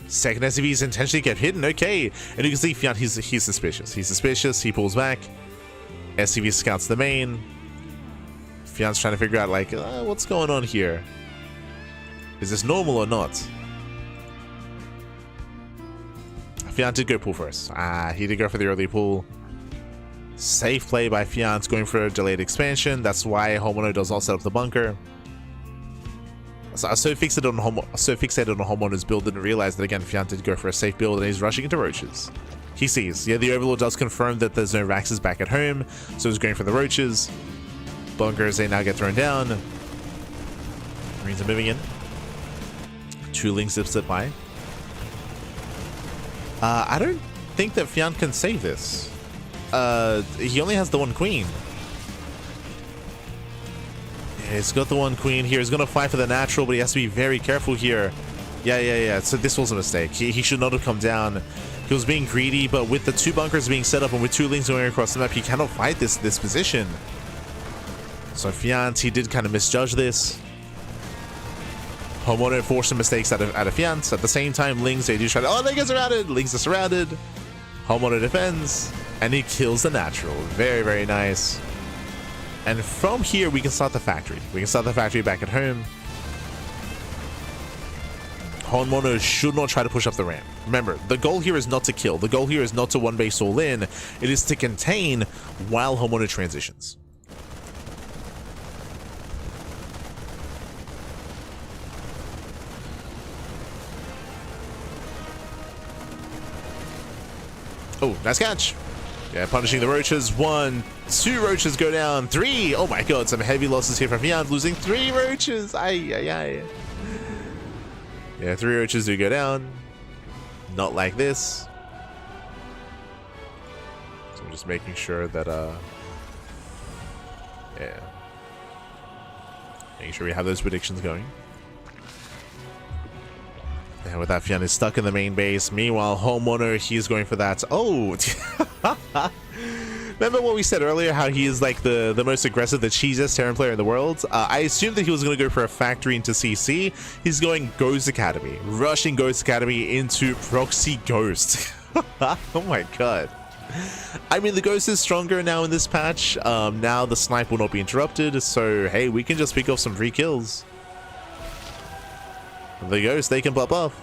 Second SCV is intentionally kept hidden. Okay, and you can see Fiant, he's suspicious. He's suspicious. He pulls back. SCV scouts the main. Fiant's trying to figure out like what's going on here. Is this normal or not? Fiant did go pull first. He did go for the early pull. Safe play by Fiant, going for a delayed expansion. That's why Hon Mono does not set up the bunker. So I was so fixated on Hon Mono's build, didn't realize that again Fiant did go for a safe build and he's rushing into roaches. He sees, yeah, the Overlord does confirm that there's no Raxes back at home, so he's going for the roaches. Bunkers, they now get thrown down. Marines are moving in. 2 Lings zips it by. I don't think that Fiant can save this. He only has the 1 queen. He's got the 1 queen here. He's going to fight for the natural, but he has to be very careful here. Yeah. So this was a mistake. He should not have come down. He was being greedy, but with the 2 bunkers being set up and with 2 Lings going across the map, he cannot fight this position. So Fiant, he did kind of misjudge this. Hon Mono forced some mistakes out of Fiant. At the same time, Lings, they do try to... Oh, they get surrounded! Lings are surrounded. Hon Mono defends, and he kills the natural. Very, very nice. And from here, we can start the factory. We can start the factory back at home. Hon Mono should not try to push up the ramp. Remember, the goal here is not to kill. The goal here is not to 1 base all in. It is to contain while Hon Mono transitions. Oh, nice catch. Yeah, punishing the roaches. 1, 2 roaches go down. 3. Oh my god, some heavy losses here from Fian, losing 3 roaches. Ay, ay, ay. Yeah, 3 roaches do go down. Not like this. So I'm just making sure that, yeah. Making sure we have those predictions going. And with that, Fian is stuck in the main base. Meanwhile, Homeowner, he's going for that. Oh! Remember what we said earlier, how he is like the most aggressive, the cheesiest Terran player in the world? I assumed that he was going to go for a factory into CC. He's going Ghost Academy. Rushing Ghost Academy into Proxy Ghost. Oh my god. I mean, the Ghost is stronger now in this patch. Now the snipe will not be interrupted, so hey, we can just pick off some free kills. The Ghost, they can pop off.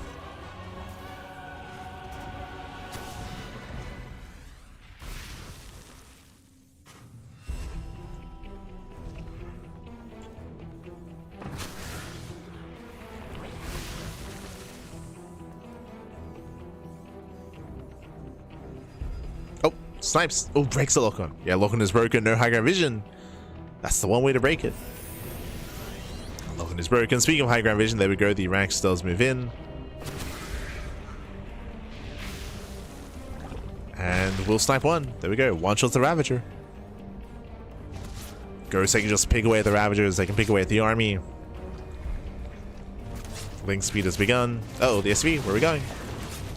Oh, snipes. Oh, breaks the lock-on. Yeah, lock-on is broken. No high ground vision. That's the one way to break it. Lock-on is broken. Speaking of high ground vision, there we go. The Rax does move in. And we'll snipe one. There we go. One shot the Ravager. Ghost, they can just pick away at the Ravagers. They can pick away at the army. Link speed has begun. Oh, the SV. Where are we going?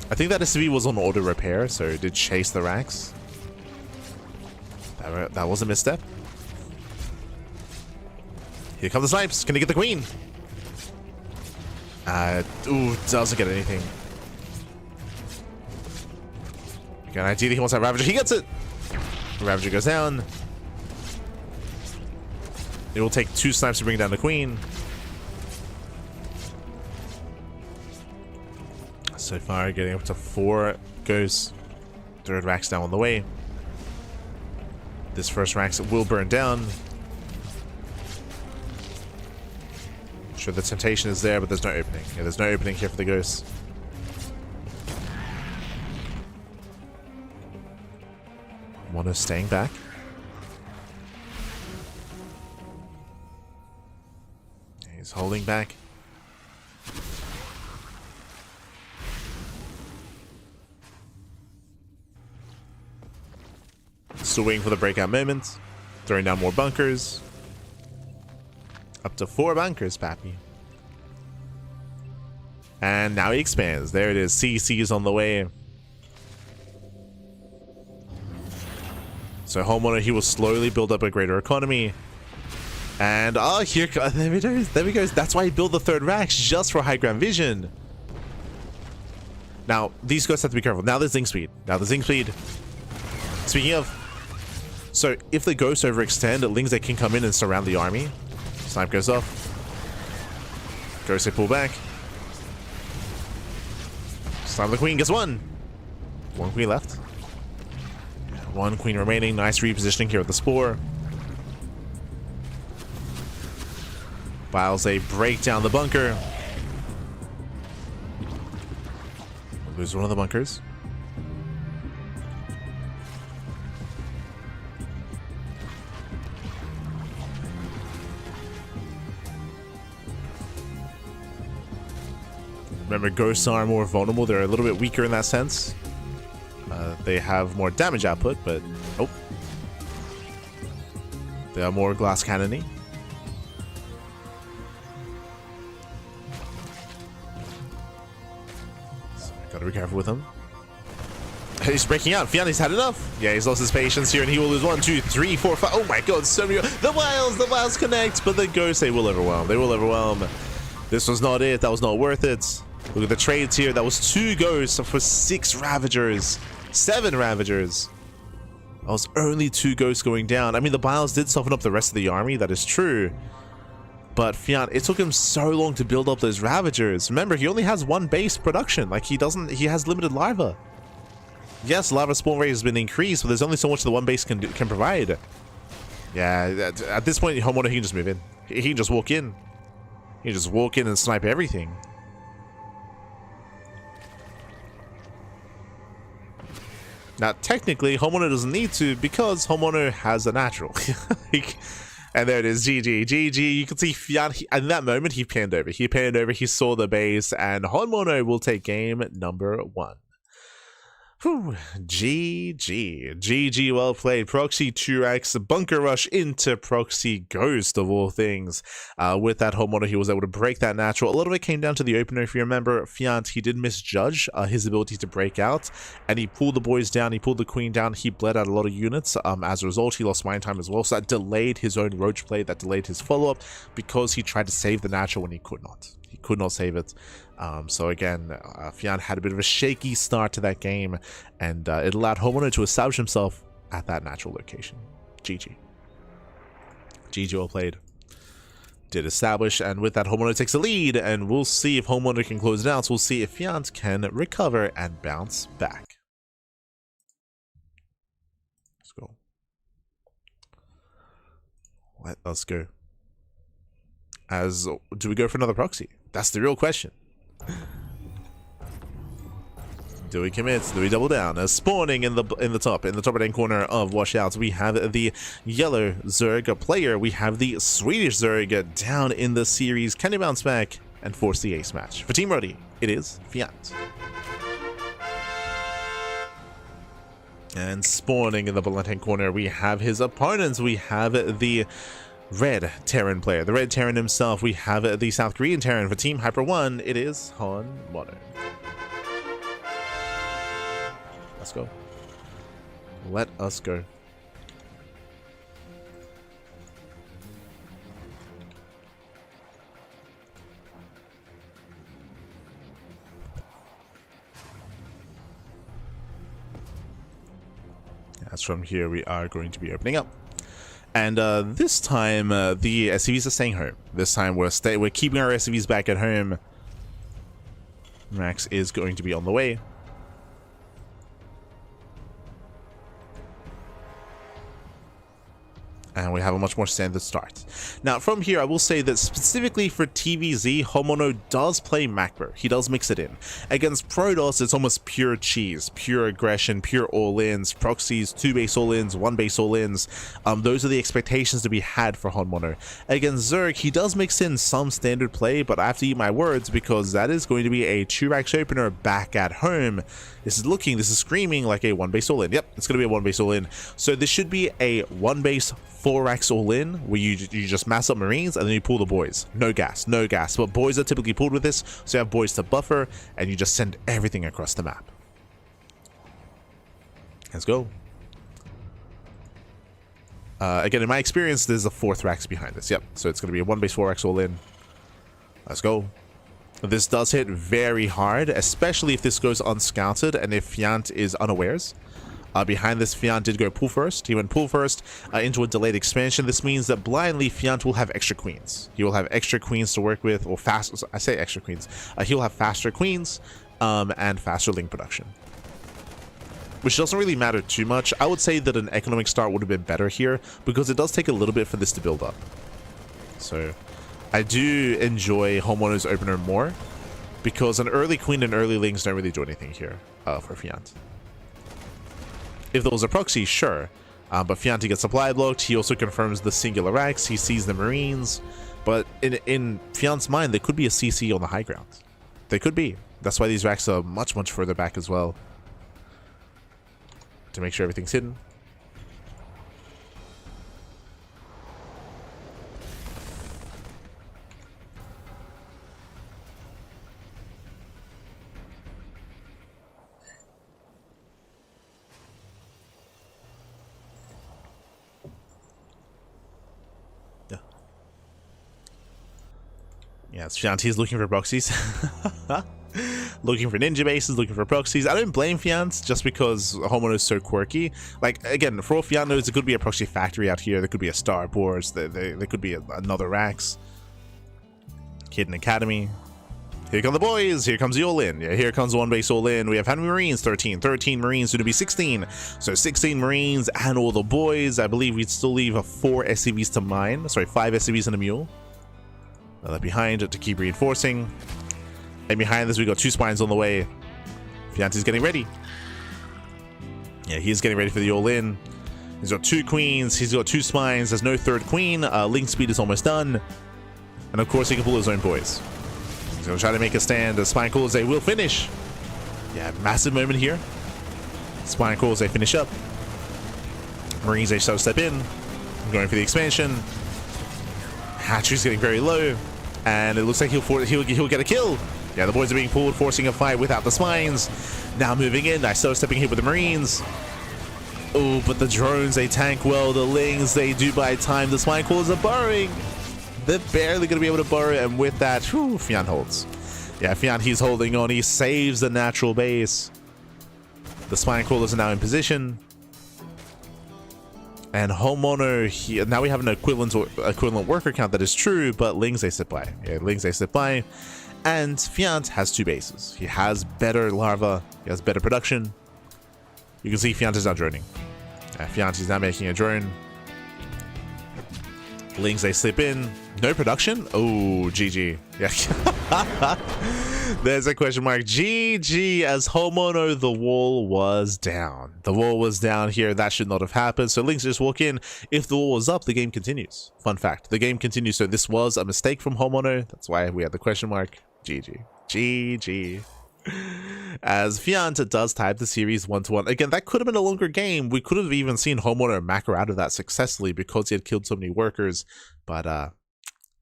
I think that SV was on auto repair, so it did chase the Rax. That was a misstep. Here come the snipes. Can he get the queen? Ooh, doesn't get anything. Got an idea that he wants that Ravager. He gets it! The Ravager goes down. It will take 2 snipes to bring down the queen. So far, getting up to 4 ghosts. 3rd Rax down on the way. This first Rax will burn down. Sure, the temptation is there, but there's no opening. Yeah, there's no opening here for the ghosts. Mono staying back. He's holding back. Still waiting for the breakout moment. Throwing down more bunkers. Up to 4 bunkers, Pappy. And now he expands. There it is. CC is on the way. So Homeowner, he will slowly build up a greater economy. And oh, here, there we go. There we go. That's why he built the 3rd Rax, just for high ground vision. Now, these ghosts have to be careful. Now there's Zing Speed. Speaking of, so if the ghosts overextend, it links that can come in and surround the army. Snipe goes off. Ghosts, they pull back. Snipe the queen, gets 1. 1 queen left. 1 queen remaining. Nice repositioning here with the Spore. Biles, they break down the bunker. We'll lose one of the bunkers. Remember, ghosts are more vulnerable. They're a little bit weaker in that sense. They have more damage output, but oh, they are more glass cannony. So gotta be careful with him. He's breaking out. Fiani's had enough. Yeah, he's lost his patience here, and he will lose 1, 2, 3, 4, 5. Oh my god, so many. The Wiles connect, but the ghosts, they will overwhelm. They will overwhelm. This was not it. That was not worth it. Look at the trades here. That was 2 ghosts for 6 Ravagers. 7 Ravagers. That was only 2 ghosts going down. I mean, the Biles did soften up the rest of the army. That is true. But Fian, it took him so long to build up those Ravagers. Remember, he only has 1 base production. Like, he has limited larva. Yes, larva spawn rate has been increased, but there's only so much the 1 base can provide. Yeah, at this point, Homeowner, he can just move in. He can just walk in. He can just walk in and snipe everything. Now, technically, Homeowner doesn't need to because Homeowner has a natural. And there it is, GG. You can see Fiant, in that moment, he panned over. He saw the base, and Homeowner will take game number 1. Whew, GG, well played. Proxy 2x, bunker rush into Proxy Ghost of all things. With that Homeowner, he was able to break that natural. A little bit came down to the opener. If you remember, Fiant, he did misjudge his ability to break out, and he pulled the boys down, he pulled the queen down, he bled out a lot of units. As a result, he lost mine time as well, so that delayed his own roach play, that delayed his follow-up, because he tried to save the natural when he could not. He could not save it. So again, Fiant had a bit of a shaky start to that game, and it allowed Homeowner to establish himself at that natural location. GG, well played. Did establish, and with that, Homeowner takes the lead, and we'll see if Homeowner can close it out. So we'll see if Fiant can recover and bounce back. Let's go. Let us go. Do we go for another proxy? That's the real question. Do we commit? Do we double down? Spawning in the top right-hand corner of washouts, we have the yellow Zerg player. We have the Swedish Zerg down in the series. Can he bounce back and force the ace match? For Team Rody, it is Fiant. And spawning in the left-hand corner, we have his opponents. We have the red Terran player, the red Terran himself. We have the South Korean Terran. For Team Hyper 1, it is Homeowner. Let's go. Let us go. As from here, we are going to be opening up. And this time, the SCVs are staying home. This time, we're keeping our SCVs back at home. Max is going to be on the way. And we have a much more standard start. Now, from here, I will say that specifically for TVZ, Homeowner does play macro. He does mix it in. Against Protoss, it's almost pure cheese, pure aggression, pure all-ins, proxies, 2 base all-ins, 1 base all-ins. Those are the expectations to be had for Homeowner. Against Zerg, he does mix in some standard play, but I have to eat my words because that is going to be a 2-rax opener back at home. This is screaming like a 1 base all-in. Yep, it's going to be a 1 base all-in. So this should be a 1 base 4x all-in, where you just mass up Marines and then you pull the boys. No gas. But boys are typically pulled with this, so you have boys to buffer, and you just send everything across the map. Let's go. Again, in my experience, there's a 4th rax behind this. Yep, so it's going to be a 1 base 4x all-in. Let's go. This does hit very hard, especially if this goes unscouted and if Fiant is unawares. Behind this, Fiant did go pull first. He went pull first into a delayed expansion. This means that blindly, Fiant will have extra queens. He will have extra queens to work with, or fast. I say extra queens. He'll have faster queens and faster link production, which doesn't really matter too much. I would say that an economic start would have been better here because it does take a little bit for this to build up. So I do enjoy Homeowner's opener more because an early queen and early links don't really do anything here for Fiant. If there was a proxy, sure, but Fiant gets supply blocked. He also confirms the singular racks. He sees the Marines, but in Fiant's mind, there could be a CC on the high ground. There could be. That's why these racks are much further back as well, to make sure everything's hidden. Yeah, Fiant is looking for proxies. Looking for ninja bases, looking for proxies. I don't blame Fiant just because Homeowner is so quirky. Like, again, for all Fiant knows, there could be a proxy factory out here. There could be a Starports. There could be another Rax. Hidden Academy. Here come the boys. Here comes the all-in. Yeah, here comes one base all-in. We have how many Marines? 13. 13 Marines, soon to be 16. So 16 Marines and all the boys. I believe we'd still leave 4 SCVs to mine. Sorry, 5 SCVs and a mule. Left behind to keep reinforcing. And behind this, we got 2 spines on the way. Fiant is getting ready. Yeah, he's getting ready for the all-in. He's got 2 queens, he's got 2 spines, there's no 3rd queen, link speed is almost done. And of course he can pull his own boys. He's gonna try to make a stand. The spine calls, they will finish. Yeah, massive moment here. Spine calls, they finish up. Marines, they step in. Going for the expansion. Hatchery's getting very low. And it looks like he'll get a kill. Yeah, the boys are being pulled, forcing a fight without the spines. Now moving in, I start stepping here with the Marines. Oh, but the drones, they tank well. The lings, they do buy time. The spine callers are burrowing. They're barely going to be able to burrow, and with that, whew, Fiant holds. Yeah, Fiant, he's holding on. He saves the natural base. The spine crawlers are now in position. And Homeowner, now we have an equivalent worker count that is true, but lings, they sit by. Yeah, lings, they sit by. And Fiant has 2 bases. He has better larva. He has better production. You can see Fiant is now droning. Fiant is now making a drone. Lings, they slip in. No production? Oh, GG. Yeah. There's a question mark. GG, as Homeowner, the wall was down. The wall was down here. That should not have happened. So Lings just walk in. If the wall was up, the game continues. Fun fact. The game continues. So this was a mistake from Homeowner. That's why we had the question mark. GG. GG. As Fiant does type the series 1-1. Again, that could have been a longer game. We could have even seen Homeowner macro out of that successfully because he had killed so many workers. But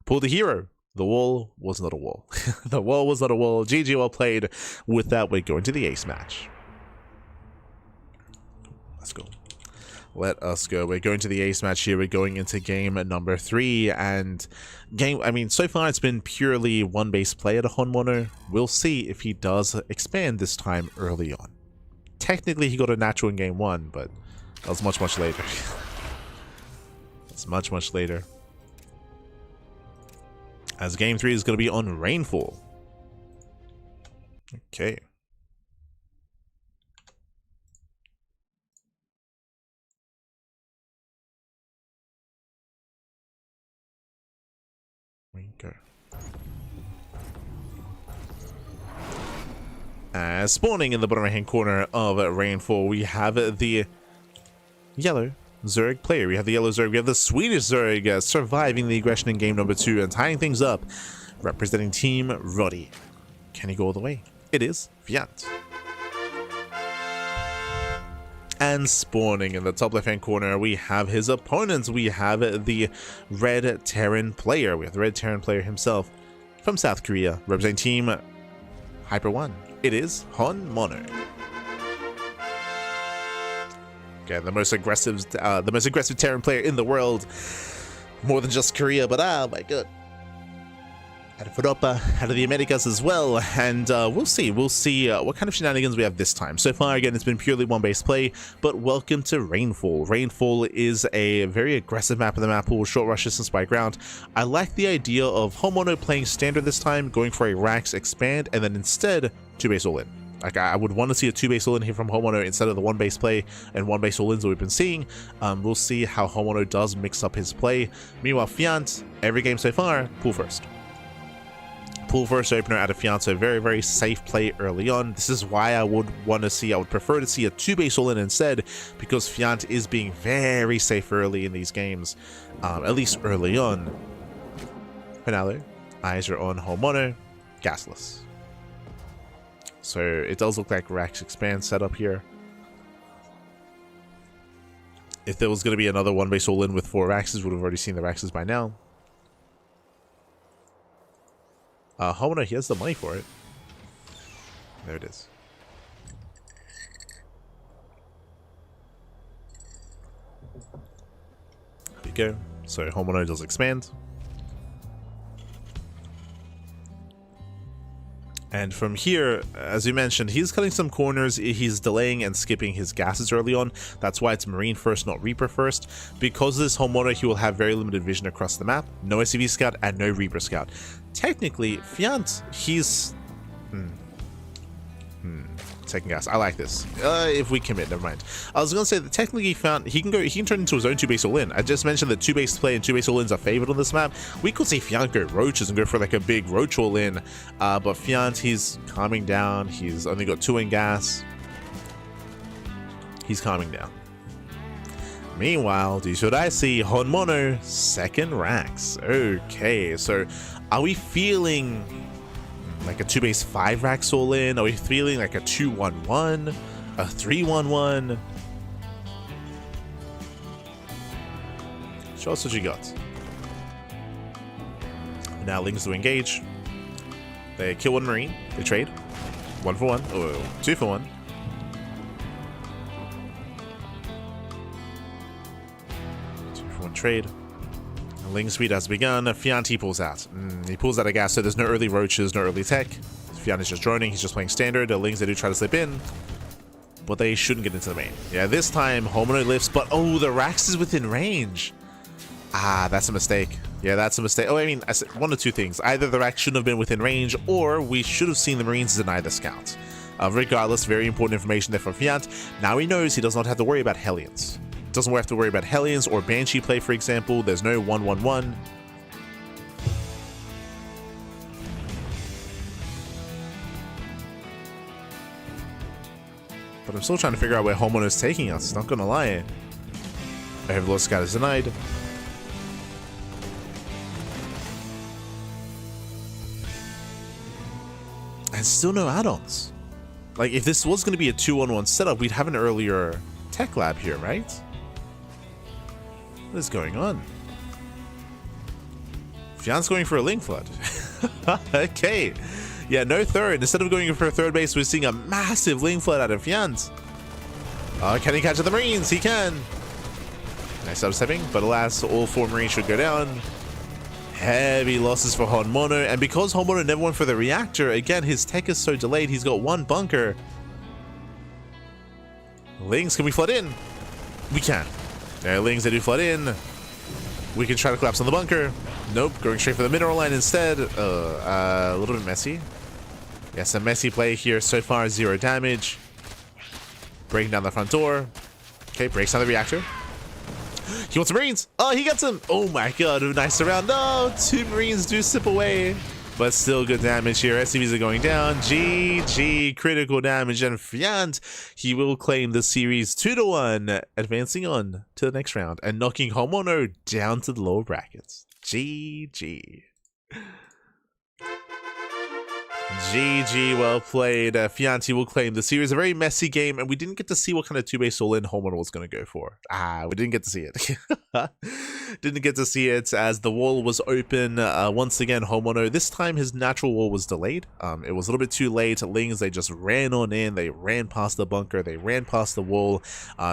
pull the hero. The wall was not a wall. The wall was not a wall. GG, well played. With that, we're going to the ace match. Let's go. Let us go. We're going to the ace match here. We're going into game number 3. And so far it's been purely one base play at a Homeowner. We'll see if he does expand this time early on. Technically, he got a natural in game 1, but that was much, much later. It's much, much later. As game 3 is going to be on Rainfall. Okay. We go. Spawning in the bottom right hand corner of Rainfall, we have the yellow Zerg player. We have the yellow Zerg. We have the Swedish Zerg surviving the aggression in game number 2 and tying things up, representing Team Roddy. Can he go all the way? It is Fiant. And spawning in the top left hand corner, we have his opponents. We have the red Terran player. We have the red Terran player himself from South Korea, representing Team Hyper 1. It is Homeowner. Okay, the most aggressive Terran player in the world. More than just Korea, but oh my god. Out of Europa, out of the Americas as well, and we'll see what kind of shenanigans we have this time. So far, again, it's been purely one base play, but welcome to Rainfall. Rainfall is a very aggressive map in the map pool, short rush distance by ground. I like the idea of Homeowner playing standard this time, going for a Rax expand, and then instead 2-base all-in. Like, I would want to see a 2-base all-in here from Homeowner instead of the 1-base play and 1-base all-ins that we've been seeing. We'll see how Homeowner does mix up his play. Meanwhile, Fiant, every game so far, pool first. Pool first opener out of Fiant, so very, very safe play early on. This is why I would prefer to see a 2-base all-in instead, because Fiant is being very safe early in these games, at least early on. Finale, eyes are on Homeowner, gasless. So it does look like Rax expand setup here. If there was going to be another 1-base all-in with 4 Raxes, would have already seen the Raxes by now. Homeowner, he has the money for it. There it is. There we go. So Homeowner does expand. And from here, as you mentioned, he's cutting some corners. He's delaying and skipping his gases early on. That's why it's Marine first, not Reaper first. Because of this Homeowner, he will have very limited vision across the map. No SCV Scout and no Reaper Scout. Technically, Fiant, he's... Second gas. I like this. If we commit, never mind. I was gonna say that technically Fiant, he can turn into his own 2-base all-in. I just mentioned that 2-base play and 2-base all-ins are favored on this map. We could see Fiant go roaches and go for like a big roach all-in, but Fiant, he's calming down. He's only got 2 in gas. He's calming down. Meanwhile, do you see what I see? Honmono, second racks. Okay, so are we feeling like a 2 base 5 racks all in? Are we feeling like a 2-1-1? A 3-1-1? Show us what you got. Now Lings to engage. They kill one Marine. They trade. 1 for 1. Oh, 2 for 1. Trade. Ling speed has begun. Fianti pulls out. He pulls out a gas, so there's no early roaches, no early tech. Fianti's just droning. He's just playing standard. The Lings, they do try to slip in, but they shouldn't get into the main. Yeah, this time Homono lifts, but oh, the Rax is within range. Ah, that's a mistake. Yeah, that's a mistake. Oh, I mean, I said one of two things. Either the Rax shouldn't have been within range, or we should have seen the Marines deny the scout. Regardless, very important information there from Fiant. Now he knows he does not have to worry about Hellions. Doesn't have to worry about Hellions or Banshee play, for example. There's no 1-1-1. But I'm still trying to figure out where Homono is taking us, not gonna lie. I have Lord Scout is denied. And still no add-ons. Like, if this was gonna be a 2-1-1 setup, we'd have an earlier tech lab here, right? What is going on? Fiant's going for a Ling Flood. Okay. Yeah, no third. Instead of going for a third base, we're seeing a massive Ling Flood out of Fiant. Can he catch the Marines? He can. Nice upstepping, but alas, all 4 Marines should go down. Heavy losses for Honmono, and because Honmono never went for the reactor, again, his tech is so delayed, he's got 1 bunker. Lings, can we flood in? We can. Lings, they do flood in. We can try to collapse on the bunker. Nope, going straight for the mineral line instead. A little bit messy. Yes, a messy play here. So far, 0 damage. Breaking down the front door. Okay, breaks down the reactor. He wants Marines. Oh, he gets him. Oh my god, nice round. No, 2 Marines do slip away. But still good damage here. SCVs are going down. GG, critical damage. And Fiant, he will claim the series 2-1, advancing on to the next round and knocking Homono down to the lower brackets. GG. GG, well played. Fianti will claim the series. A very messy game, and we didn't get to see what kind of 2-base all-in Homono was going to go for. We didn't get to see it. Didn't get to see it as the wall was open. Once again, Homono, this time his natural wall was delayed. It was a little bit too late. Lings, they just ran on in. They ran past the bunker. They ran past the wall.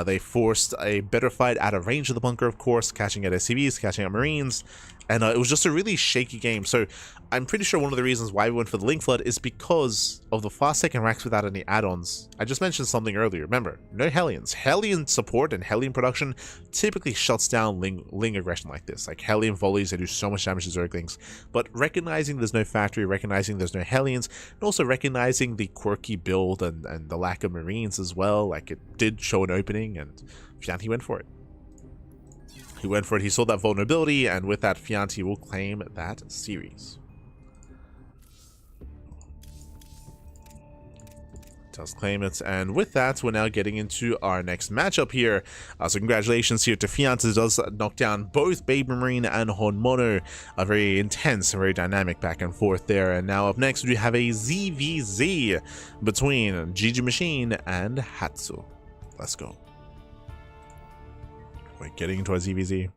They forced a better fight out of range of the bunker, of course, catching at SCVs, catching at Marines. And it was just a really shaky game. So I'm pretty sure one of the reasons why we went for the Ling Flood is because of the fast second racks without any add-ons. I just mentioned something earlier. Remember, no Hellions. Hellion support and Hellion production typically shuts down Ling aggression like this. Like Hellion volleys, they do so much damage to Zerglings. But recognizing there's no factory, recognizing there's no Hellions, and also recognizing the quirky build and the lack of Marines as well, like it did show an opening, and Fianti went for it. He went for it, he saw that vulnerability, and with that, Fianti will claim that series. Does claim it, and with that, we're now getting into our next matchup here. So congratulations here to Fianti, does knock down both BabyMarine and Honmono. A very intense, very dynamic back and forth there. And now up next, we have a ZVZ between GgMachine and Hatsu. Let's go. We're getting into our ZVZ.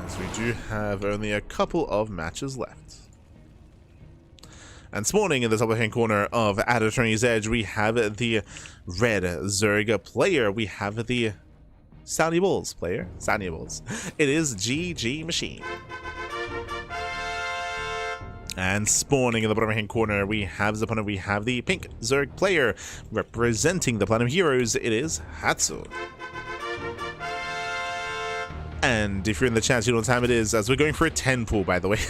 As we do have only a couple of matches left. And spawning in the top left-hand corner of At Attorney's Edge, we have the red Zerg player. We have the Soundy Bulls player. Soundy Bulls. It is GgMachine. And spawning in the bottom right hand corner, we have the opponent. We have the pink Zerg player representing the Platinum Heroes. It is Hatsu. And if you're in the chat, you know what time it is, as we're going for a 10 pool, by the way.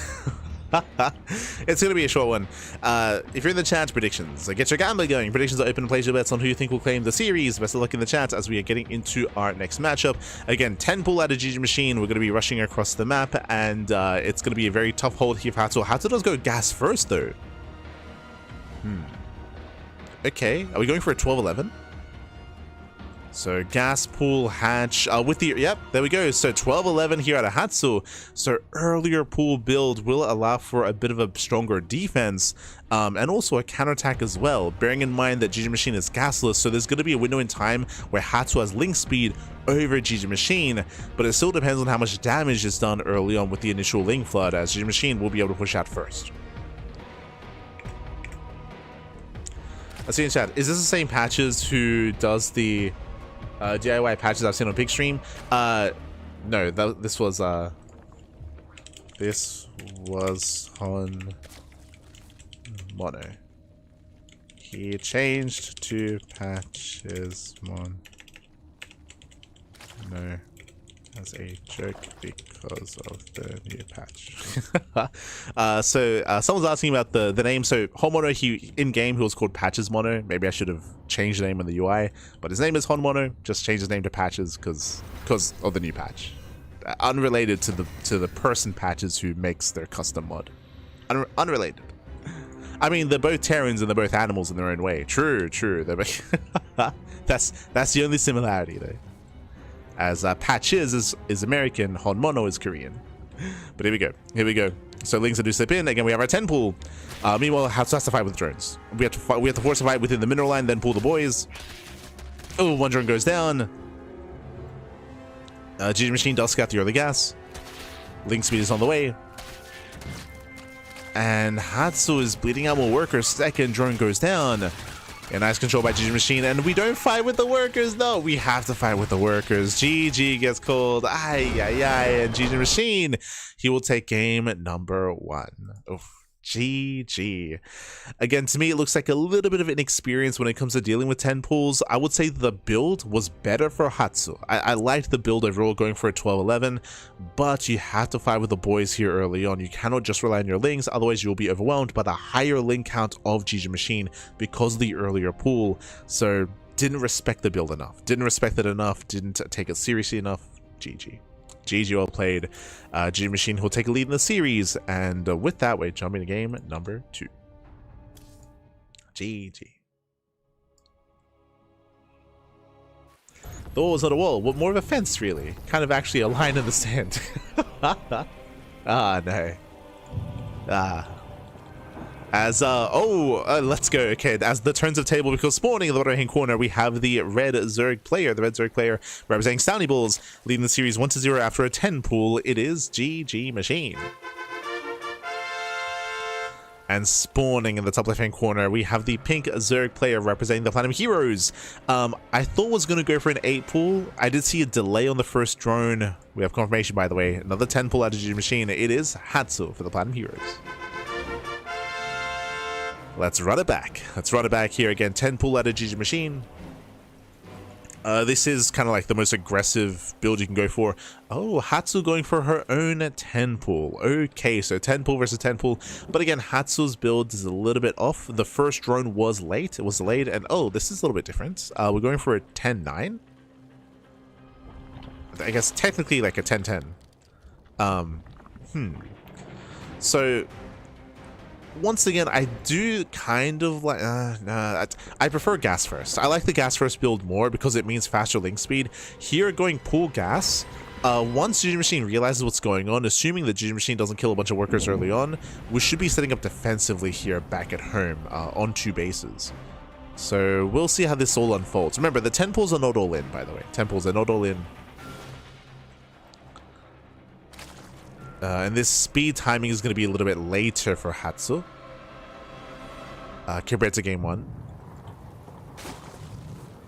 It's going to be a short one. If you're in the chat, predictions. Get your gambler going. Predictions are open. Place your bets on who you think will claim the series. Best of luck in the chat as we are getting into our next matchup. Again, 10 pull out of GgMachine. We're going to be rushing across the map, and it's going to be a very tough hold here for Hatsu. Hatsu does go gas first, though. Okay, are we going for a 12-11? So gas pool hatch with the, yep, there we go. So 12-11 here at a Hatsu. So earlier pool build will allow for a bit of a stronger defense and also a counterattack as well, bearing in mind that GgMachine is gasless. So there's going to be a window in time where Hatsu has link speed over GgMachine, but it still depends on how much damage is done early on with the initial link flood, as GgMachine will be able to push out first. Let's see in chat, is this the same Patches who does the DIY patches I've seen on Pigstream? No, this was on Mono. He changed to Patches Mono as a joke because of the new patch. Someone's asking about the name. So Honmono, he in game he was called Patches Mono. Maybe I should have changed the name in the UI, but his name is Honmono. Just changed his name to Patches because of the new patch. Unrelated to the person Patches who makes their custom mod. Unrelated. I mean, they're both Terrans and they're both animals in their own way. True. They're both that's the only similarity though. As Patches is American, Honmono is Korean. But here we go. So links do slip in. Again, we have our 10 pool. Meanwhile, Hatsu has to fight with drones. We have to force a fight within the mineral line, then pull the boys. Oh, one drone goes down. GgMachine does scout the early gas. Link speed is on the way. And Hatsu is bleeding out more workers. Second drone goes down. And nice control by GgMachine, and we don't fight with the workers, though. We have to fight with the workers. GG gets called. And GgMachine, he will take game number 1. Oof. GG. Again, to me, it looks like a little bit of inexperience when it comes to dealing with 10 pools. I would say the build was better for Hatsu. I liked the build overall, going for a 12-11, but you have to fight with the boys here early on. You cannot just rely on your links, otherwise you'll be overwhelmed by the higher link count of GgMachine because of the earlier pool. So didn't respect the build enough, didn't respect it enough, didn't take it seriously enough. GG. GG, well played. GgMachine will take a lead in the series, and with that, we're jumping to game number 2. GG. The wall was not a wall, but more of a fence, really. Kind of actually a line in the sand. No. Let's go. Okay, as the turns of table, because spawning in the right hand corner, we have the red Zerg player. The red Zerg player representing Stowny Bulls, leading the series 1-0 after a 10 pool. It is GgMachine. And spawning in the top left hand corner, we have the pink Zerg player representing the Platinum Heroes. I thought was going to go for an 8 pool. I did see a delay on the first drone. We have confirmation, by the way. Another 10 pool out of GgMachine. It is Hatsu for the Platinum Heroes. Let's run it back. Let's run it back here again. 10 pull out of GgMachine. This is kind of like the most aggressive build you can go for. Oh, Hatsu going for her own 10 pull. Okay, so 10 pull versus 10 pull. But again, Hatsu's build is a little bit off. The first drone was late. It was delayed. And oh, this is a little bit different. We're going for a 10-9. I guess technically like a 10-10. So once again, I do kind of like, I prefer gas first. I like the gas first build more because it means faster link speed. Here, going pool gas, once GgMachine realizes what's going on, assuming that GgMachine doesn't kill a bunch of workers early on, we should be setting up defensively here back at home on 2 bases. So we'll see how this all unfolds. Remember, the 10 pulls are not all in, by the way. 10 pulls are not all in. And this speed timing is going to be a little bit later for Hatsu compared to game 1.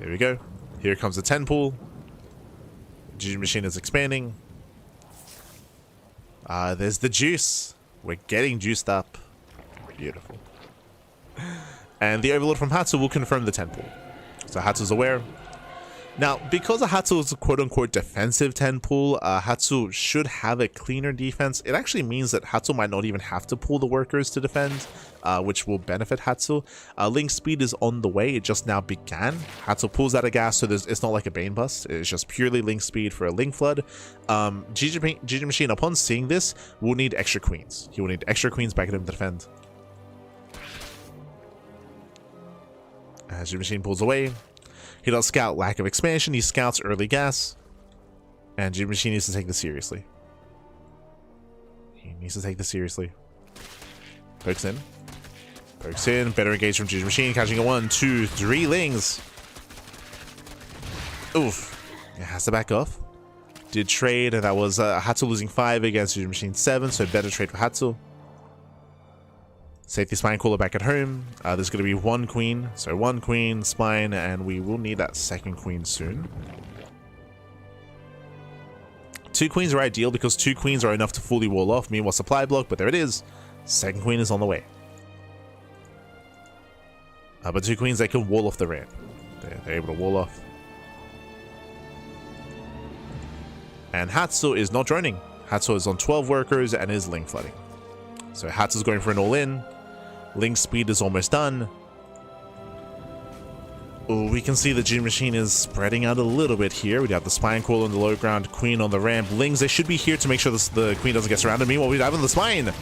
There we go. Here comes the 10 pool. GgMachine is expanding. There's the juice. We're getting juiced up. Beautiful. And the overlord from Hatsu will confirm the 10 pool. So Hatsu's aware. Now, because Hatsu is a quote-unquote defensive 10 pool, Hatsu should have a cleaner defense. It actually means that Hatsu might not even have to pull the workers to defend, which will benefit Hatsu. Link speed is on the way. It just now began. Hatsu pulls out of gas, so it's not like a Bane bust. It's just purely Link speed for a Link flood. GgMachine, upon seeing this, will need extra queens. He will need extra queens backing him to defend. As GgMachine pulls away, he does scout lack of expansion, he scouts early gas, and GgMachine needs to take this seriously. He needs to take this seriously. Pokes in. Pokes in, better engage from GgMachine, catching a 1, 2, 3 Lings. Oof. It has to back off. Did trade, and that was Hatsu losing 5 against GgMachine 7, so better trade for Hatsu. Safety spine cooler back at home. There's going to be 1 queen. So 1 queen, spine, and we will need that 2nd queen soon. 2 queens are ideal because 2 queens are enough to fully wall off. Meanwhile, supply block, but there it is. 2nd queen is on the way. But 2 queens, they can wall off the ramp. They're able to wall off. And Hatsu is not droning. Hatsu is on 12 workers and is Link flooding. So Hatsu's going for an all-in. Link speed is almost done. Ooh, we can see the GgMachine is spreading out a little bit here. We have the spine call on the low ground, queen on the ramp. Lings, they should be here to make sure the queen doesn't get surrounded. Meanwhile, we dive on the spine. And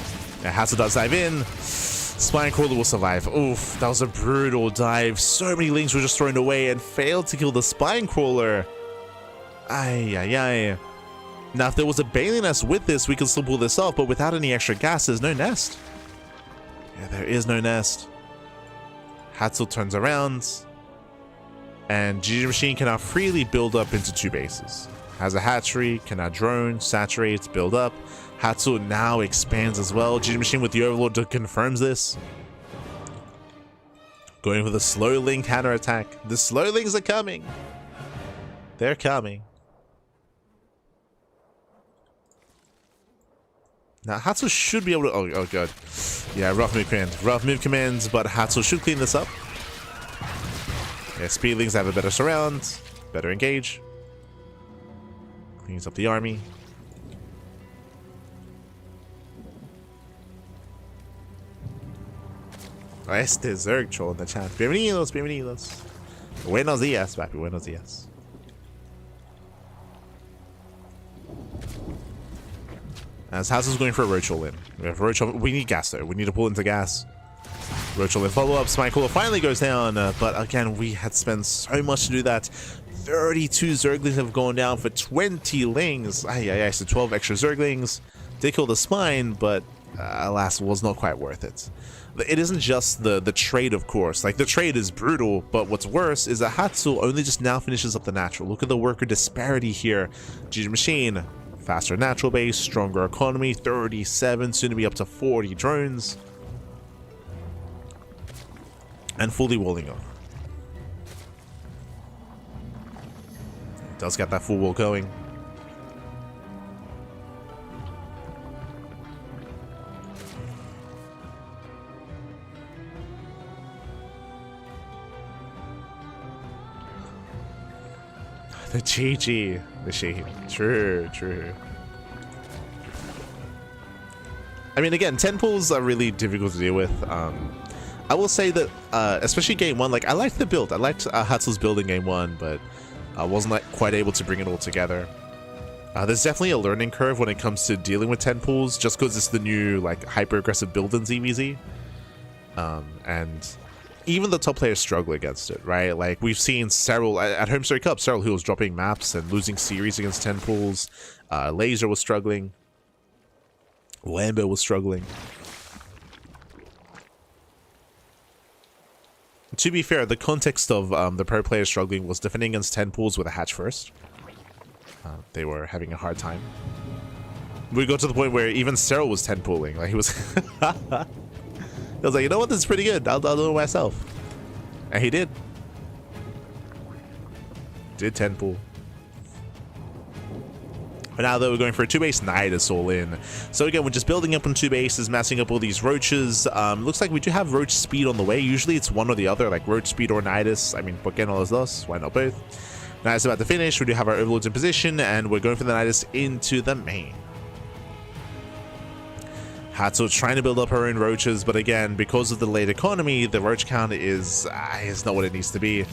Hatsu does dive in. Spine crawler will survive. Oof, that was a brutal dive. So many Lings were just thrown away and failed to kill the spine crawler. Ay, ay, ay. Now, if there was a Bailey nest with this, we could still pull this off, but without any extra gas, there's no nest. Yeah, there is no nest. Hatsu turns around, and GgMachine can now freely build up into 2 bases. Has a hatchery, can now drone, saturate, build up. Hatsu now expands as well. GgMachine with the Overlord confirms this. Going for the slow Link counter attack. The slow Lings are coming. They're coming. Now, Hatsu should be able to... Oh, god. Yeah, rough move command. Rough move commands, but Hatsu should clean this up. Yeah, Speedlings have a better surround. Better engage. Cleans up the army. Este Zerg troll in the chat. Bienvenidos, bienvenidos. Buenos días, papi. Buenos días. As Hatsu's going for a Roach in. We have Roach. We need gas though. We need to pull into gas. Roach in follow up. Spine Cooler finally goes down, but again, we had spent so much to do that. 32 Zerglings have gone down for 20 Lings. So 12 extra Zerglings. Did kill the spine, but alas, was not quite worth it. It isn't just the trade, of course. Like, the trade is brutal, but what's worse is that Hatsu only just now finishes up the natural. Look at the worker disparity here. GgMachine. Faster natural base, stronger economy, 37, soon to be up to 40 drones. And fully walling off. It does get that full wall going. The GgMachine. True, true. I mean, again, 10 pulls are really difficult to deal with. I will say that, especially game 1, like, I liked the build. I liked Hatsu's build in game 1, but I wasn't like, quite able to bring it all together. There's definitely a learning curve when it comes to dealing with 10 pulls, just because it's the new, like, hyper-aggressive build in ZVZ. And even the top players struggle against it, right? Like, we've seen Cyril at Home Story Cup, Cyril who was dropping maps and losing series against 10 pulls. Laser was struggling. Lambo was struggling. To be fair, the context of the pro players struggling was defending against 10 pulls with a hatch first. They were having a hard time. We got to the point where even Cyril was 10 pulling. Like, he was... I was like, you know what, this is pretty good. I'll do it myself. And he did. Did 10 pull. But now, though, we're going for a 2-base Nidus all in. So again, we're just building up on 2 bases, massing up all these Roaches. Looks like we do have Roach speed on the way. Usually it's one or the other, like Roach speed or Nidus. I mean, ¿por qué no los dos? Why not both? Nidus about to finish. We do have our overlords in position, and we're going for the Nidus into the main. Hatsu trying to build up her own roaches, but again, because of the late economy, the roach count is not what it needs to be.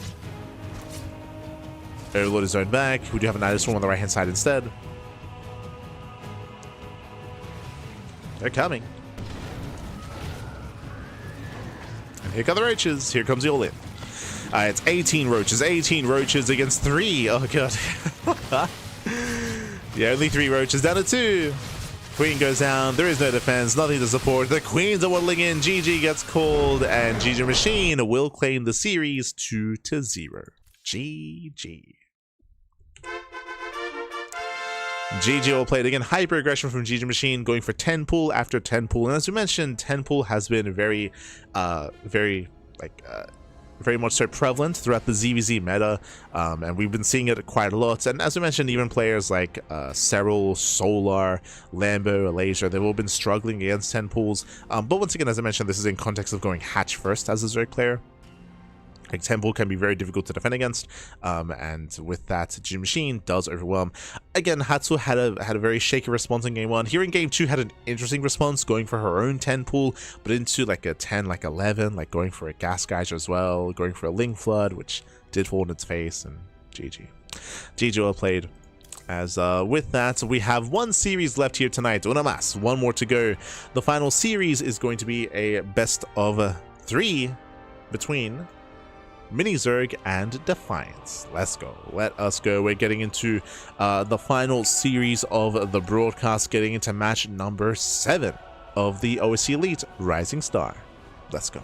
Overlord is zoned back. We do have a Nidus swarm on the right-hand side instead. They're coming. And here come the roaches. Here comes the all-in. It's 18 roaches against 3. Oh, God. Yeah, only 3 roaches down to 2. Queen goes down. There is no defense. Nothing to support. The queens are waddling in. GG gets called. And GgMachine will claim the series 2-0. GG. GG all played again. Hyper aggression from GgMachine, going for 10 pool after 10 pool. And as we mentioned, 10 pool has been very much so prevalent throughout the ZVZ meta, and we've been seeing it quite a lot. And as we mentioned, even players like Serral, Solar, Lambo, Alasia, they've all been struggling against 10 pools. But once again, as I mentioned, this is in context of going hatch first as a Zerg player. Like 10 pool can be very difficult to defend against, and with that, GgMachine does overwhelm. Again, Hatsu had a very shaky response in game 1. Here in game 2 had an interesting response, going for her own 10 pool, but into like a 10, like 11, like going for a gas geyser as well, going for a Ling Flood, which did fall in its face, and GG. GG well played. As with that, we have one series left here tonight. Una más, one more to go. The final series is going to be a best of 3 between Mini Zerg and Defiance. Let's go. Let us go. We're getting into the final series of the broadcast, getting into match number 7 of the OSC Elite Rising Star. Let's go.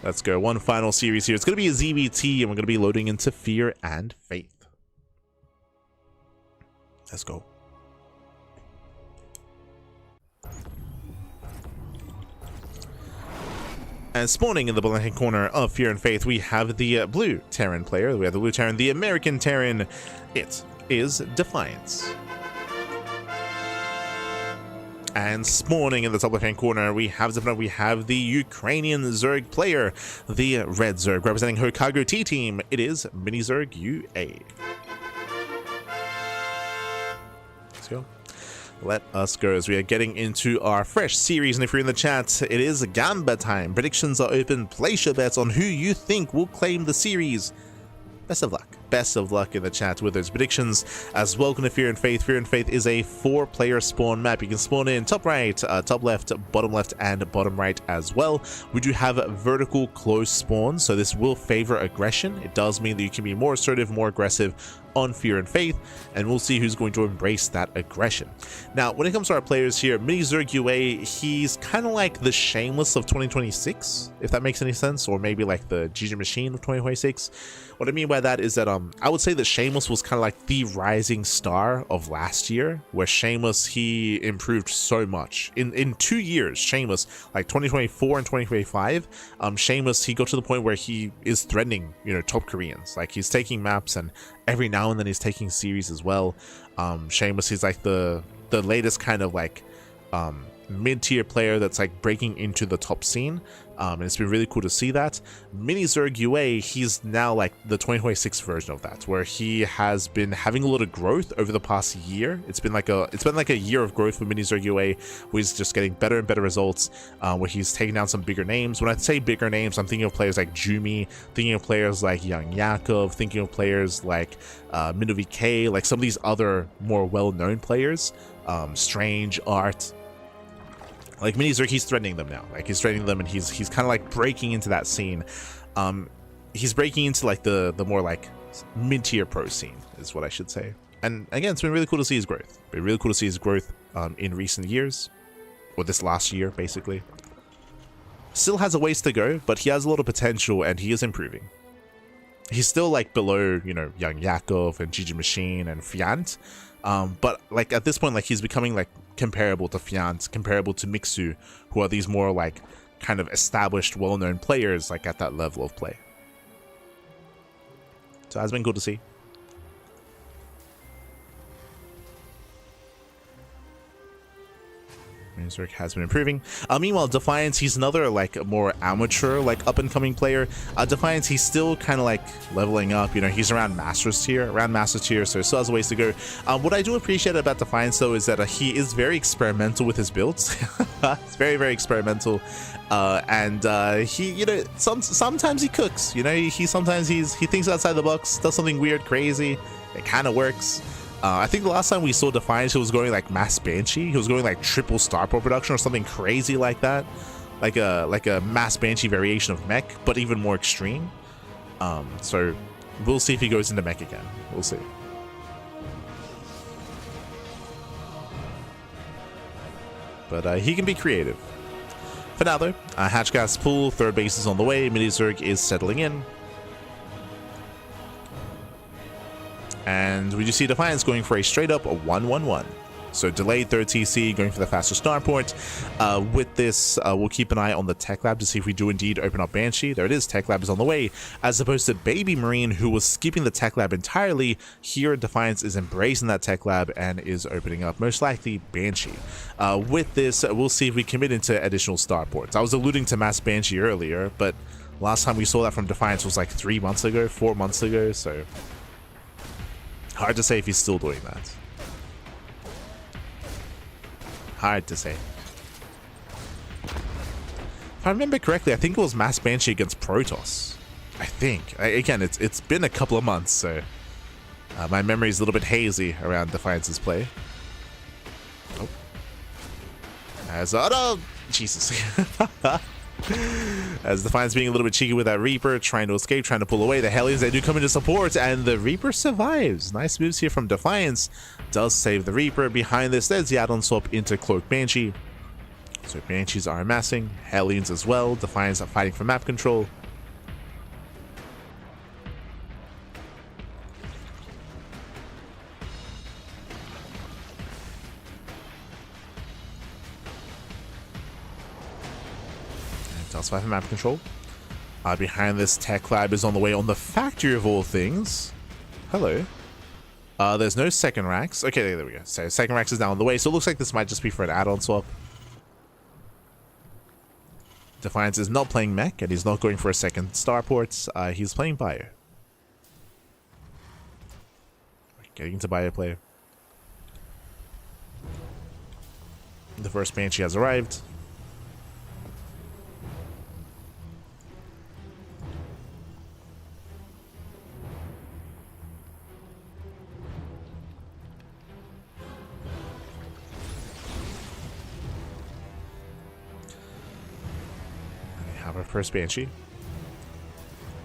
Let's go. One final series here. It's going to be a ZVT, and we're going to be loading into Fear and Faith. Let's go. And spawning in the bottom corner of Fear and Faith, we have the blue Terran player. We have the blue Terran, the American Terran. It is Defiance. And spawning in the top left-hand corner, we have the Ukrainian Zerg player, the red Zerg, representing Hokago T-Team. It is Mini Zerg UA. Let's go. Let us go as we are getting into our fresh series, and if you're in the chat, it is Gamba time. Predictions are open. Place your bets on who you think will claim the series. Best of luck. Best of luck in the chat with those predictions. As welcome to Fear and Faith. Fear and Faith is a 4-player spawn map. You can spawn in top right, top left, and bottom right as well. We do have vertical close spawns, so this will favor aggression. It does mean that you can be more assertive, more aggressive on Fear and Faith, and we'll see who's going to embrace that aggression. Now, when it comes to our players here, Mini Zerg UA, he's kind of like the Shameless of 2026, if that makes any sense, or maybe like the GgMachine of 2026. What I mean by that is that I would say that Shameless was kind of like the rising star of last year, where Shameless, he improved so much. In 2 years, Shameless, like 2024 and 2025, Shameless, he got to the point where he is threatening, top Koreans. Like, he's taking maps, and every now and then he's taking series as well. Shameless, he's like the latest kind of like mid-tier player that's like breaking into the top scene, and it's been really cool to see that. Mini Zerg UA, he's now like the 2026 version of that, where he has been having a lot of growth over the past year. It's been like a year of growth for Mini Zerg UA, where he's just getting better and better results, where he's taking down some bigger names. When I say bigger names, I'm thinking of players like Jumi, thinking of players like Young Yakov, thinking of players like Minu VK, like some of these other more well-known players, Strange, Art. Like Mini Zerg, he's threatening them now. Like, he's threatening them, and he's kind of like breaking into that scene. He's breaking into like the more like mid-tier pro scene, is what I should say. And again, it's been really cool to see his growth. It's been really cool to see his growth in recent years, or this last year, basically. Still has a ways to go, but he has a lot of potential, and he is improving. He's still like below, Young Yakov and GgMachine and Fiant. But like at this point, like he's becoming like comparable to Fiant, comparable to Mixu, who are these more like kind of established, well-known players like at that level of play. So that's been cool to see. Zerg has been improving. Meanwhile, Defiance, he's another like more amateur, like up and coming player. Defiance, he's still kind of like leveling up. You know, he's around Master tier, so still has a ways to go. What I do appreciate about Defiance though is that he is very experimental with his builds. It's very, very experimental, and he, you know, sometimes he cooks. You know, he thinks outside the box, does something weird, crazy. It kind of works. I think the last time we saw Defiance, he was going like Mass Banshee. He was going like triple star pro production or something crazy like that, like a Mass Banshee variation of mech, but even more extreme. So we'll see if he goes into mech again. We'll see. But he can be creative. For now though, hatch gas pool, third base is on the way. Mini Zerg is settling in. And we just see Defiance going for a straight up 1-1-1. So delayed third TC, going for the faster starport. With this, we'll keep an eye on the tech lab to see if we do indeed open up Banshee. There it is, tech lab is on the way. As opposed to BabyMarine, who was skipping the tech lab entirely. Here, Defiance is embracing that tech lab and is opening up, most likely, Banshee. With this, we'll see if we commit into additional starports. I was alluding to Mass Banshee earlier, but last time we saw that from Defiance was like 4 months ago, so hard to say if he's still doing that. Hard to say. If I remember correctly, I think it was Mass Banshee against Protoss. I think. Again, it's been a couple of months, so my memory is a little bit hazy around Defiance's play. Oh. Oh, Jesus. As Defiance being a little bit cheeky with that Reaper, trying to escape, trying to pull away. The Hellions, they do come into support, and the Reaper survives. Nice moves here from Defiance. Does save the Reaper. Behind this, there's the add-on swap into Cloak Banshee. So Banshees are amassing. Hellions as well. Defiance are fighting for map control. Does fight for map control. Behind this, tech lab is on the way on the factory of all things. Hello. There's no second racks. Okay, there we go. So second racks is now on the way. So it looks like this might just be for an add-on swap. Defiance is not playing mech, and he's not going for a second starport. He's playing bio. Getting into bio play. The first Banshee has arrived. Our first Banshee.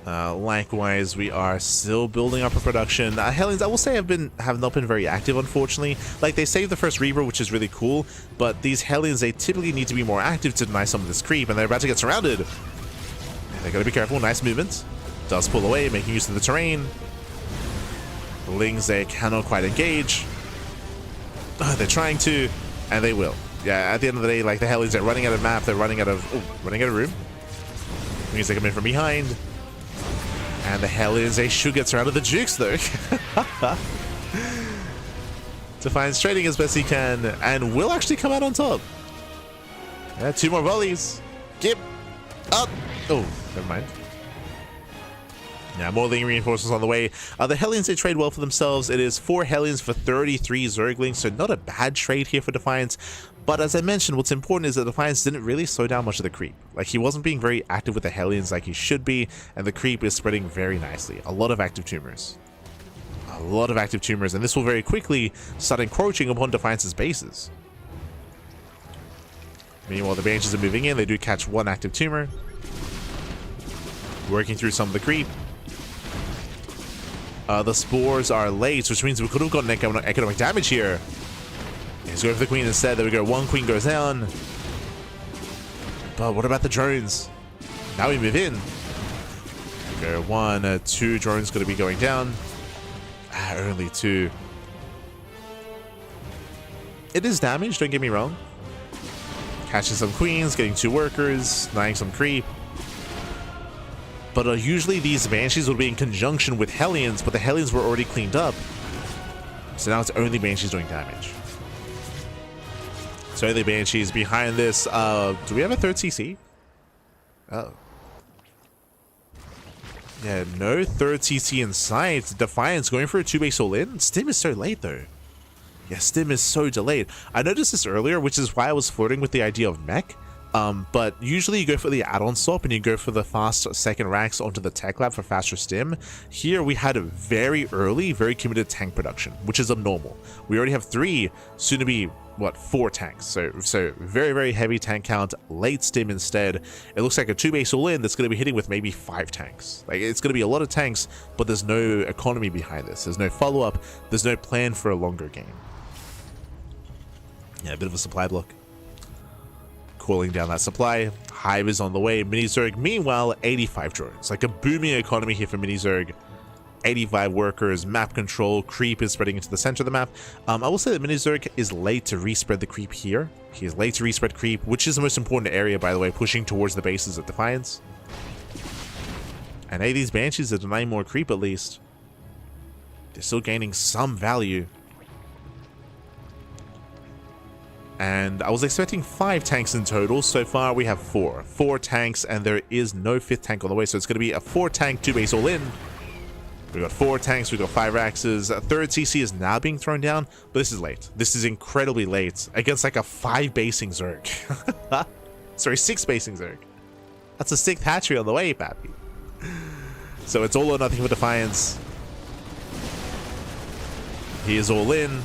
Likewise, we are still building up a production. Hellions, I will say, have not been very active, unfortunately. Like, they saved the first Reaper, which is really cool, but these Hellions, they typically need to be more active to deny some of this creep, and they're about to get surrounded. They gotta be careful. Nice movement. Does pull away, making use of the terrain. The Lings, they cannot quite engage. They're trying to, and they will. Yeah, at the end of the day, like, the Hellions, they're running out of map, they're running out of room. Means they come in from behind. And the Hellions, they should get surrounded. The Jukes, though. Defiance trading as best he can, and will actually come out on top. Yeah, 2 more volleys. Get up. Oh, never mind. Yeah, more Ling reinforcements on the way. The Hellions, they trade well for themselves. It is 4 Hellions for 33 Zerglings, so not a bad trade here for Defiance. But as I mentioned, what's important is that Defiance didn't really slow down much of the creep. Like, he wasn't being very active with the Hellions like he should be, and the creep is spreading very nicely. A lot of active tumors. And this will very quickly start encroaching upon Defiance's bases. Meanwhile, the Banshees are moving in. They do catch 1 active tumor. Working through some of the creep. The spores are late, which means we could have gotten economic damage here. He's going for the queen instead. There we go. 1 queen goes down. But what about the drones? Now we move in. Go 1, 2 drones going to be going down. Only 2. It is damage, don't get me wrong. Catching some queens, getting 2 workers, denying some creep. But usually these Banshees would be in conjunction with Hellions, but the Hellions were already cleaned up. So now it's only Banshees doing damage. So the Banshees behind this. Do we have a third CC? Oh. Yeah, no third CC in sight. Defiance going for a 2-base all-in. Stim is so late though. Yeah, Stim is so delayed. I noticed this earlier, which is why I was flirting with the idea of mech. But usually you go for the add-on swap and you go for the fast second racks onto the tech lab for faster stim. Here we had a very early, very committed tank production, which is abnormal. We already have 3, soon to be, what, 4 tanks. So very, very heavy tank count, late stim instead. It looks like a 2-base all-in that's going to be hitting with maybe 5 tanks. Like, it's going to be a lot of tanks, but there's no economy behind this. There's no follow-up. There's no plan for a longer game. Yeah, a bit of a supply block. Cooling down that supply. Hive is on the way. Mini Zerg, meanwhile, 85 drones. Like a booming economy here for Mini Zerg. 85 workers, map control, creep is spreading into the center of the map. I will say that Mini Zerg is late to respread the creep here. He is late to respread creep, which is the most important area, by the way, pushing towards the bases at Defiance. And hey, these Banshees are denying more creep at least. They're still gaining some value. And I was expecting 5 tanks in total. So far we have 4 tanks, and there is no 5th tank on the way, so it's going to be a 4-tank 2-base all-in. We got 4 tanks, we got 5 axes. A third CC is now being thrown down, but this is late. This is incredibly late against like a 5-basing Zerg. Sorry, 6-basing Zerg. That's a 6th hatchery on the way, pappy. So it's all or nothing for Defiance. He is all in.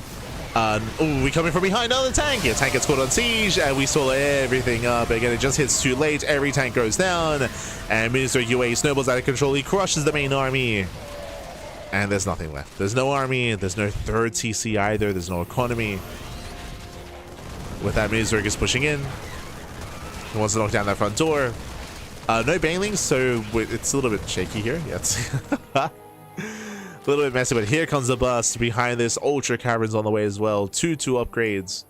Oh, we coming from behind another tank. Yeah, tank gets caught on siege, and we saw everything up. Again, it just hits too late. Every tank goes down, and Minister UA snowballs out of control. He crushes the main army, and there's nothing left. There's no army. There's no third CC either. There's no economy. With that, Minister is pushing in. He wants to knock down that front door. No banelings, so it's a little bit shaky here. Yeah, it's a little bit messy, but here comes the bust. Behind this, Ultra Caverns on the way as well. 2 upgrades.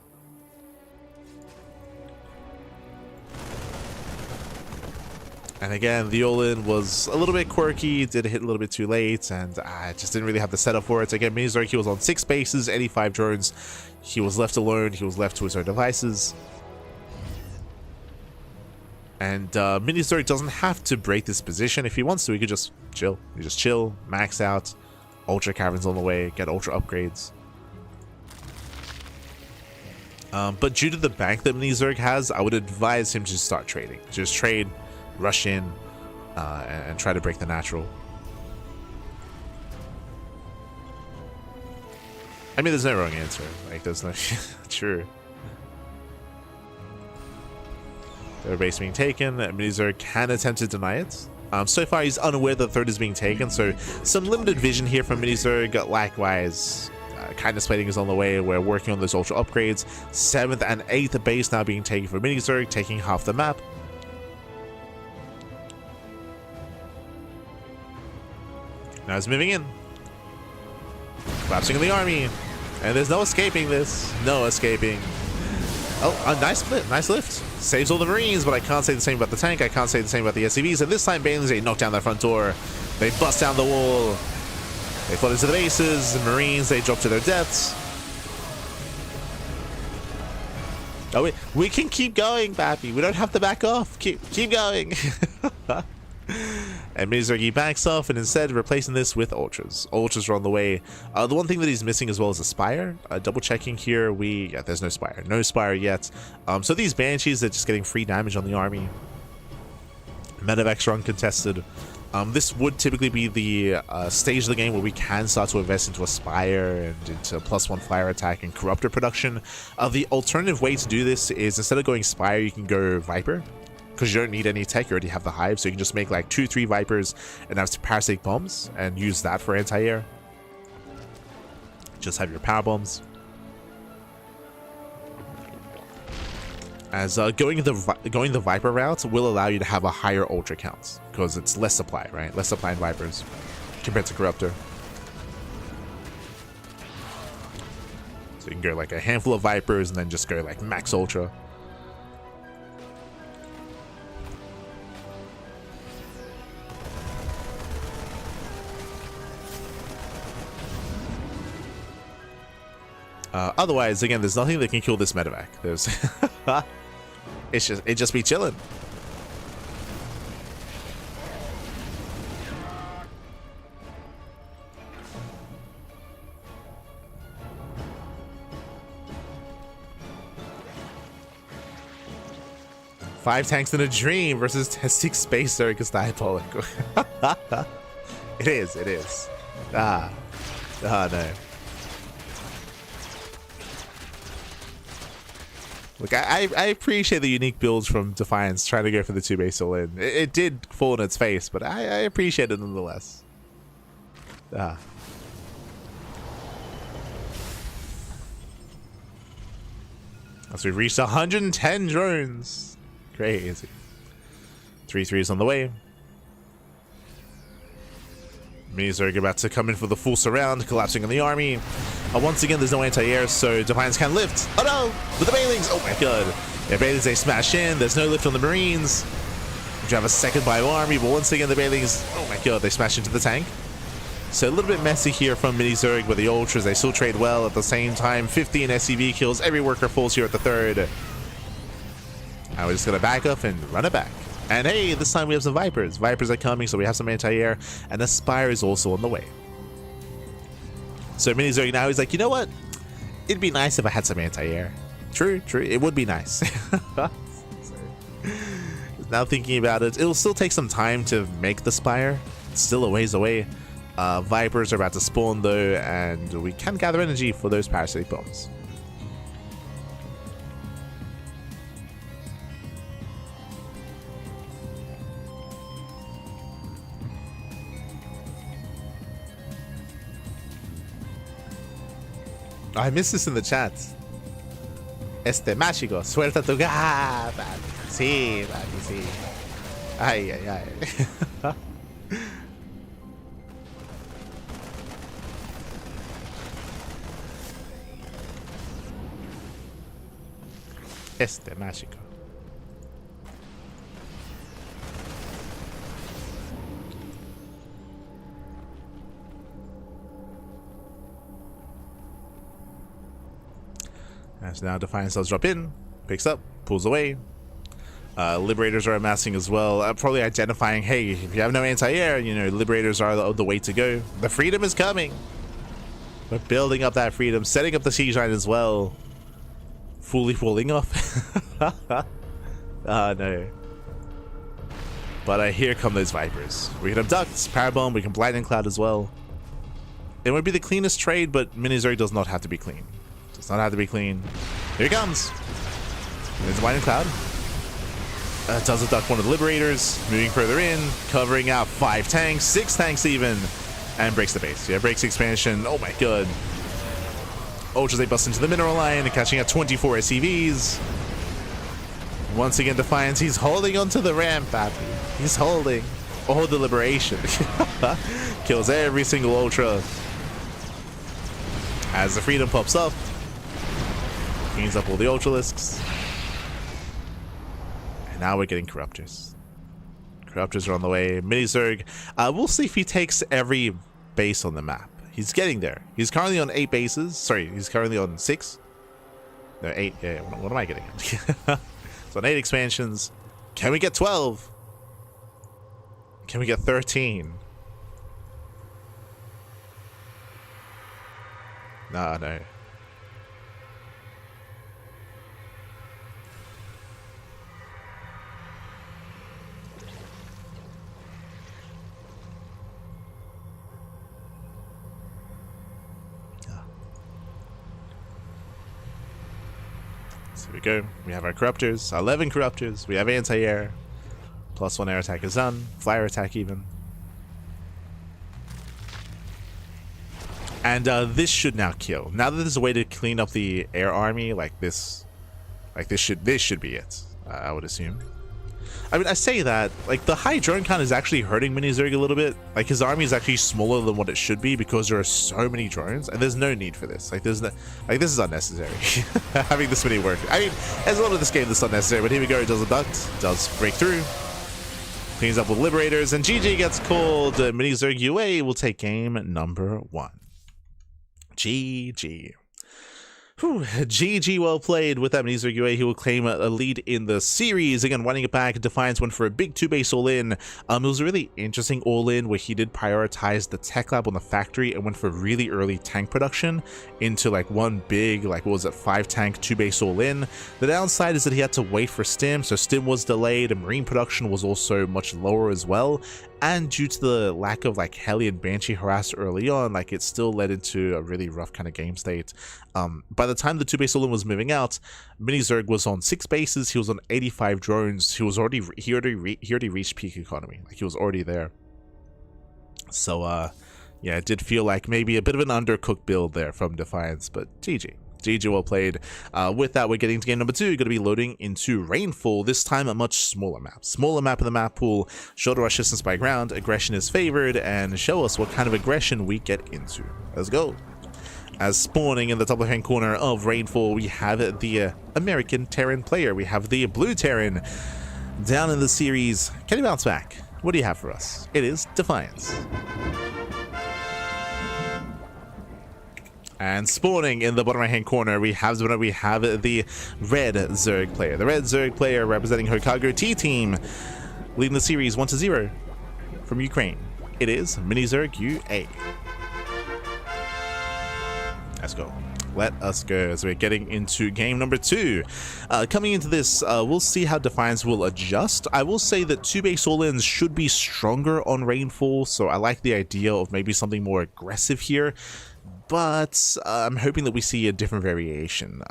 And again, the all-in was a little bit quirky, did hit a little bit too late, and I just didn't really have the setup for it. Again, Mini Zerg, he was on 6 bases, 85 drones. He was left alone. He was left to his own devices. And Mini Zerg doesn't have to break this position. If he wants to, he could just chill. You just chill, max out. Ultra Caverns on the way, get Ultra upgrades. But due to the bank that Mini Zerg has, I would advise him to start trading. Just trade, rush in, and try to break the natural. I mean, there's no wrong answer. Like, there's no... True. Their base being taken. Mini Zerg can attempt to deny it. So far, he's unaware that third is being taken, so some limited vision here from Mini Zerg. Likewise, kindness plating is on the way. We're working on those ultra upgrades. 7th and 8th base now being taken for Mini Zerg, taking half the map. Now he's moving in. Collapsing in the army. And there's no escaping this. No escaping. Oh, a nice flip, nice lift. Saves all the Marines, but I can't say the same about the tank. I can't say the same about the SCVs. And this time, Banelings, they knock down that front door. They bust down the wall. They flood into the bases. The Marines, they drop to their deaths. Oh, we can keep going, Pappy. We don't have to back off. Keep going. And Mini Zerg backs off, and instead replacing this with Ultras. Ultras are on the way. The one thing that he's missing as well is a Spire. Double checking here, yeah, there's no Spire. No Spire yet. So these Banshees are just getting free damage on the army. Medevacs are uncontested. This would typically be the stage of the game where we can start to invest into a Spire and into +1 fire attack and Corruptor production. The alternative way to do this is, instead of going Spire, you can go Viper. Because you don't need any tech, you already have the Hive, so you can just make like 2-3 Vipers and have parasitic bombs and use that for anti-air. Just have your power bombs. As going the Viper route will allow you to have a higher Ultra count, because it's less supply, right? Less supply in Vipers compared to Corruptor. So you can go like a handful of Vipers and then just go like max Ultra. Otherwise, again, there's nothing that can kill this medevac. There's it just be chilling. Five tanks in a dream versus 6 space circus diabolic. It is. No. Look, I appreciate the unique builds from Defiance trying to go for the 2 base all in. It did fall in its face, but I appreciate it nonetheless. As we've reached 110 drones. Crazy. 3-3s on the way. Mini-Zerg about to come in for the full surround, collapsing on the army. Once again, there's no anti-air, so Defiance can lift. Oh no! With the Bailings! Oh my god. Yeah, Bailings, they smash in. There's no lift on the Marines. You have a second bio army, but once again, the Bailings, oh my god, they smash into the tank. So a little bit messy here from Mini-Zerg with the Ultras. They still trade well at the same time. 15 SCV kills. Every worker falls here at the 3rd. Now we're just going to back up and run it back. And hey, this time we have some Vipers. Vipers are coming, so we have some anti-air. And the Spire is also on the way. So Mini-Zerg now is like, you know what? It'd be nice if I had some anti-air. True. It would be nice. Now thinking about it, it'll still take some time to make the Spire. It's still a ways away. Vipers are about to spawn though, and we can gather energy for those parasitic bombs. I missed this in the chat. Mágico, suelta tu gata. Sí, papi, sí. Ay. Mágico. As now Defiance does drop in, picks up, pulls away. Liberators are amassing as well, probably identifying, hey, if you have no anti-air, you know, Liberators are the way to go. The Freedom is coming. We're building up that Freedom, setting up the Siege Line as well. Fully falling off. No. But here come those Vipers. We can abduct, Parabomb, we can Blinding Cloud as well. It would be the cleanest trade, but Mini-Zerg does not have to be clean. Does not have to be clean. Here it comes. There's Blinding Cloud. Does abduct one of the Liberators. Moving further in. Covering out 5 tanks. 6 tanks even. And breaks the base. Yeah, breaks the expansion. Oh my god. Ultras, they bust into the mineral line. Catching out 24 SCVs. Once again, Defiance. He's holding onto the ramp, Pappy. He's holding. Oh, the Liberation. Kills every single Ultra. As the Freedom pops up. Cleans up all the Ultralisks. And now we're getting Corruptors. Corruptors are on the way. Mini-Zerg. We'll see if he takes every base on the map. He's getting there. He's currently on 8 bases. Sorry, he's currently on 6. No, 8. Yeah, what am I getting at? So on 8 expansions. Can we get 12? Can we get 13? No. So we go. We have our Corruptors. 11 Corruptors. We have anti-air. +1 air attack is done. Flyer attack even. And this should now kill. Now that there's a way to clean up the air army, this should be it. I would assume. I mean, I say that, like, the high drone count is actually hurting Mini-Zerg a little bit. Like, his army is actually smaller than what it should be because there are so many drones, and there's no need for this. Like, there's no, like, this is unnecessary. Having this many work. I mean, there's a lot of this game that's unnecessary, but here we go. It does abduct, does break through, cleans up with Liberators, and GG gets called. Mini-Zerg UA will take game number 1. GG. Whew, GG, well played with that Mini Zerg UA. He will claim a lead in the series. Again, running it back, Defiance went for a big 2-base all-in. It was a really interesting all-in where he did prioritize the tech lab on the factory and went for really early tank production into like one big, like what was it, 5-tank 2-base all-in. The downside is that he had to wait for Stim, so Stim was delayed and Marine production was also much lower as well. And due to the lack of like Heli and Banshee harass early on, like it still led into a really rough kind of game state. By the time the 2-base all-in was moving out, Mini Zerg was on 6 bases, he was on 85 drones, he already reached peak economy, like he was already there. So yeah, it did feel like maybe a bit of an undercooked build there from Defiance, but GG. GG, well played. With that, we're getting to game number 2. Going to be loading into Rainfall, this time a much smaller map. Smaller map of the map pool, shorter rush distance by ground, aggression is favored, and show us what kind of aggression we get into. Let's go. As spawning in the top left-hand corner of Rainfall, we have the American Terran player. We have the Blue Terran down in the series. Can he bounce back? What do you have for us? It is Defiance. And spawning in the bottom right hand corner, we have the Red Zerg player. The Red Zerg player representing Hokago T-Team, leading the series 1-0 from Ukraine. It is Mini Zerg UA. Let's go. Let us go as we're getting into game number 2. Coming into this, we'll see how Defiance will adjust. I will say that 2-base all-ins should be stronger on Rainfall, so I like the idea of maybe something more aggressive here. But I'm hoping that we see a different variation.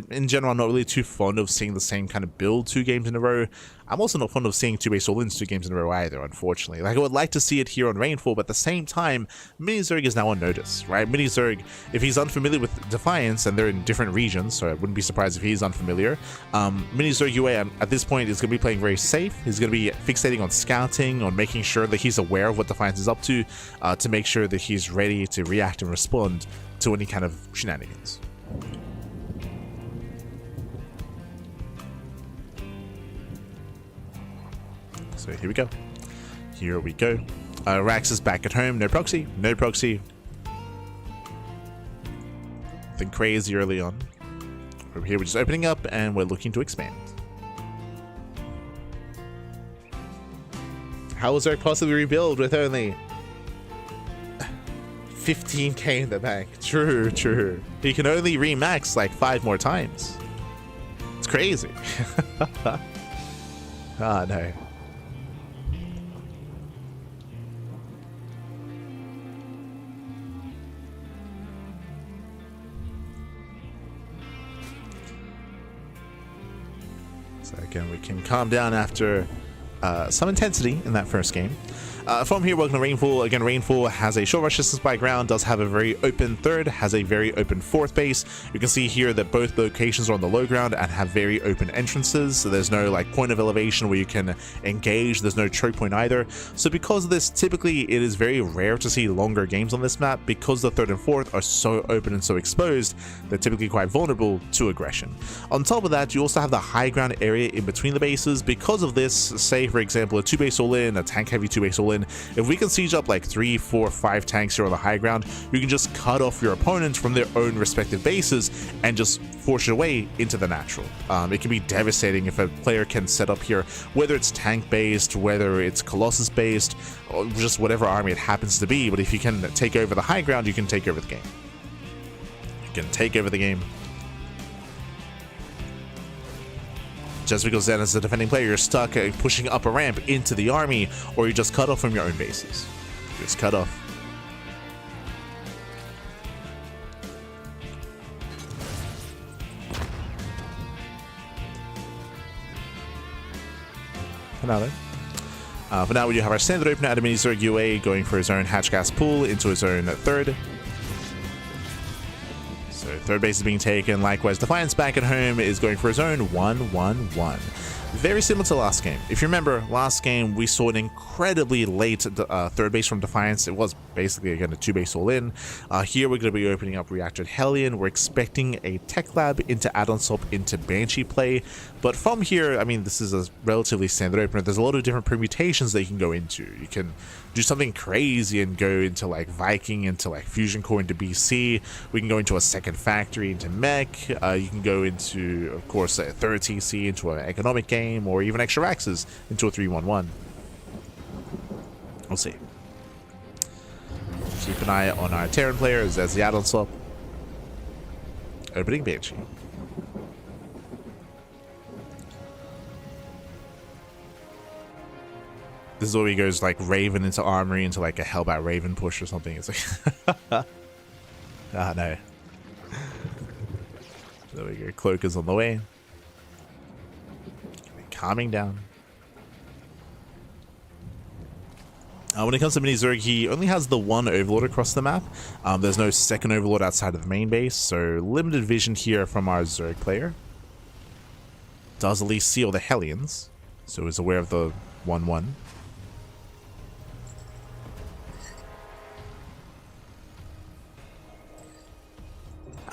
In general, I'm not really too fond of seeing the same kind of build 2 games in a row. I'm also not fond of seeing 2-base all-ins 2 games in a row either, unfortunately. Like, I would like to see it here on Rainfall, but at the same time, Mini Zerg is now on notice, right? Mini Zerg, if he's unfamiliar with Defiance, and they're in different regions, so I wouldn't be surprised if he's unfamiliar. Mini Zerg UA, at this point, is going to be playing very safe. He's going to be fixating on scouting, on making sure that he's aware of what Defiance is up to make sure that he's ready to react and respond to any kind of shenanigans. So here we go. Here we go. Rax is back at home. No proxy. No proxy. Nothing crazy early on. Over here we're just opening up and we're looking to expand. How was Zerg possibly rebuild with only 15k in the bank? True, true. He can only remax like 5 more times. It's crazy. Ah, no. So again, we can calm down after some intensity in that first game. From here, welcome to Rainfall. Again, Rainfall has a short rush distance by ground, does have a very open third, has a very open 4th base. You can see here that both locations are on the low ground and have very open entrances, so there's no like point of elevation where you can engage. There's no choke point either. So because of this, typically it is very rare to see longer games on this map because the 3rd and 4th are so open and so exposed. They're typically quite vulnerable to aggression. On top of that, you also have the high ground area in between the bases. Because of this, say for example a 2-base all-in, a tank heavy 2-base all-in, if we can siege up like 3, 4, 5 tanks here on the high ground, you can just cut off your opponents from their own respective bases and just force your way into the natural. It can be devastating if a player can set up here, whether it's tank based, whether it's Colossus based, or just whatever army it happens to be. But if you can take over the high ground, you can take over the game. You can take over the game. Just because then as a defending player you're stuck pushing up a ramp into the army, or you just cut off from your own bases. Just cut off. For now we do have our standard opener at Mini Zerg UA going for his own hatch gas pool into his own 3rd. So 3rd base is being taken. Likewise, Defiance back at home is going for his own 1-1-1. Very similar to last game. If you remember, last game we saw an incredibly late 3rd base from Defiance. It was basically, again, a 2-base all-in. Here, we're going to be opening up Reactor Hellion. We're expecting a Tech Lab into add-on swap into Banshee play. But from here, I mean, this is a relatively standard opener. There's a lot of different permutations that you can go into. You can do something crazy and go into, like, Viking, into, like, Fusion Core, into BC. We can go into a second factory, into Mech. You can go into, of course, a third TC, into an economic game, or even extra axes into a 3-1-1. We'll see. Keep an eye on our Terran players as the add-on swap. Opening Banshee. This is where he goes like Raven into Armory into like a Hellbat Raven push or something. It's like ah no. There we go. Cloak is on the way. Calming down. When it comes to Mini Zerg, he only has the one Overlord across the map. There's no second Overlord outside of the main base, so limited vision here from our Zerg player. Does at least see all the Hellions, so is aware of the 1-1.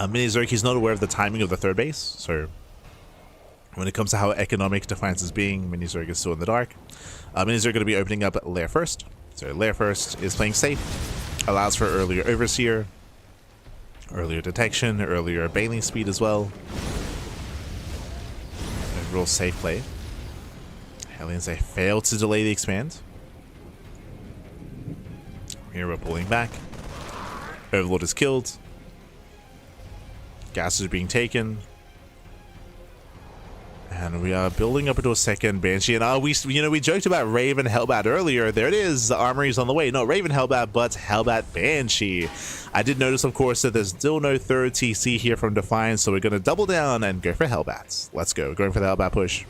Mini Zerg, he's not aware of the timing of the third base, so when it comes to how economic Defiance is being, Mini Zerg is still in the dark. Mini Zerg going to be opening up Lair first. So Lair first is playing safe, allows for earlier Overseer, earlier detection, earlier bailing speed as well. A real safe play. Hellions, they fail to delay the expand. Here we're pulling back. Overlord is killed. Gas is being taken. And we are building up into a second Banshee. And we joked about Raven Hellbat earlier. There it is. The Armory's on the way. Not Raven Hellbat, but Hellbat Banshee. I did notice, of course, that there's still no third TC here from Defiance, so we're going to double down and go for Hellbats. Let's go. Going for the Hellbat push.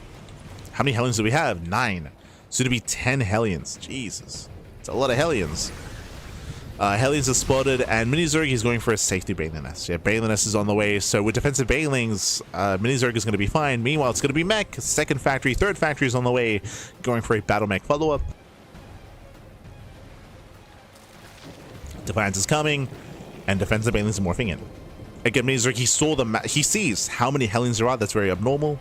How many Hellions do we have? 9. Soon to be 10 Hellions. Jesus. It's a lot of Hellions. Hellions are spotted, and Mini Zerg is going for a safety Bailing Nest. Yeah, Bailing Nest is on the way, so with defensive Bailings, Mini Zerg is going to be fine. Meanwhile, it's going to be Mech, second factory, third factory is on the way, going for a Battle Mech follow-up. Defiance is coming, and defensive Bailings are morphing in. Again, Mini Zerg, he sees how many Hellions there are. That's very abnormal.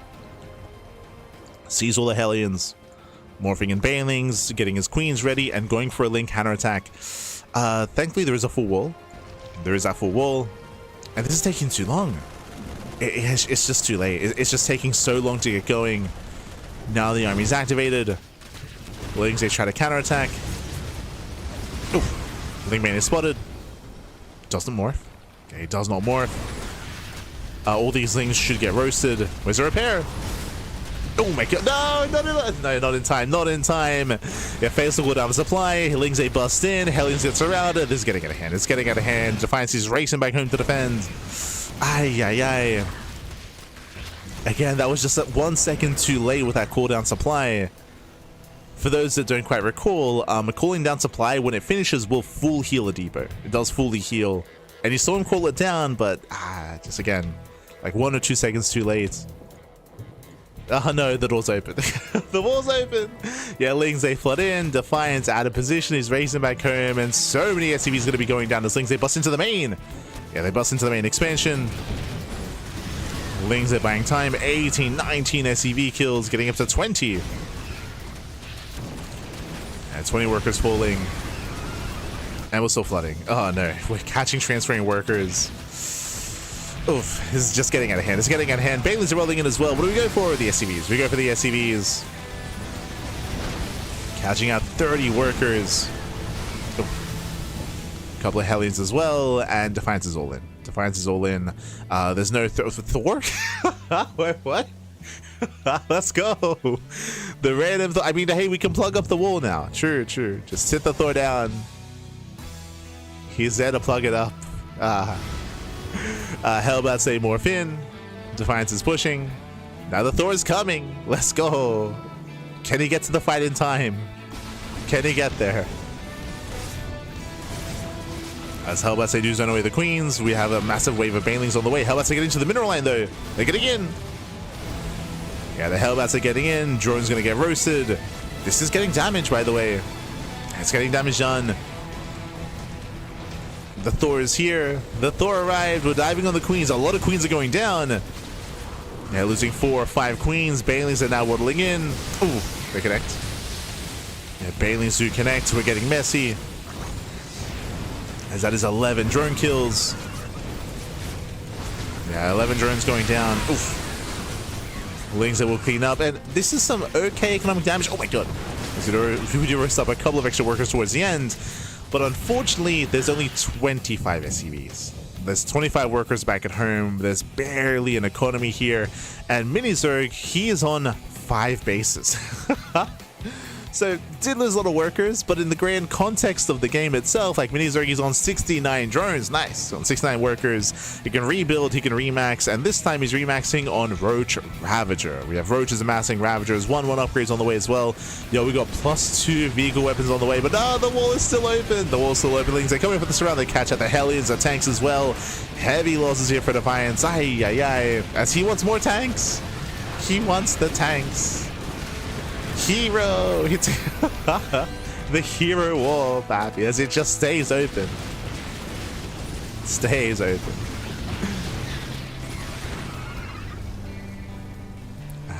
Sees all the Hellions, morphing in Bailings, getting his Queens ready, and going for a Link counterattack. Thankfully, there is a full wall. There is that full wall. And this is taking too long. It's just too late. It's just taking so long to get going. Now the army's activated. Lings, they try to counterattack. Oof. Link main is spotted. Doesn't morph. Okay, does not morph. All these Lings should get roasted. Where's the repair? Oh my god, no, not in time, not in time. Yeah, fails to go down the supply. Lings, they bust in. Hellions gets surrounded. This is getting out of hand. It's getting out of hand. Defiance is racing back home to defend. Ay. Again, that was just 1 second too late with that cooldown supply. For those that don't quite recall, a cooling down supply, when it finishes, will full heal a depot. It does fully heal. And you saw him call it down, but just again, like 1 or 2 seconds too late. Oh no, the door's open. The wall's open. Yeah, Lings, they flood in. Defiance out of position. He's racing back home, and so many SCVs going to be going down as Lings, they bust into the main. Yeah, they bust into the main expansion. Lings, they're buying time. 18, 19 SCV kills, getting up to 20. And 20 workers falling. And we're still flooding. Oh no, we're catching transferring workers. Oof, this is just getting out of hand. It's getting out of hand. Bailey's are rolling in as well. What do we go for? The SCVs. We go for the SCVs. Catching out 30 workers. A couple of Hellions as well. And Defiance is all in. Defiance is all in. There's no Thor? Wait, what? Let's go. The random I mean, hey, we can plug up the wall now. True. Just sit the Thor down. He's there to plug it up. Hellbats, they morph in. Defiance is pushing. Now the Thor is coming. Let's go. Can he get to the fight in time? Can he get there? As Hellbats, they do zone away the Queens. We have a massive wave of Banelings on the way. Hellbats are getting to the mineral line though. They're getting in. Yeah, the Hellbats are getting in. Drone's gonna get roasted. This is getting damage, by the way. It's getting damage done. The Thor is here. The Thor arrived. We're diving on the queens. A lot of queens are going down. Yeah, losing 4 or 5 queens. Banelings are now waddling in. Ooh, they connect. Yeah, Banelings do connect. We're getting messy. As that is 11 drone kills. Yeah, 11 drones going down. Oof. Lings that will clean up. And this is some okay economic damage. Oh my god. We do rest up a couple of extra workers towards the end. But unfortunately, there's only 25 SCVs. There's 25 workers back at home. There's barely an economy here. And Mini Zerg, he is on 5 bases. So, did lose a lot of workers, but in the grand context of the game itself, like Mini Zerg, he's on 69 drones. Nice. On 69 workers. He can rebuild, he can remax, and this time he's remaxing on Roach Ravager. We have Roaches amassing Ravagers, 1-1 upgrades on the way as well. Yo, we got +2 vehicle weapons on the way, but no, the wall is still open. The wall is still open. Lings, they come in for the surround, they catch out the Hellions, the tanks as well. Heavy losses here for Defiance. Ay, ay, ay. As he wants more tanks. He wants the tanks. Hero! The hero wall, Pappy, as it just stays open. Stays open.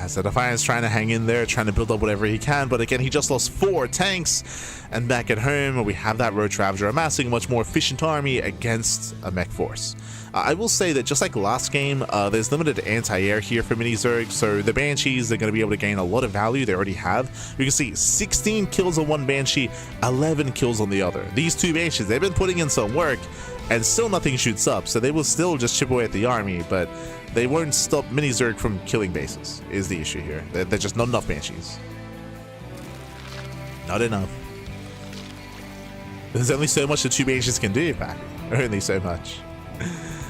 So Defiance trying to hang in there, trying to build up whatever he can, but again, he just lost 4 tanks. And back at home, we have that Roach Ravager amassing a much more efficient army against a mech force. I will say that just like last game, there's limited anti-air here for Mini Zerg, so the Banshees, they're going to be able to gain a lot of value. They already have. You can see 16 kills on one Banshee, 11 kills on the other. These 2 Banshees, they've been putting in some work, and still nothing shoots up, so they will still just chip away at the army, but they won't stop Mini Zerg from killing bases, is the issue here. There's just not enough Banshees. Not enough. There's only so much the 2 Banshees can do, Pappy. Only so much.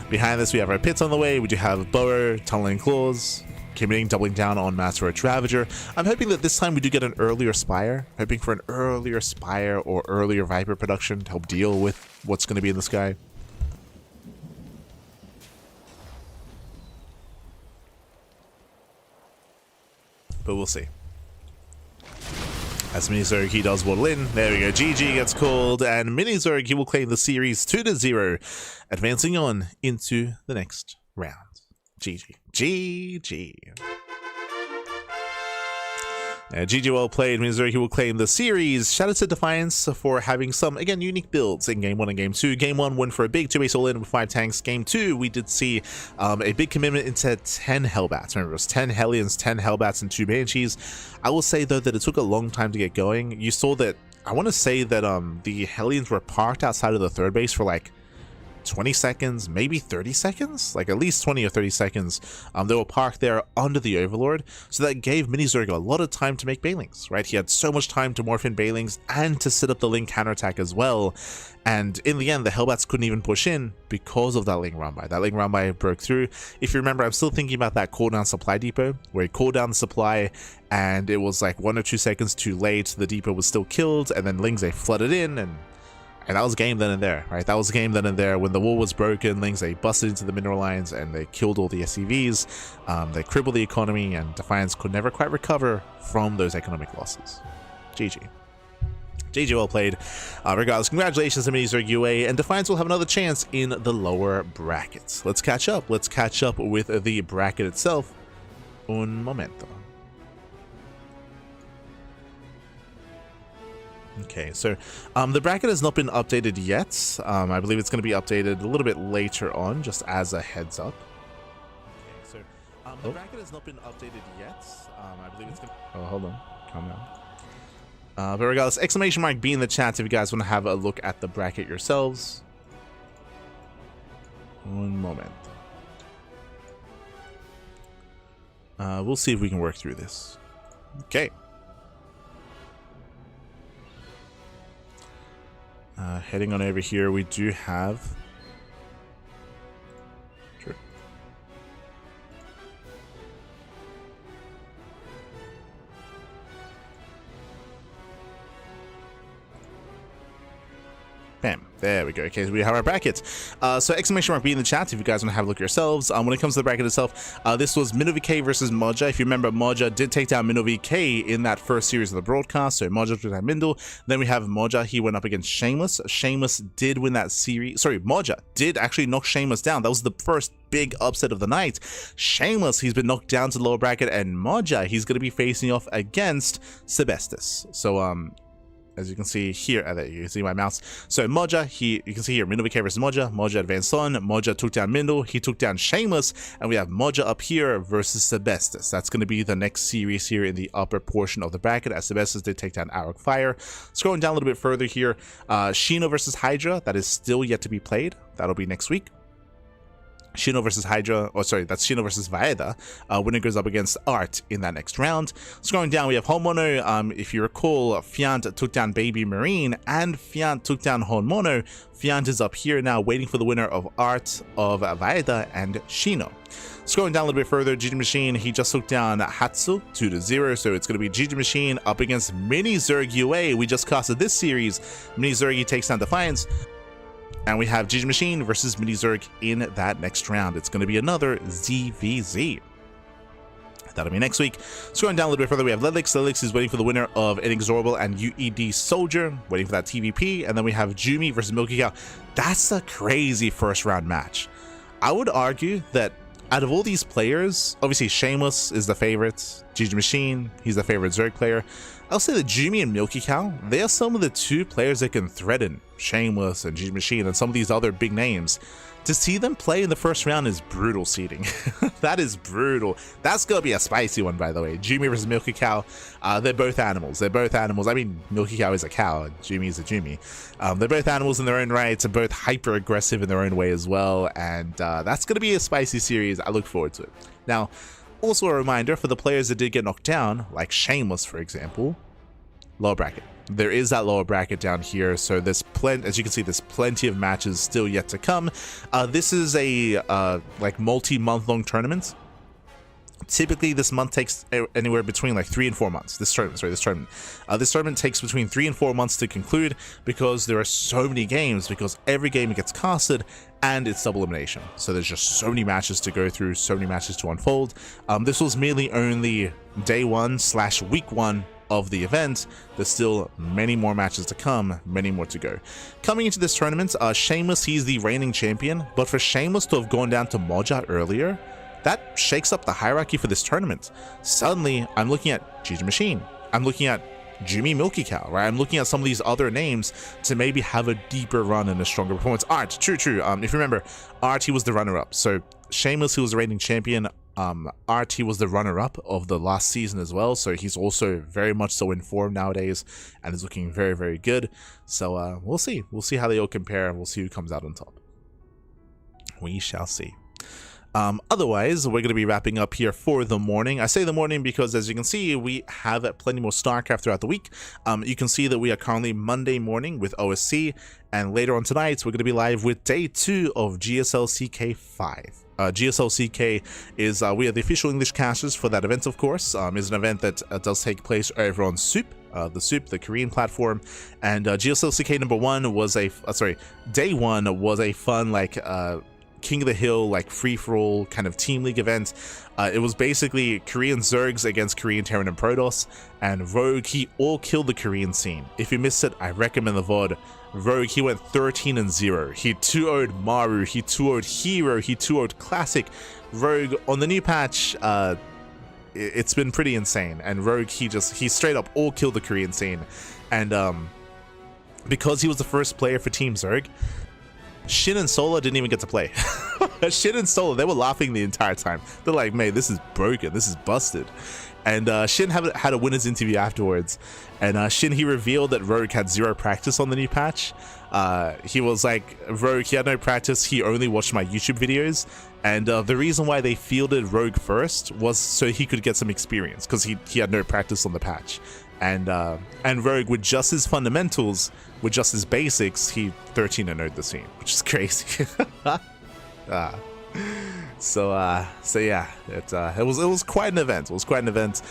Behind this, we have our pits on the way. We do have Bower, Tunneling Claws, committing, doubling down on Master Roach Ravager. I'm hoping that this time we do get an earlier Spire. Hoping for an earlier Spire or earlier Viper production to help deal with what's going to be in the sky. But we'll see. As Mini Zerg, he does waddle in. There we go. GG gets called, and Mini Zerg, he will claim the series 2-0, advancing on into the next round. GG. GG. GG well played. Mini Zerg, he will claim the series. Shout out to Defiance for having some, again, unique builds in Game 1 and Game 2. Game 1 went for a big 2-base all-in with 5 tanks. Game 2, we did see a big commitment into 10 Hellbats. Remember, it was 10 Hellions, 10 Hellbats, and 2 Banshees. I will say, though, that it took a long time to get going. You saw that, I want to say that the Hellions were parked outside of the 3rd base for like 20 seconds, maybe 30 seconds, like at least 20 or 30 seconds. They were parked there under the Overlord, so that gave Mini Zerg a lot of time to make Banelings, right? He had so much time to morph in Banelings and to set up the Ling counterattack as well. And in the end, the Hellbats couldn't even push in because of that Ling run-by. That Ling run-by broke through. If you remember, I'm still thinking about that cooldown supply depot, where he called down the supply, and it was like 1 or 2 seconds too late. The depot was still killed, and then Lings, they flooded in, and that was game then and there, right? That was game then and there. When the wall was broken, Lings, they busted into the mineral lines and they killed all the SCVs. They crippled the economy, and Defiance could never quite recover from those economic losses. GG. GG well played. Regardless, congratulations to Mini Zerg UA, and Defiance will have another chance in the lower brackets. Let's catch up. Let's catch up with the bracket itself. Un momento. Okay, so the bracket has not been updated yet. I believe it's going to be updated a little bit later on, just as a heads up. Okay, so the bracket has not been updated yet. I believe it's going to... Oh, hold on. Calm down. But regardless, exclamation mark B in the chat if you guys want to have a look at the bracket yourselves. One moment. We'll see if we can work through this. Okay. Heading on over here, we do have... Sure. Bam. There we go. Okay, so we have our bracket. So exclamation mark B in the chat if you guys want to have a look yourselves. When it comes to the bracket itself, this was MinoVK versus Moja. If you remember, Moja did take down MinoVK in that first series of the broadcast. So Moja took down Mindle. Then we have Moja. He went up against Shameless. Shameless did win that series. Sorry, Moja did actually knock Shameless down. That was the first big upset of the night. Shameless, he's been knocked down to the lower bracket, and Moja, he's going to be facing off against Sebestis. So as you can see here, you can see my mouse. So Moja, you can see here, MinoVK versus Moja. Moja advanced on. Moja took down Mindle. He took down Shameless. And we have Moja up here versus Sebestis. That's going to be the next series here in the upper portion of the bracket, as Sebestis did take down Arrow Fire. Scrolling down a little bit further here, Shino versus Hydra. That is still yet to be played. That'll be next week. Shino versus Hydra, or sorry, that's Shino versus Vaeda. Winner goes up against Art in that next round. Scrolling down, we have Homono. If you recall, Fiant took down BabyMarine, and Fiant took down Homono. Fiant is up here now, waiting for the winner of Art, of Vaeda, and Shino. Scrolling down a little bit further, GgMachine, he just took down Hatsu 2-0, so it's going to be GgMachine up against Mini Zerg UA. We just casted this series. Mini Zerg, he takes down Defiance. And we have GgMachine versus Mini Zerg in that next round. It's going to be another ZVZ. That'll be next week. Scrolling down a little bit further, we have Lelix. Lelix is waiting for the winner of Inexorable and UED Soldier, waiting for that TVP. And then we have Jumi versus Milky Cow. That's a crazy first round match. I would argue that out of all these players, obviously Shameless is the favorite. GgMachine, he's the favorite Zerg player. I'll say that Jumi and Milky Cow, they are some of the two players that can threaten Shameless and GgMachine and some of these other big names. To see them play in the first round is brutal seeding. That is brutal. That's gonna be a spicy one, by the way. Jumi versus Milky Cow, they're both animals. They're both animals. I mean, Milky Cow is a cow, and Jumi is a Jumi. They're both animals in their own rights, and both hyper aggressive in their own way as well. And that's gonna be a spicy series. I look forward to it. Now, also a reminder for the players that did get knocked down, like Shameless, for example, lower bracket. There is that lower bracket down here, so there's plenty, as you can see, there's plenty of matches still yet to come. This is a like multi-month long tournament. Typically, this month takes anywhere between like 3 and 4 months. This tournament takes between 3 and 4 months to conclude because there are so many games. Because every game gets casted and it's double elimination. So there's just so many matches to go through, so many matches to unfold. This was merely only day 1/week 1 of the event. There's still many more matches to come, many more to go. Coming into this tournament, Shameless, he's the reigning champion, but for Shameless to have gone down to Moja earlier, that shakes up the hierarchy for this tournament. Suddenly, I'm looking at GgMachine, I'm looking at Jumi Milky Cow, right? I'm looking at some of these other names to maybe have a deeper run and a stronger performance. Art, true. If you remember, Art, he was the runner-up. So Shameless, who was the reigning champion, Art, he was the runner-up of the last season as well, so he's also very much so in form nowadays and is looking very, very good. So we'll see how they all compare. We'll see who comes out on top. We shall see. Otherwise, we're going to be wrapping up here for the morning. I say the morning because, as you can see, we have plenty more StarCraft throughout the week. You can see that we are currently Monday morning with OSC, and later on tonight, we're going to be live with day 2 of GSL CK5. GSL CK is, we are the official English casters for that event, of course. Is an event that does take place over on Soup, the Korean platform. And GSL CK number 1 was day 1 was a fun, like, King of the Hill, like free-for-all kind of team league event. It was basically Korean Zergs against Korean Terran and Protoss, and Rogue, he all killed the Korean scene. If you missed it, I recommend the VOD. Rogue, he went 13-0. He 2-0'd Maru, he 2-0'd Hero, he 2-0'd Classic. Rogue, on the new patch, it's been pretty insane, and Rogue, he straight up all killed the Korean scene. And because he was the first player for Team Zerg, Shin and Sola didn't even get to play. Shin and Sola, they were laughing the entire time. They're like, "Mate, this is broken. This is busted." And Shin had a winner's interview afterwards. And Shin, he revealed that Rogue had 0 practice on the new patch. He was like, Rogue, he had no practice. He only watched my YouTube videos. And the reason why they fielded Rogue first was so he could get some experience, because he had no practice on the patch. And Rogue, with just his fundamentals, with just his basics, he 13-0'd the scene, which is crazy. So yeah, it was quite an event. It was quite an event.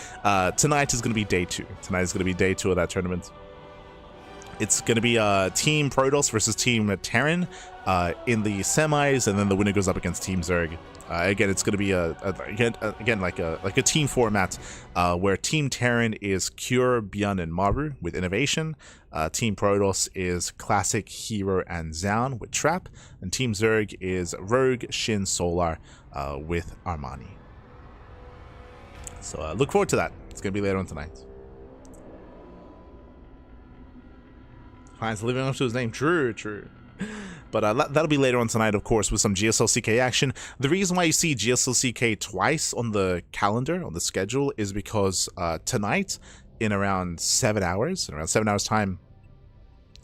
Tonight is going to be day 2. Tonight is going to be day 2 of that tournament. It's going to be Team Protoss versus Team Terran in the semis, and then the winner goes up against Team Zerg. Again, it's going to be again like a team format where Team Terran is Cure, Byun, and Maru with Innovation. Team Protoss is Classic, Hero, and Zaun with Trap, and Team Zerg is Rogue, Shin, Solar with Armani. So look forward to that. It's going to be later on tonight. Fine's living up to his name. True. But that'll be later on tonight, of course, with some GSL-CK action. The reason why you see GSL-CK twice on the calendar, on the schedule, is because tonight, in around 7 hours, time,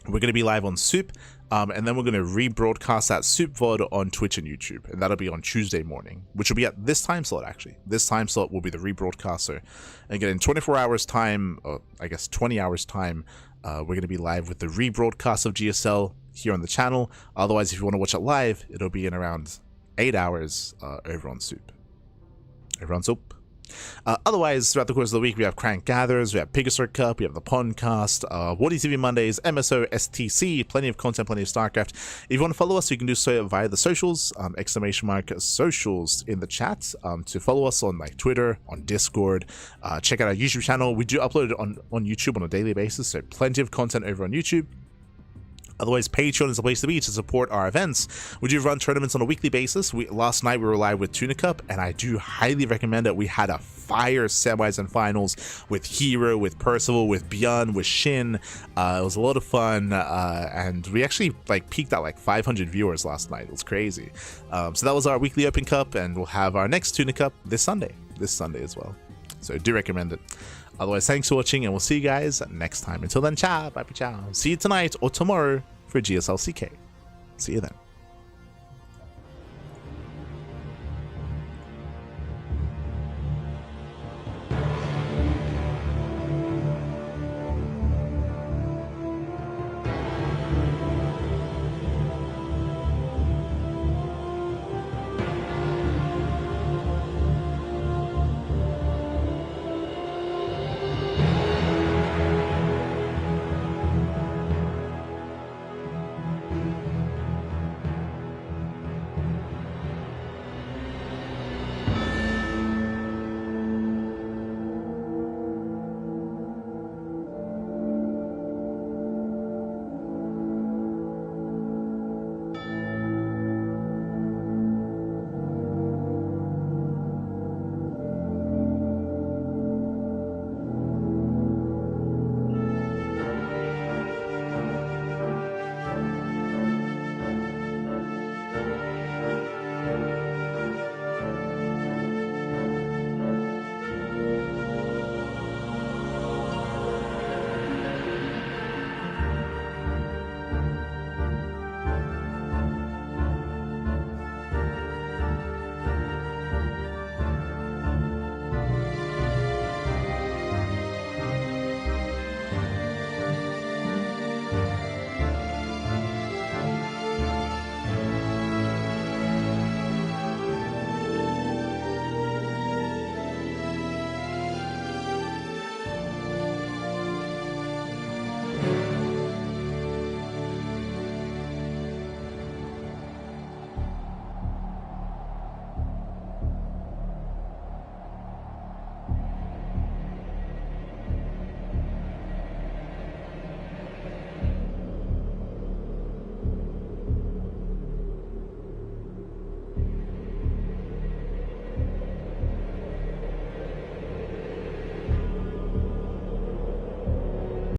we're going to be live on Soup, and then we're going to rebroadcast that Soup VOD on Twitch and YouTube, and that'll be on Tuesday morning, which will be at this time slot, actually. This time slot will be the rebroadcaster. And again, in 24 hours time, or I guess 20 hours time, we're going to be live with the rebroadcast of GSL here on the channel. Otherwise, if you want to watch it live, it'll be in around 8 hours over on Soup. Otherwise, throughout the course of the week, we have Crank Gathers, we have Pegasus Cup, we have the Podcast, Wardy TV Mondays, MSO, STC, plenty of content, plenty of StarCraft. If you want to follow us, you can do so via the socials, !socials in the chat, to follow us on like Twitter, on Discord, check out our YouTube channel. We do upload it on YouTube on a daily basis, so plenty of content over on YouTube. Otherwise, Patreon is the place to be to support our events. We do run tournaments on a weekly basis. Last night we were live with Tuna Cup, and I do highly recommend it. We had a fire semis and finals with Hero, with Percival, with Byun, with Shin. It was a lot of fun, and we actually like peaked at like 500 viewers last night. It was crazy. So that was our weekly Open Cup, and we'll have our next Tuna Cup this Sunday as well. So I do recommend it. Otherwise, thanks for watching, and we'll see you guys next time. Until then, ciao, bye, ciao. See you tonight or tomorrow for GSL-CK. See you then.